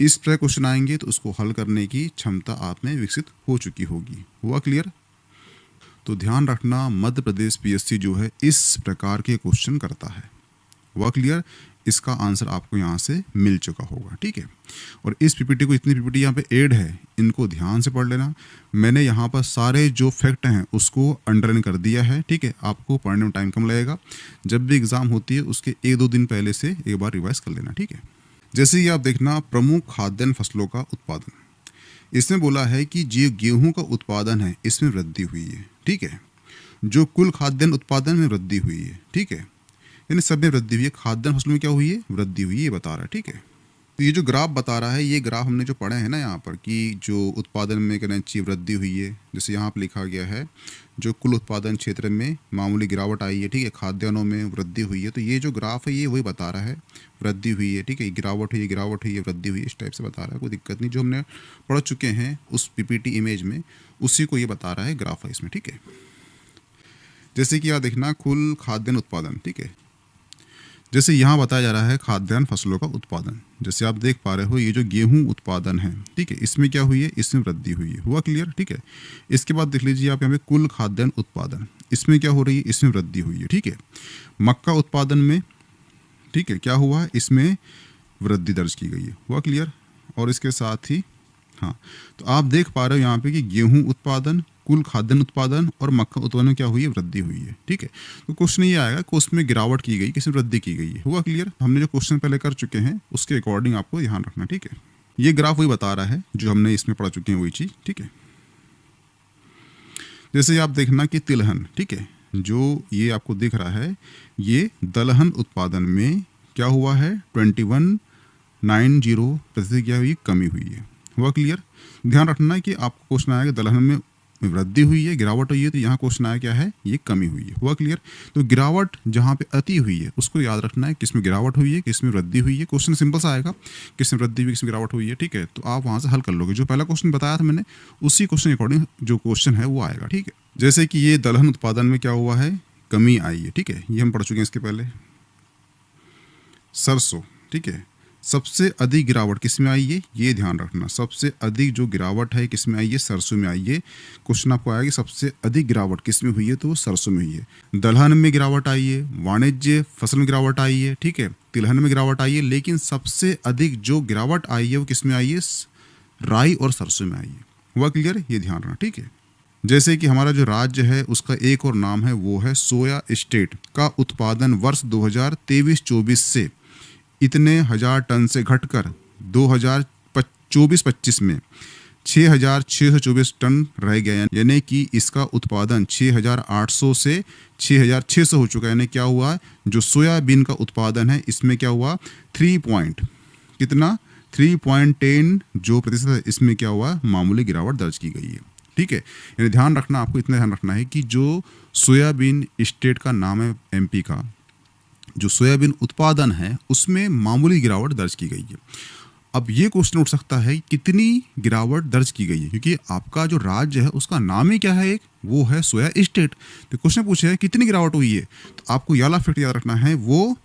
इस तरह क्वेश्चन आएंगे तो उसको हल करने की क्षमता आप में विकसित हो चुकी होगी। हुआ क्लियर। तो ध्यान रखना, मध्य प्रदेश पीएससी जो है इस प्रकार के क्वेश्चन करता है। हुआ क्लियर। इसका आंसर आपको यहाँ से मिल चुका होगा, ठीक है। और इस पीपीटी को, इतनी पीपीटी यहाँ पे ऐड है, इनको ध्यान से पढ़ लेना। मैंने यहाँ पर सारे जो फैक्ट हैं उसको अंडरलाइन कर दिया है, ठीक है। आपको पढ़ने में टाइम कम लगेगा। जब भी एग्जाम होती है उसके 1-2 दिन पहले से एक बार रिवाइज कर लेना, ठीक है। जैसे ही आप देखना प्रमुख खाद्यान्न फसलों का उत्पादन, इसमें बोला है कि जो गेहूँ का उत्पादन है इसमें वृद्धि हुई है, ठीक है। जो कुल खाद्यान्न उत्पादन में वृद्धि हुई है, ठीक है, यानी सब में वृद्धि हुई है। खाद्यान्न फसलों में क्या हुई है, वृद्धि हुई है, ये बता रहा है, ठीक है। तो ये जो ग्राफ बता रहा है, ये ग्राफ हमने जो पढ़े हैं ना यहाँ पर, कि जो उत्पादन में कहना चाहिए वृद्धि हुई है, जैसे यहाँ पर लिखा गया है जो कुल उत्पादन क्षेत्र में मामूली गिरावट आई है, ठीक है, खाद्यान्नों में वृद्धि हुई है। तो ये जो ग्राफ है ये वही बता रहा है, वृद्धि हुई है, ठीक है, गिरावट हुई है, गिरावट हुई है, वृद्धि हुई है, इस टाइप से बता रहा है। कोई दिक्कत नहीं, जो हमने पढ़ चुके हैं उस पीपीटी इमेज में उसी को ये बता रहा है, ग्राफ है इसमें, ठीक है। जैसे कि आप देखना कुल खाद्यान्न उत्पादन, ठीक है, जैसे यहाँ बताया जा रहा है खाद्यान्न फसलों का उत्पादन, जैसे आप देख पा रहे हो ये जो गेहूं उत्पादन है, ठीक है, इसमें क्या हुई है, इसमें वृद्धि हुई है। हुआ क्लियर, ठीक है। इसके बाद देख लीजिए आप यहाँ पे कुल खाद्यान्न उत्पादन, इसमें क्या हो रही है, इसमें वृद्धि हुई है, ठीक है। मक्का उत्पादन में, ठीक है, क्या हुआ है, इसमें वृद्धि दर्ज की गई है। हुआ क्लियर। और इसके साथ ही हाँ, तो आप देख पा रहे हो यहाँ पे कि गेहूं उत्पादन, कुल खाद्यान्न उत्पादन और मक्का उत्पादन में क्या हुई है, वृद्धि हुई है, ठीक है। तो क्वेश्चन ये आएगा कि उसमें गिरावट की गई, किसमें वृद्धि की गई है। हुआ क्लियर। हमने जो क्वेश्चन पहले कर चुके हैं उसके अकॉर्डिंग आपको ध्यान रखना, ठीक है। ये ग्राफ वही बता रहा है जो हमने इसमें पढ़ चुके हैं वही चीज, ठीक है। जैसे आप देखना कि तिलहन, ठीक है, जो ये आपको दिख रहा है, ये दलहन उत्पादन में क्या हुआ है, 2190% क्या हुई, कमी हुई है। हुआ क्लियर। ध्यान रखना है कि आपको क्वेश्चन आया कि दलहन में वृद्धि हुई है, गिरावट हुई है, तो यहाँ क्वेश्चन आया क्या है, ये कमी हुई है। हुआ क्लियर। तो गिरावट जहाँ पे अति हुई है उसको याद रखना है, किसमें गिरावट हुई है, किसमें वृद्धि हुई है। क्वेश्चन सिंपल सा आएगा, किसमें वृद्धि हुई, किसमें गिरावट हुई है, ठीक है। तो आप वहाँ से हल कर लोगे। जो पहला क्वेश्चन बताया था मैंने उसी क्वेश्चन के अकॉर्डिंग जो क्वेश्चन है वो आएगा, ठीक है। जैसे कि ये दलहन उत्पादन में क्या हुआ है, कमी आई है, ठीक है, ये हम पढ़ चुके हैं इसके पहले। सरसों, ठीक है, सबसे अधिक गिरावट किसमें आई है, ये ध्यान रखना। सबसे अधिक जो गिरावट है किसमें आई है, सरसों में आई है। क्वेश्चन आपको आया कि सबसे अधिक गिरावट किसमें हुई है, तो वो सरसों में हुई है। दलहन में गिरावट आई है, वाणिज्य फसल में गिरावट आई है, ठीक है, तिलहन में गिरावट आई है, लेकिन सबसे अधिक जो गिरावट आई है वो किसमें आई है, राई और सरसों में आई है। हुआ क्लियर, ये ध्यान रखना, ठीक है। जैसे कि हमारा जो राज्य है उसका एक और नाम है वो है सोया स्टेट का उत्पादन वर्ष 2023-24 से इतने हजार टन से घटकर 2024-25 में 6,624 टन रह गया, यानी कि इसका उत्पादन 6,800 से 6,600 हो चुका है। यानी क्या हुआ, जो सोयाबीन का उत्पादन है इसमें क्या हुआ, 3.10 जो प्रतिशत है इसमें क्या हुआ, मामूली गिरावट दर्ज की गई है, ठीक है। यानी ध्यान रखना, आपको इतना ध्यान रखना है कि जो सोयाबीन स्टेट का नाम है एमपी का, जो सोयाबीन उत्पादन है उसमें मामूली गिरावट दर्ज की गई है। अब ये क्वेश्चन उठ सकता है कितनी गिरावट दर्ज की गई है, क्योंकि आपका जो राज्य है उसका नाम ही क्या है, एक वो है सोया स्टेट। तो क्वेश्चन पूछे है कितनी गिरावट हुई है, तो आपको ये वाला फैक्ट याद रखना है, वो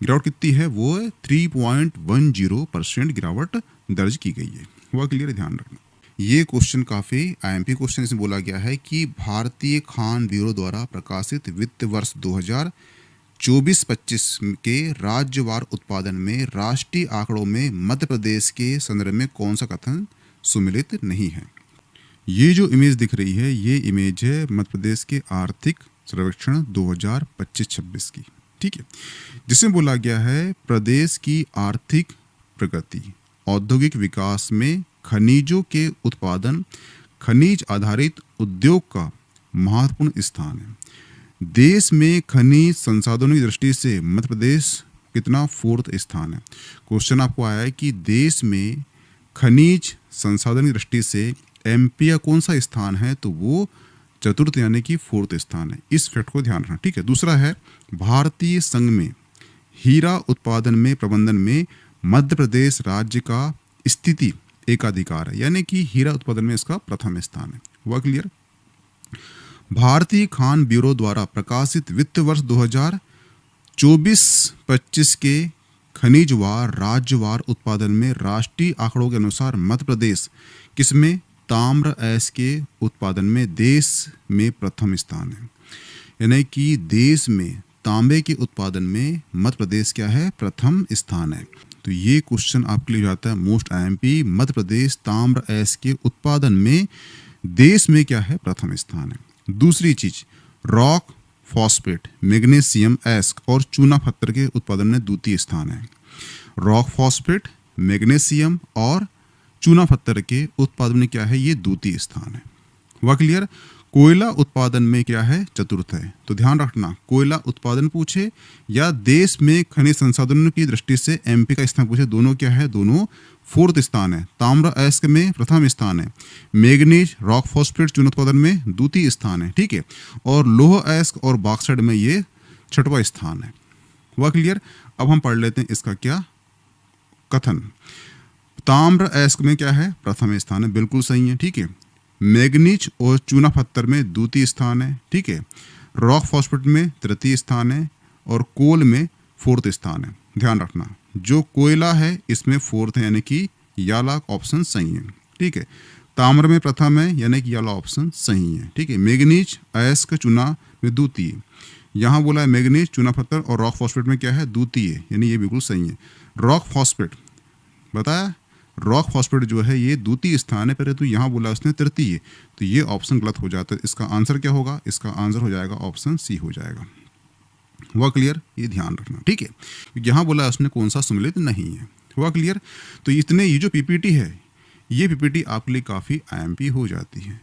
गिरावट कितनी है, वो 3.10% गिरावट दर्ज की गई है। हुआ क्लियर, ध्यान रखना। ये क्वेश्चन काफ़ी आईएमपी क्वेश्चन, इसमें बोला गया है कि भारतीय खान ब्यूरो द्वारा प्रकाशित वित्त वर्ष 2024-25 के राज्यवार उत्पादन में राष्ट्रीय आंकड़ों में मध्य प्रदेश के संदर्भ में कौन सा कथन सुमिलित नहीं है। ये जो इमेज दिख रही है ये इमेज है मध्य प्रदेश के आर्थिक सर्वेक्षण 2025-26 की, ठीक है, जिसमें बोला गया है प्रदेश की आर्थिक प्रगति, औद्योगिक विकास में खनिजों के उत्पादन, खनिज आधारित उद्योग का महत्वपूर्ण स्थान है। देश में खनिज संसाधनों की दृष्टि से मध्य प्रदेश कितना 4th स्थान है। क्वेश्चन आपको आया है कि देश में खनिज संसाधन की दृष्टि से एमपी का कौन सा स्थान है, तो वो 4th यानी कि 4th स्थान है। इस फैक्ट को ध्यान रखना, ठीक है। दूसरा है भारतीय संघ में हीरा उत्पादन में प्रबंधन में मध्य प्रदेश राज्य का स्थिति एकाधिकार है, यानी कि हीरा उत्पादन में इसका प्रथम स्थान है। हुआ क्लियर। भारतीय खान ब्यूरो द्वारा प्रकाशित वित्त वर्ष 2024-25 के खनिजवार राज्यवार उत्पादन में राष्ट्रीय आंकड़ों के अनुसार मध्य प्रदेश किसमें, ताम्र अयस्क के उत्पादन में देश में प्रथम स्थान है। यानी कि देश में तांबे के उत्पादन में मध्य प्रदेश क्या है, प्रथम स्थान है। तो ये क्वेश्चन आपके लिए जाता है मोस्ट आईएमपी। मध्य प्रदेश ताम्र अयस्क के उत्पादन में देश में क्या है, प्रथम स्थान है। दूसरी चीज, रॉक फॉस्फेट, मैग्नीशियम अयस्क और चूना पत्थर के उत्पादन में द्वितीय स्थान है। रॉक फॉस्फेट, मैग्नीशियम और चूना पत्थर के उत्पादन में क्या है, ये द्वितीय स्थान है। हुआ क्लियर। कोयला उत्पादन में क्या है, 4th है। तो ध्यान रखना, कोयला उत्पादन पूछे या देश में खनिज संसाधनों की दृष्टि से एमपी का स्थान पूछे, दोनों क्या है, दोनों 4th स्थान है। ताम्र अयस्क में प्रथम स्थान है, मैग्नीज रॉक फॉस्फेट चूना उत्पादन में द्वितीय स्थान है, ठीक है। और लोह अयस्क और बॉक्साइट में ये 6वां स्थान है। हुआ क्लियर। अब हम पढ़ लेते हैं इसका क्या कथन। ताम्र अयस्क में क्या है, प्रथम स्थान है, बिल्कुल सही है, ठीक है। मैग्नीज और चूना पत्थर में द्वितीय स्थान है, ठीक है। रॉक फॉस्फेट में तृतीय स्थान है और कोल में 4th स्थान है। ध्यान रखना, जो कोयला है इसमें 4th है, यानी कि याला ऑप्शन सही है, ठीक है। ताम्र में प्रथम है, यानी कि याला ऑप्शन सही है, ठीक है। मैग्नीज अयस्क चूना में द्वितीय, यहाँ बोला है मैग्नीज चूना पत्थर और रॉक फॉस्फेट में क्या है, द्वितीय, यानी ये बिल्कुल सही है। रॉक फॉस्फेट बताया, रॉक फॉस्फेट जो है ये द्वितीय स्थान है, पहले तो यहाँ बोला उसने तृतीय, तो ये ऑप्शन गलत हो जाता है। इसका आंसर क्या होगा, इसका आंसर हो जाएगा ऑप्शन सी हो जाएगा। हुआ क्लियर, ये ध्यान रखना, ठीक है। यहाँ बोला उसने कौन सा सम्मिलित नहीं है। हुआ क्लियर। तो इतने ये जो पीपीटी है, ये पीपीटी आपके लिए काफ़ी आईएमपी हो जाती है,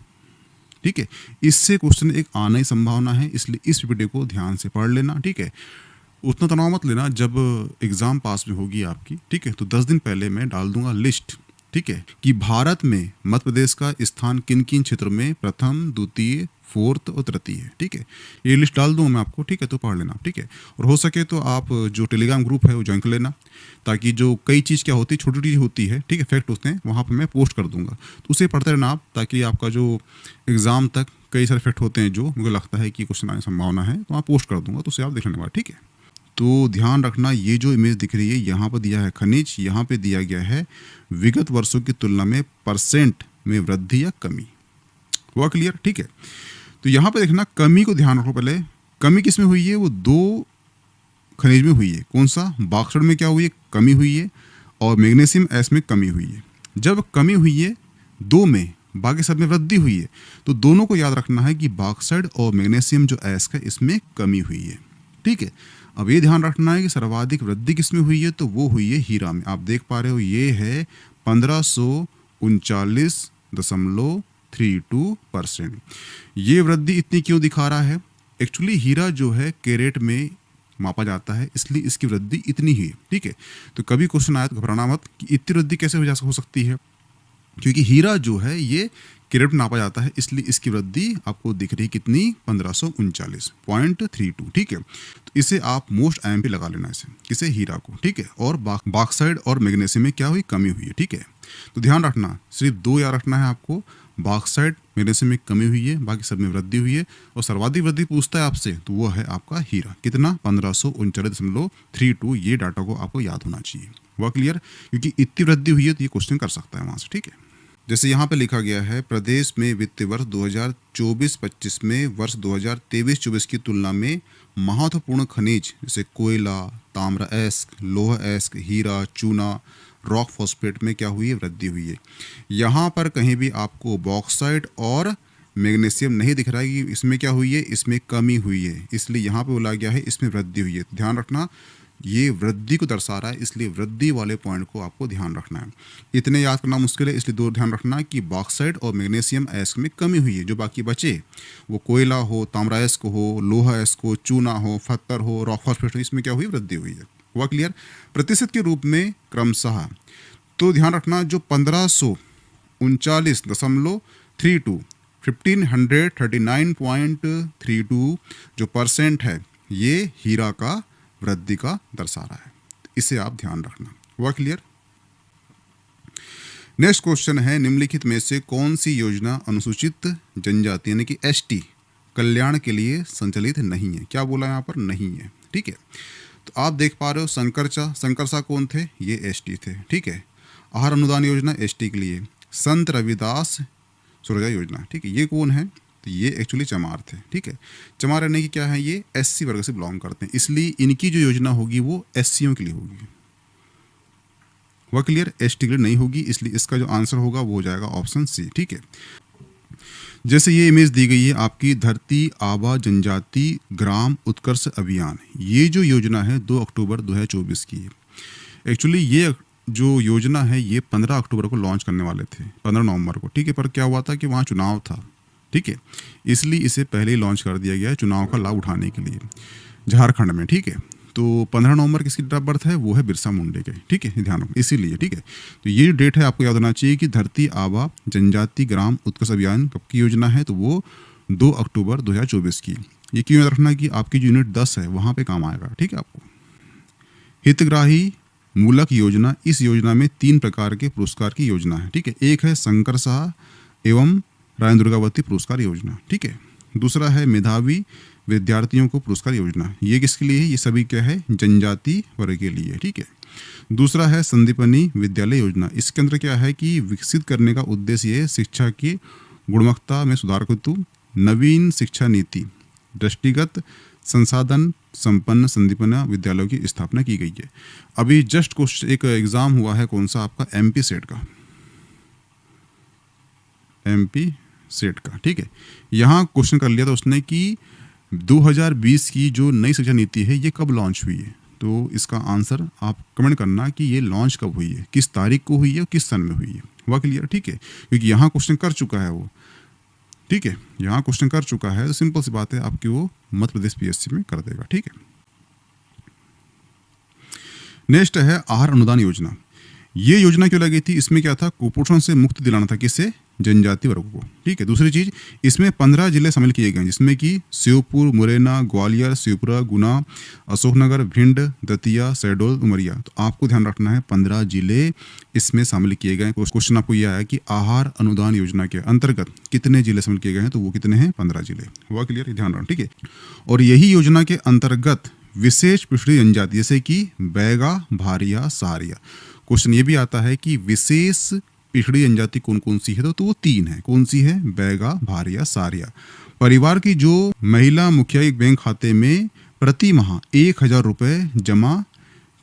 ठीक है। इससे क्वेश्चन एक आने की संभावना है, इसलिए इस पीपीटी को ध्यान से पढ़ लेना, ठीक है। उतना तनाव मत लेना, जब एग्ज़ाम पास में होगी आपकी, ठीक है, तो 10 दिन पहले मैं डाल दूंगा लिस्ट, ठीक है, कि भारत में मध्य प्रदेश का स्थान किन किन क्षेत्रों में प्रथम, द्वितीय, 4th और तृतीय, ठीक है। ये लिस्ट डाल दूंगा मैं आपको, ठीक है, तो पढ़ लेना, ठीक है। और हो सके तो आप जो टेलीग्राम ग्रुप है वो ज्वाइन कर लेना, ताकि जो कई चीज़ क्या होती है, छोटी चीज़ होती है, ठीक है, फैक्ट होते हैं, वहाँ पर मैं पोस्ट कर दूंगा, तो उसे पढ़ते रहना आप, ताकि आपका जो एग्ज़ाम तक कई सारे फैक्ट होते हैं जो मुझे लगता है कि क्वेश्चन आने की संभावना है, तो आप पोस्ट कर दूंगा, तो उसे आप देख लेने वाला, ठीक है। तो ध्यान रखना, ये जो इमेज दिख रही है यहाँ पर दिया है खनिज, यहाँ पे दिया गया है विगत वर्षों की तुलना में % में वृद्धि या कमी। हुआ क्लियर, ठीक है। तो यहाँ पे देखना, कमी को ध्यान रखो। पहले कमी किस में हुई है, वो 2 खनिज में हुई है। कौन सा, बॉक्साइट में क्या हुई है, कमी हुई है, और मैग्नीशियम अयस्क में कमी हुई है। जब कमी हुई है 2 में, बाकी सब में वृद्धि हुई है, तो दोनों को याद रखना है कि बॉक्साइट और मैग्नीशियम जो अयस्क है इसमें कमी हुई है, ठीक है। अब ये ध्यान रखना है कि सर्वाधिक वृद्धि किसमें हुई है, तो वो हुई है हीरा में। आप देख पा रहे हो, ये है 1539.32%। ये वृद्धि इतनी क्यों दिखा रहा है, एक्चुअली हीरा जो है कैरेट में मापा जाता है, इसलिए इसकी वृद्धि इतनी ही है, ठीक है। तो कभी क्वेश्चन आया तो घबराना मत कि इतनी वृद्धि कैसे हो सकती है, क्योंकि हीरा जो है ये कैरेट में नापा जाता है, इसलिए इसकी वृद्धि आपको दिख रही है कितनी, 1539.32, ठीक है। तो इसे आप मोस्ट आईएमपी लगा लेना, इसे किसे, हीरा को, ठीक है। और बॉक्साइट और मैग्नीशियम में क्या हुई, कमी हुई है, ठीक है। तो ध्यान रखना, सिर्फ 2 याद रखना है आपको, बॉक्साइट मैग्नीशियम में कमी हुई है, बाकी सब में वृद्धि हुई है। और सर्वाधिक वृद्धि पूछता है आपसे, तो वो है आपका हीरा, कितना, 1539.32। ये डाटा को आपको याद होना चाहिए। हुआ क्लियर, क्योंकि इतनी वृद्धि हुई है तो ये क्वेश्चन कर सकता है वहाँ से, ठीक है। जैसे यहाँ पे लिखा गया है, प्रदेश में वित्तीय वर्ष 2024-25 में वर्ष 2023-24 की तुलना में महत्वपूर्ण खनिज जैसे कोयला, ताम्र अयस्क, लोह अयस्क, हीरा, चूना, रॉक फॉस्फेट में क्या हुई है, वृद्धि हुई है। यहाँ पर कहीं भी आपको बॉक्साइट और मैग्नीशियम नहीं दिख रहा है कि इसमें क्या हुई है, इसमें कमी हुई है, इसलिए यहाँ पे बोला गया है इसमें वृद्धि हुई है। ध्यान रखना, ये वृद्धि को दर्शा रहा है, इसलिए वृद्धि वाले पॉइंट को आपको ध्यान रखना है। इतने याद करना मुश्किल है, इसलिए दो ध्यान रखना कि बॉक्साइट और मैग्नीशियम अयस्क में कमी हुई है। जो बाकी बचे वो कोयला हो, ताम्र अयस्क हो, लोहा अयस्क हो, चूना हो, पत्थर हो, रॉक फॉस्फेट हो, इसमें क्या हुई, वृद्धि हुई है। हुआ क्लियर? प्रतिशत के रूप में क्रमशः तो ध्यान रखना जो 1539.32 1539.32 जो परसेंट है ये हीरा का वृद्धि का दर्शा रहा है, इसे आप ध्यान रखना। हुआ क्लियर? नेक्स्ट क्वेश्चन है निम्नलिखित में से कौन सी योजना अनुसूचित जनजाति यानी कि एसटी कल्याण के लिए संचालित नहीं है? क्या बोला यहाँ पर? नहीं है। ठीक है, तो आप देख पा रहे हो शंकरसा कौन थे? ये एसटी थे। ठीक है, आहार अनुदान योजना एसटी के लिए, संत रविदास सुरक्षा योजना, ठीक है, ये कौन है? तो ये एक्चुअली चमार थे। ठीक है, चमार यानी कि क्या है, ये एससी वर्ग से बिलोंग करते हैं, इसलिए इनकी जो योजना होगी वो एससीओ के लिए होगी। वह क्लियर? एसटी के लिए नहीं होगी, इसलिए इसका जो आंसर होगा वो हो जाएगा ऑप्शन सी। ठीक है, जैसे ये इमेज दी गई है आपकी धरती आबा जनजाति ग्राम उत्कर्ष अभियान, ये जो योजना है 2 अक्टूबर 2024 की है। एक्चुअली ये जो योजना है ये 15 अक्टूबर को लॉन्च करने वाले थे, 15 नवंबर को। ठीक है, पर क्या हुआ था कि वहाँ चुनाव था। ठीक है, इसलिए इसे पहले ही लॉन्च कर दिया गया है चुनाव का लाभ उठाने के लिए झारखंड में। ठीक है, तो 15 नवंबर किसकी डेट ऑफ बर्थ है? वो है बिरसा मुंडे के। ठीक है, ध्यान रखो इसीलिए। ठीक है, तो ये डेट है आपको याद होना चाहिए कि धरती आबा जनजाति ग्राम उत्कर्ष अभियान कब की योजना है? तो वो 2 अक्टूबर 2024 की। ये क्यों याद रखना कि आपकी जो यूनिट 10 है वहाँ पे काम आएगा। ठीक है, आपको हितग्राही मूलक योजना, इस योजना में 3 प्रकार के पुरस्कार की योजना है। ठीक है, एक है शंकर शाह एवं रानी दुर्गावती पुरस्कार योजना। ठीक है, दूसरा है मेधावी विद्यार्थियों को पुरस्कार योजना, ये किसके लिए है? ये सभी क्या है? जनजाति वर्ग के लिए। ठीक है, दूसरा है संदीपनी विद्यालय योजना, इसके अंदर क्या है कि विकसित करने का उद्देश्य है शिक्षा की गुणवत्ता में सुधार हेतु नवीन शिक्षा नीति दृष्टिगत संसाधन संपन्न संदीपना विद्यालयों की स्थापना की गई है। अभी जस्ट कुछ एक एग्जाम हुआ है, कौन सा? आपका एमपी सेट का, एमपी सेट का। ठीक है, यहाँ क्वेश्चन कर लिया था उसने कि 2020 की जो नई शिक्षा नीति है ये कब लॉन्च हुई है? तो इसका आंसर आप कमेंट करना कि ये लॉन्च कब हुई है, किस तारीख को हुई है और किस सन में हुई है। हुआ क्लियर? ठीक है, क्योंकि यहाँ क्वेश्चन कर चुका है वो। ठीक है, यहाँ क्वेश्चन कर चुका है, तो सिंपल सी बात है आपकी वो मध्य प्रदेश पीएससी में कर देगा। ठीक है, नेक्स्ट है आहार अनुदान योजना। ये योजना क्यों लगी थी? इसमें क्या था? कुपोषण से मुक्ति दिलाना था, किससे? जनजाति वर्ग को। ठीक है, दूसरी चीज इसमें 15 जिले शामिल किए गए हैं, जिसमें कि श्योपुर, मुरैना, ग्वालियर, शिवपुरा, गुना, अशोकनगर, भिंड, दतिया, शहडोल, उमरिया। तो आपको ध्यान रखना है 15 जिले इसमें शामिल किए गए। क्वेश्चन आपको यह आया कि आहार अनुदान योजना के अंतर्गत कितने जिले शामिल किए गए हैं? तो वो कितने हैं? 15 जिले। हुआ क्लियर? ध्यान रखना। ठीक है, और यही योजना के अंतर्गत विशेष पिछड़ी जनजाति जैसे कि बैगा, भारिया, सहारिया। क्वेश्चन ये भी आता है कि विशेष पिछड़ी जनजाति कौन कौन सी है? तो वो 3 है। कौन सी है? बैगा, भारिया, सहारिया। परिवार की जो महिला मुखिया एक बैंक खाते में प्रति माह 1000 रुपये जमा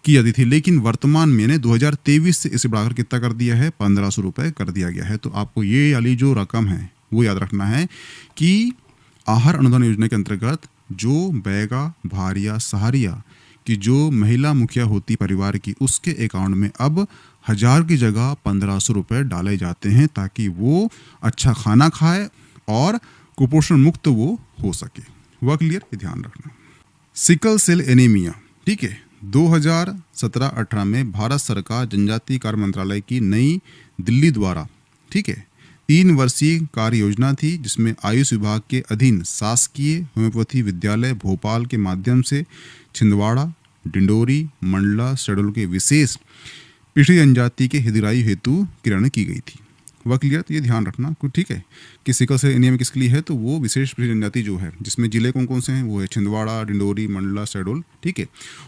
की जाती थी, लेकिन वर्तमान में 2023 से इसे बढ़ाकर कितना कर दिया है? 1500 रुपये कर दिया गया है। तो आपको ये वाली जो रकम है वो याद रखना है कि आहार अनुदान योजना के अंतर्गत जो बैगा, भारिया, सहारिया कि जो महिला मुखिया होती परिवार की, उसके अकाउंट में अब 1000 की जगह 1500 रुपये डाले जाते हैं, ताकि वो अच्छा खाना खाए और कुपोषण मुक्त वो हो सके। हुआ क्लियर? ये ध्यान रखना। Sickle cell anaemia. ठीक है, 2017-18 में भारत सरकार जनजातीय कार्य मंत्रालय की नई दिल्ली द्वारा, ठीक है, 3 वर्षीय कार्य योजना थी, जिसमें आयुष विभाग के अधीन शासकीय होम्योपैथी विद्यालय भोपाल के माध्यम से छिंदवाड़ा, डिंडोरी, मंडला, शहडोल के विशेष पिछड़ी जनजाति के हितग्राही हेतु किरण की गई थी। वह क्लियर? तो ये ध्यान रखना। ठीक है, कि सिकल सेल एनीमिया किसके लिए है? तो वो विशेष पिछड़ी जनजाति जो है, जिसमें जिले कौन कौन से हैं? वो है छिंदवाड़ा, डिंडोरी, मंडला, शहडोल। ठीक है,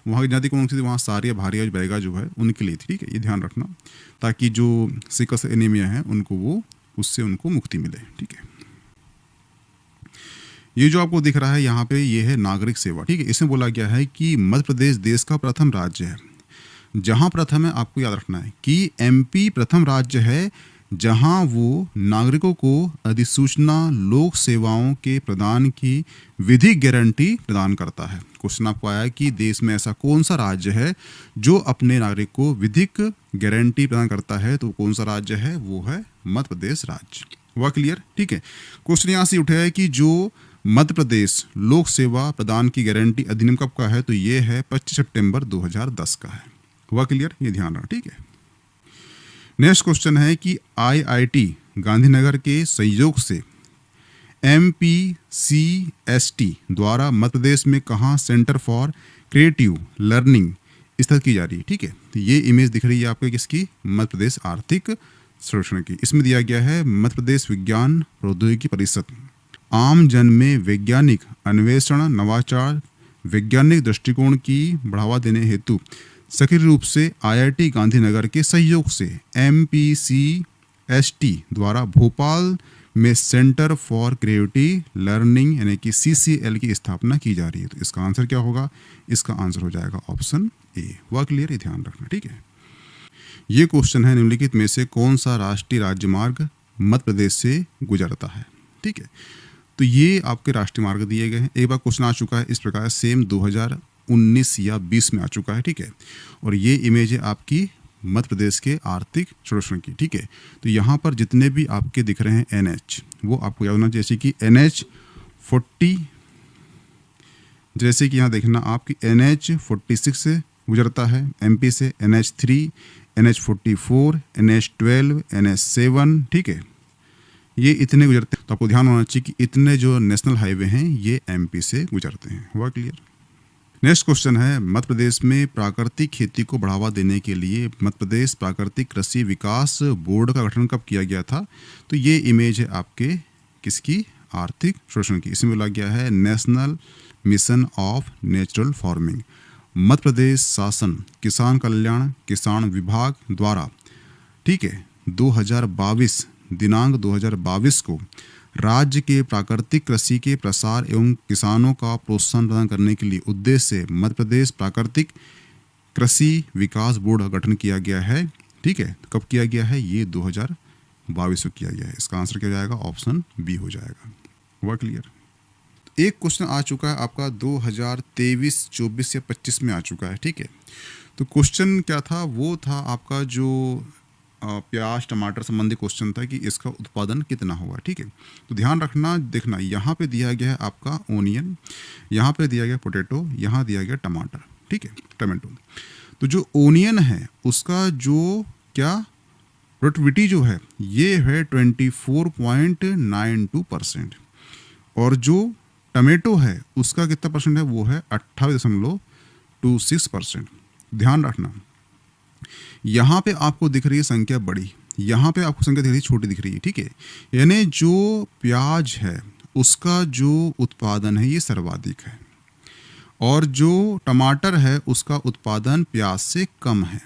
वहाँ की जनजाति कौन सी थी? वहाँ सारिया, भारिया, बैगा जो है उनके लिए थी। ठीक है, ये ध्यान रखना, ताकि जो सिकल सेल एनीमिया है उनको वो उससे उनको मुक्ति मिले। ठीक है, ये जो आपको दिख रहा है यहाँ पे, ये है नागरिक सेवा। ठीक है, इसमें बोला गया है कि मध्य प्रदेश देश का प्रथम राज्य है। जहाँ प्रथम है आपको याद रखना है कि एमपी प्रथम राज्य है जहां वो नागरिकों को अधिसूचना लोक सेवाओं के प्रदान की विधिक गारंटी प्रदान करता है। क्वेश्चन आपको आया कि देश में ऐसा कौन सा राज्य है जो अपने नागरिक को विधिक गारंटी प्रदान करता है, तो कौन सा राज्य है, वो है मध्य प्रदेश राज्य। हुआ क्लियर? ठीक है। क्वेश्चन यहाँ से उठा है कि जो मध्य प्रदेश लोक सेवा प्रदान की गारंटी अधिनियम कब का है, तो ये है 25 सितंबर 2010 का है। हुआ क्लियर? ये ध्यान रखना। ठीक है। नेक्स्ट क्वेश्चन है कि IIT गांधीनगर के सहयोग से MPCST द्वारा मध्य प्रदेश में कहाँ सेंटर फॉर क्रिएटिव लर्निंग स्थापित की जा रही है। ठीक है। तो ये इमेज दिख रही है आपको किसकी, मध्य प्रदेश आर्थिक सर्वेक्षण की। इसमें दिया गया है मध्य प्रदेश विज्ञान प्रौद्योगिकी परिषद आम जन में वैज्ञानिक अन्वेषण, नवाचार, वैज्ञानिक दृष्टिकोण की बढ़ावा देने हेतु सक्रिय रूप से IIT गांधीनगर के सहयोग से MPCST द्वारा भोपाल में सेंटर फॉर क्रिएटिव लर्निंग यानी कि CCL की स्थापना की जा रही है। तो इसका आंसर क्या होगा? इसका आंसर हो जाएगा ऑप्शन ए। हुआ क्लियर? ये ध्यान रखना। ठीक है। ये क्वेश्चन है निम्नलिखित में से कौन सा राष्ट्रीय राजमार्ग मध्य प्रदेश से गुजरता है। ठीक है। तो ये आपके राष्ट्रीय मार्ग दिए गए हैं। एक बार क्वेश्चन आ चुका है इस प्रकार, सेम 2019 या 20 में आ चुका है। ठीक है। और ये इमेज है आपकी मध्य प्रदेश के आर्थिक सर्वेक्षण की। ठीक है। तो यहाँ पर जितने भी आपके दिख रहे हैं NH, वो आपको याद होना, जैसे कि NH40, जैसे कि यहाँ देखना आपकी NH46 से गुजरता है MP से, NH3, NH44, NH12, NH7। ठीक है। ये इतने गुजरते हैं। तो आपको ध्यान होना चाहिए कि इतने जो नेशनल हाईवे हैं ये MP से गुजरते हैं। हुआ क्लियर? नेक्स्ट क्वेश्चन है मध्य प्रदेश में प्राकृतिक खेती को बढ़ावा देने के लिए मध्य प्रदेश प्राकृतिक कृषि विकास बोर्ड का गठन कब किया गया था। तो ये इमेज है आपके किसकी, आर्थिक सर्वेक्षण की। इसमें बोला गया है national mission of natural farming Madhya Pradesh शासन किसान कल्याण किसान विभाग द्वारा, ठीक है, 2022 दिनांक 2022 को राज्य के प्राकृतिक कृषि के प्रसार एवं किसानों का प्रोत्साहन प्रदान करने के लिए उद्देश्य से मध्य प्रदेश प्राकृतिक कृषि विकास बोर्ड का गठन किया गया है। ठीक है। कब किया गया है? ये 2022 को किया गया है। इसका आंसर क्या जाएगा? ऑप्शन बी हो जाएगा। हुआ क्लियर? एक क्वेश्चन आ चुका है आपका 2023, 24 या 25 में आ चुका है। ठीक है। तो क्वेश्चन क्या था? वो था आपका जो प्याज टमाटर संबंधी क्वेश्चन था कि इसका उत्पादन कितना होगा। ठीक है। तो ध्यान रखना, देखना यहाँ पे दिया गया है आपका ओनियन, यहाँ पे दिया गया पोटैटो, यहाँ दिया गया टमाटर। ठीक है, टमाटो। तो जो ओनियन है उसका जो क्या प्रोडक्टिविटी जो है ये है 24.92% और जो टमाटो है उसका कितना परसेंट है? वो है 28.26%। ध्यान रखना, यहाँ पे आपको दिख रही है संख्या बड़ी, यहाँ पे आपको संख्या दिख रही है छोटी दिख रही है। ठीक है। यानी जो प्याज है उसका जो उत्पादन है ये सर्वाधिक है और जो टमाटर है उसका उत्पादन प्याज से कम है,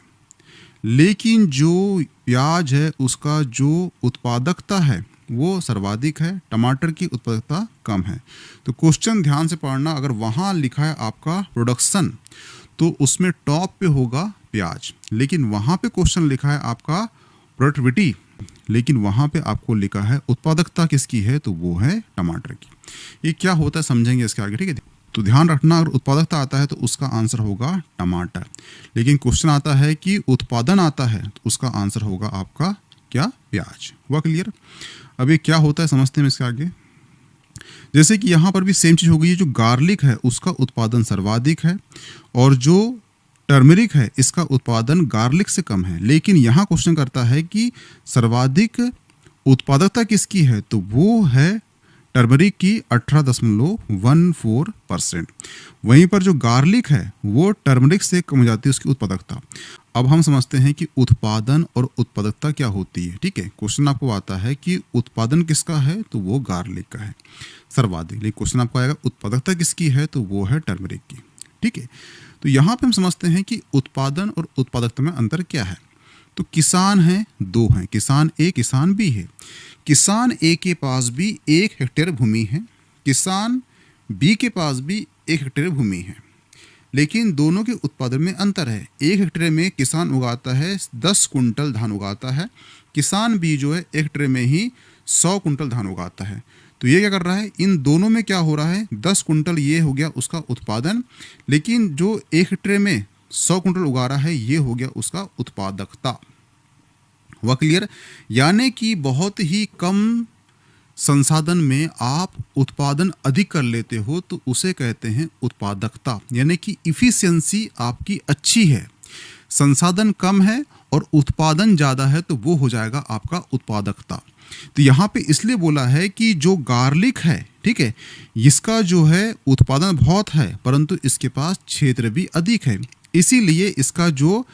लेकिन जो प्याज है उसका जो उत्पादकता है वो सर्वाधिक है, टमाटर की उत्पादकता कम है। तो क्वेश्चन ध्यान से पढ़ना, अगर वहाँ लिखा है आपका प्रोडक्शन तो उसमें टॉप पे होगा प्याज, लेकिन वहाँ पे क्वेश्चन लिखा है आपका प्रोडक्टिविटी, लेकिन वहाँ पे आपको लिखा है उत्पादकता किसकी है, तो वो है टमाटर की। ये क्या होता है समझेंगे इसके आगे। ठीक है। तो ध्यान रखना, अगर उत्पादकता आता है तो उसका आंसर होगा टमाटर, लेकिन क्वेश्चन आता है कि उत्पादन आता है तो उसका आंसर होगा आपका क्या? प्याज। हुआ क्लियर? अब ये क्या होता है समझते हैं इसके आगे। जैसे कि यहाँ पर भी सेम चीज हो गई है, जो गार्लिक है उसका उत्पादन सर्वाधिक है और जो टर्मरिक है इसका उत्पादन गार्लिक से कम है, लेकिन यहाँ क्वेश्चन करता है कि सर्वाधिक उत्पादकता किसकी है, तो वो है टर्मरिक की 18.14%। वहीं पर जो गार्लिक है वो टर्मरिक से कम हो जाती है उसकी उत्पादकता। अब हम समझते हैं कि उत्पादन और उत्पादकता क्या होती है। ठीक है। क्वेश्चन आपको आता है कि उत्पादन किसका है, तो वो गार्लिक का है सर्वाधिक, लेकिन क्वेश्चन आपको आएगा उत्पादकता किसकी है, तो वो है टर्मरिक की। ठीक है। तो यहाँ पे हम समझते हैं कि उत्पादन और उत्पादकता में अंतर क्या है। तो किसान है, दो हैं, किसान ए किसान बी है। किसान ए के पास भी 1 हेक्टेयर भूमि है, किसान बी के पास भी 1 हेक्टेयर भूमि है, लेकिन दोनों के उत्पादन में अंतर है। 1 हेक्टेयर में किसान उगाता है 10 कुंटल धान उगाता है, किसान भी जो है एक ट्रे में ही 100 कुंटल धान उगाता है। तो ये क्या कर रहा है, इन दोनों में क्या हो रहा है, 10 कुंटल ये हो गया उसका उत्पादन, लेकिन जो एक ट्रे में 100 कुंटल उगा रहा है ये हो गया उसका उत्पादकता। वह क्लियर? यानी कि बहुत ही कम संसाधन में आप उत्पादन अधिक कर लेते हो तो उसे कहते हैं उत्पादकता, यानी कि इफिशियंसी आपकी अच्छी है। संसाधन कम है और उत्पादन ज़्यादा है तो वो हो जाएगा आपका उत्पादकता। तो यहाँ पे इसलिए बोला है कि जो गार्लिक है, ठीक है, इसका जो है उत्पादन बहुत है परंतु इसके पास क्षेत्र भी अधिक है, इसीलिए इसका जो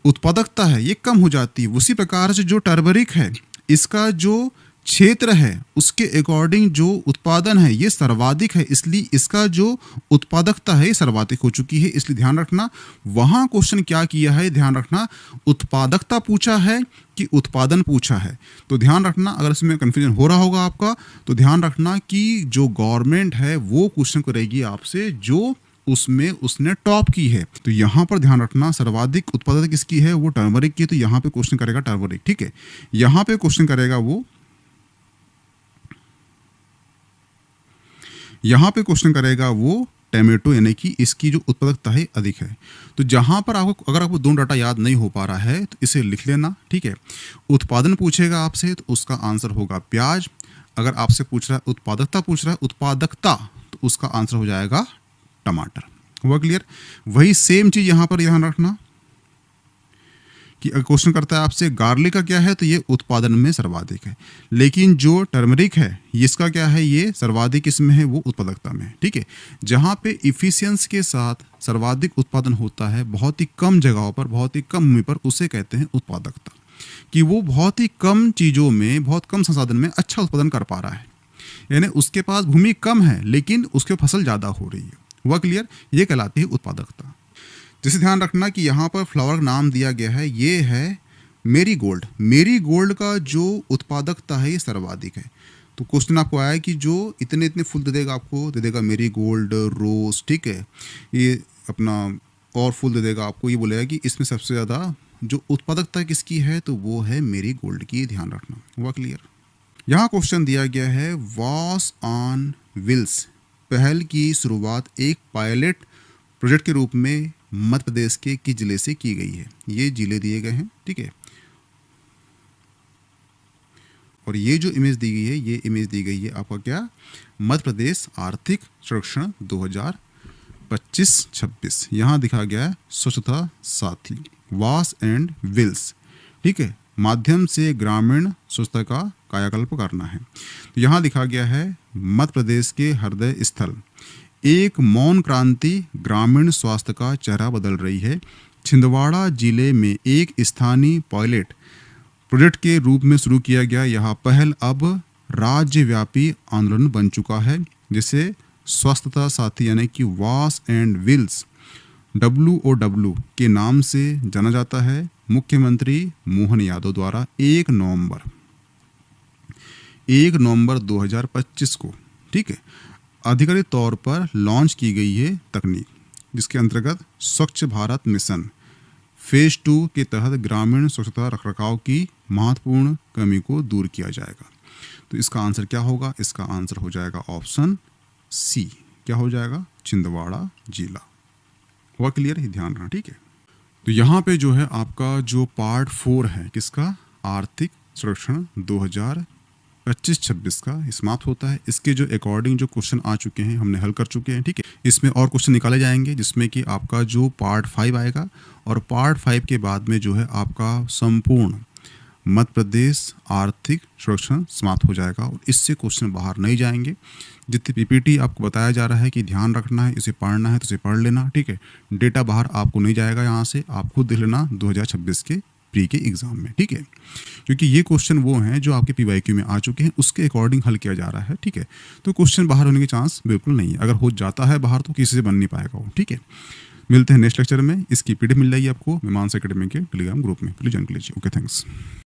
उत्पादकता है ये कम हो जाती है। उसी प्रकार से जो टर्मरिक है, इसका जो क्षेत्र है उसके अकॉर्डिंग जो उत्पादन है ये सर्वाधिक है, इसलिए इसका जो उत्पादकता है ये सर्वाधिक हो चुकी है। इसलिए ध्यान रखना, वहाँ क्वेश्चन क्या किया है, ध्यान रखना, उत्पादकता पूछा है कि उत्पादन पूछा है। तो ध्यान रखना, अगर इसमें कंफ्यूजन हो रहा होगा आपका तो ध्यान रखना कि जो गवर्नमेंट है वो क्वेश्चन करेगी आपसे जो उसमें उसने टॉप की है। तो यहाँ पर ध्यान रखना, सर्वाधिक उत्पादक किसकी है, वो टर्मरिक की, तो यहाँ पे क्वेश्चन करेगा टर्मरिक, ठीक है। यहाँ पे क्वेश्चन करेगा वो, यहाँ पे क्वेश्चन करेगा वो टमेटो, यानी कि इसकी जो उत्पादकता है अधिक है। तो जहाँ पर आपको, अगर आपको दोनों डाटा याद नहीं हो पा रहा है तो इसे लिख लेना, ठीक है। उत्पादन पूछेगा आपसे तो उसका आंसर होगा प्याज। अगर आपसे पूछ रहा है उत्पादकता, पूछ रहा है उत्पादकता, तो उसका आंसर हो जाएगा टमाटर। हुआ क्लियर? वही सेम चीज यहाँ पर ध्यान रखना कि अगर क्वेश्चन करता है आपसे गार्लिक का क्या है तो ये उत्पादन में सर्वाधिक है, लेकिन जो टर्मरिक है इसका क्या है, ये सर्वाधिक इसमें है, वो उत्पादकता में है, ठीक है। जहाँ पे इफिशियंस के साथ सर्वाधिक उत्पादन होता है बहुत ही कम जगहों पर, बहुत ही कम भूमि पर, उसे कहते हैं उत्पादकता, कि वो बहुत ही कम चीज़ों में, बहुत कम संसाधन में अच्छा उत्पादन कर पा रहा है, यानी उसके पास भूमि कम है लेकिन उसके फसल ज़्यादा हो रही है। हुआ क्लियर? ये कहलाती है उत्पादकता। जैसे ध्यान रखना कि यहाँ पर फ्लावर का नाम दिया गया है, ये है मेरीगोल्ड। मेरीगोल्ड का जो उत्पादकता है ये सर्वाधिक है। तो क्वेश्चन आपको आया कि जो इतने इतने फूल दे देगा, आपको दे देगा मेरीगोल्ड, रोज, ठीक है, ये अपना और फूल दे देगा आपको, ये बोलेगा कि इसमें सबसे ज़्यादा जो उत्पादकता किसकी है तो वो है मेरीगोल्ड की। ध्यान रखना। हुआ क्लियर? यहाँ क्वेश्चन दिया गया है वॉस ऑन व्हील्स पहल की शुरुआत एक पायलट प्रोजेक्ट के रूप में मध्य प्रदेश के किस जिले से की गई है। ये जिले दिए गए हैं, ठीक है, और ये जो इमेज दी गई है, ये इमेज दी गई है आपका क्या, मध्य प्रदेश आर्थिक सर्वेक्षण 2025-26। यहाँ दिखा गया है स्वच्छता साथी, वॉश एंड व्हील्स, ठीक है, माध्यम से ग्रामीण स्वच्छता का कायाकल्प करना है। तो यहाँ दिखा गया है मध्य प्रदेश के हृदय स्थल, एक मौन क्रांति ग्रामीण स्वास्थ्य का चेहरा बदल रही है। छिंदवाड़ा जिले में एक स्थानीय पायलट प्रोजेक्ट के रूप में शुरू किया गया यह पहल अब राज्यव्यापी आंदोलन बन चुका है, जिसे स्वच्छता साथी यानी कि वॉश एंड व्हील्स WOW के नाम से जाना जाता है। मुख्यमंत्री मोहन यादव द्वारा 1 नवंबर 2025 को, ठीक है, आधिकारिक तौर पर लॉन्च की गई है तकनीक, जिसके अंतर्गत स्वच्छ भारत मिशन फेज 2 के तहत ग्रामीण स्वच्छता रखरखाव की महत्वपूर्ण कमी को दूर किया जाएगा। तो इसका आंसर क्या होगा? इसका आंसर हो जाएगा ऑप्शन सी। क्या हो जाएगा? छिंदवाड़ा जिला। हुआ क्लियर? ही ध्यान रखना, ठीक है। तो यहाँ पे जो है आपका जो पार्ट 4 है किसका, आर्थिक सर्वेक्षण 2025-26 का समाप्त होता है। इसके जो अकॉर्डिंग जो क्वेश्चन आ चुके हैं हमने हल कर चुके हैं, ठीक है। इसमें और क्वेश्चन निकाले जाएंगे जिसमें कि आपका जो पार्ट 5 आएगा, और पार्ट 5 के बाद में जो है आपका संपूर्ण मध्य प्रदेश आर्थिक सर्वेक्षण समाप्त हो जाएगा, और इससे क्वेश्चन बाहर नहीं जाएंगे। जितनी पीपीटी आपको बताया जा रहा है कि ध्यान रखना है, इसे पढ़ना है तो इसे पढ़ लेना, ठीक है। डेटा बाहर आपको नहीं जाएगा, यहाँ से आप खुद देख लेना 2026 के प्री के एग्जाम में, ठीक है, क्योंकि ये क्वेश्चन वो हैं जो आपके PYQ में आ चुके हैं, उसके अकॉर्डिंग हल किया जा रहा है, ठीक है। तो क्वेश्चन बाहर होने के चांस बिल्कुल नहीं है, अगर हो जाता है बाहर तो किसी से बन नहीं पाएगा वो, ठीक है। मिलते हैं नेक्स्ट लेक्चर में। इसकी PDF मिल जाएगी आपको मानस एकेडमी के टेलीग्राम ग्रुप में, प्लीज ज्वाइन कर लीजिए। Okay, thanks.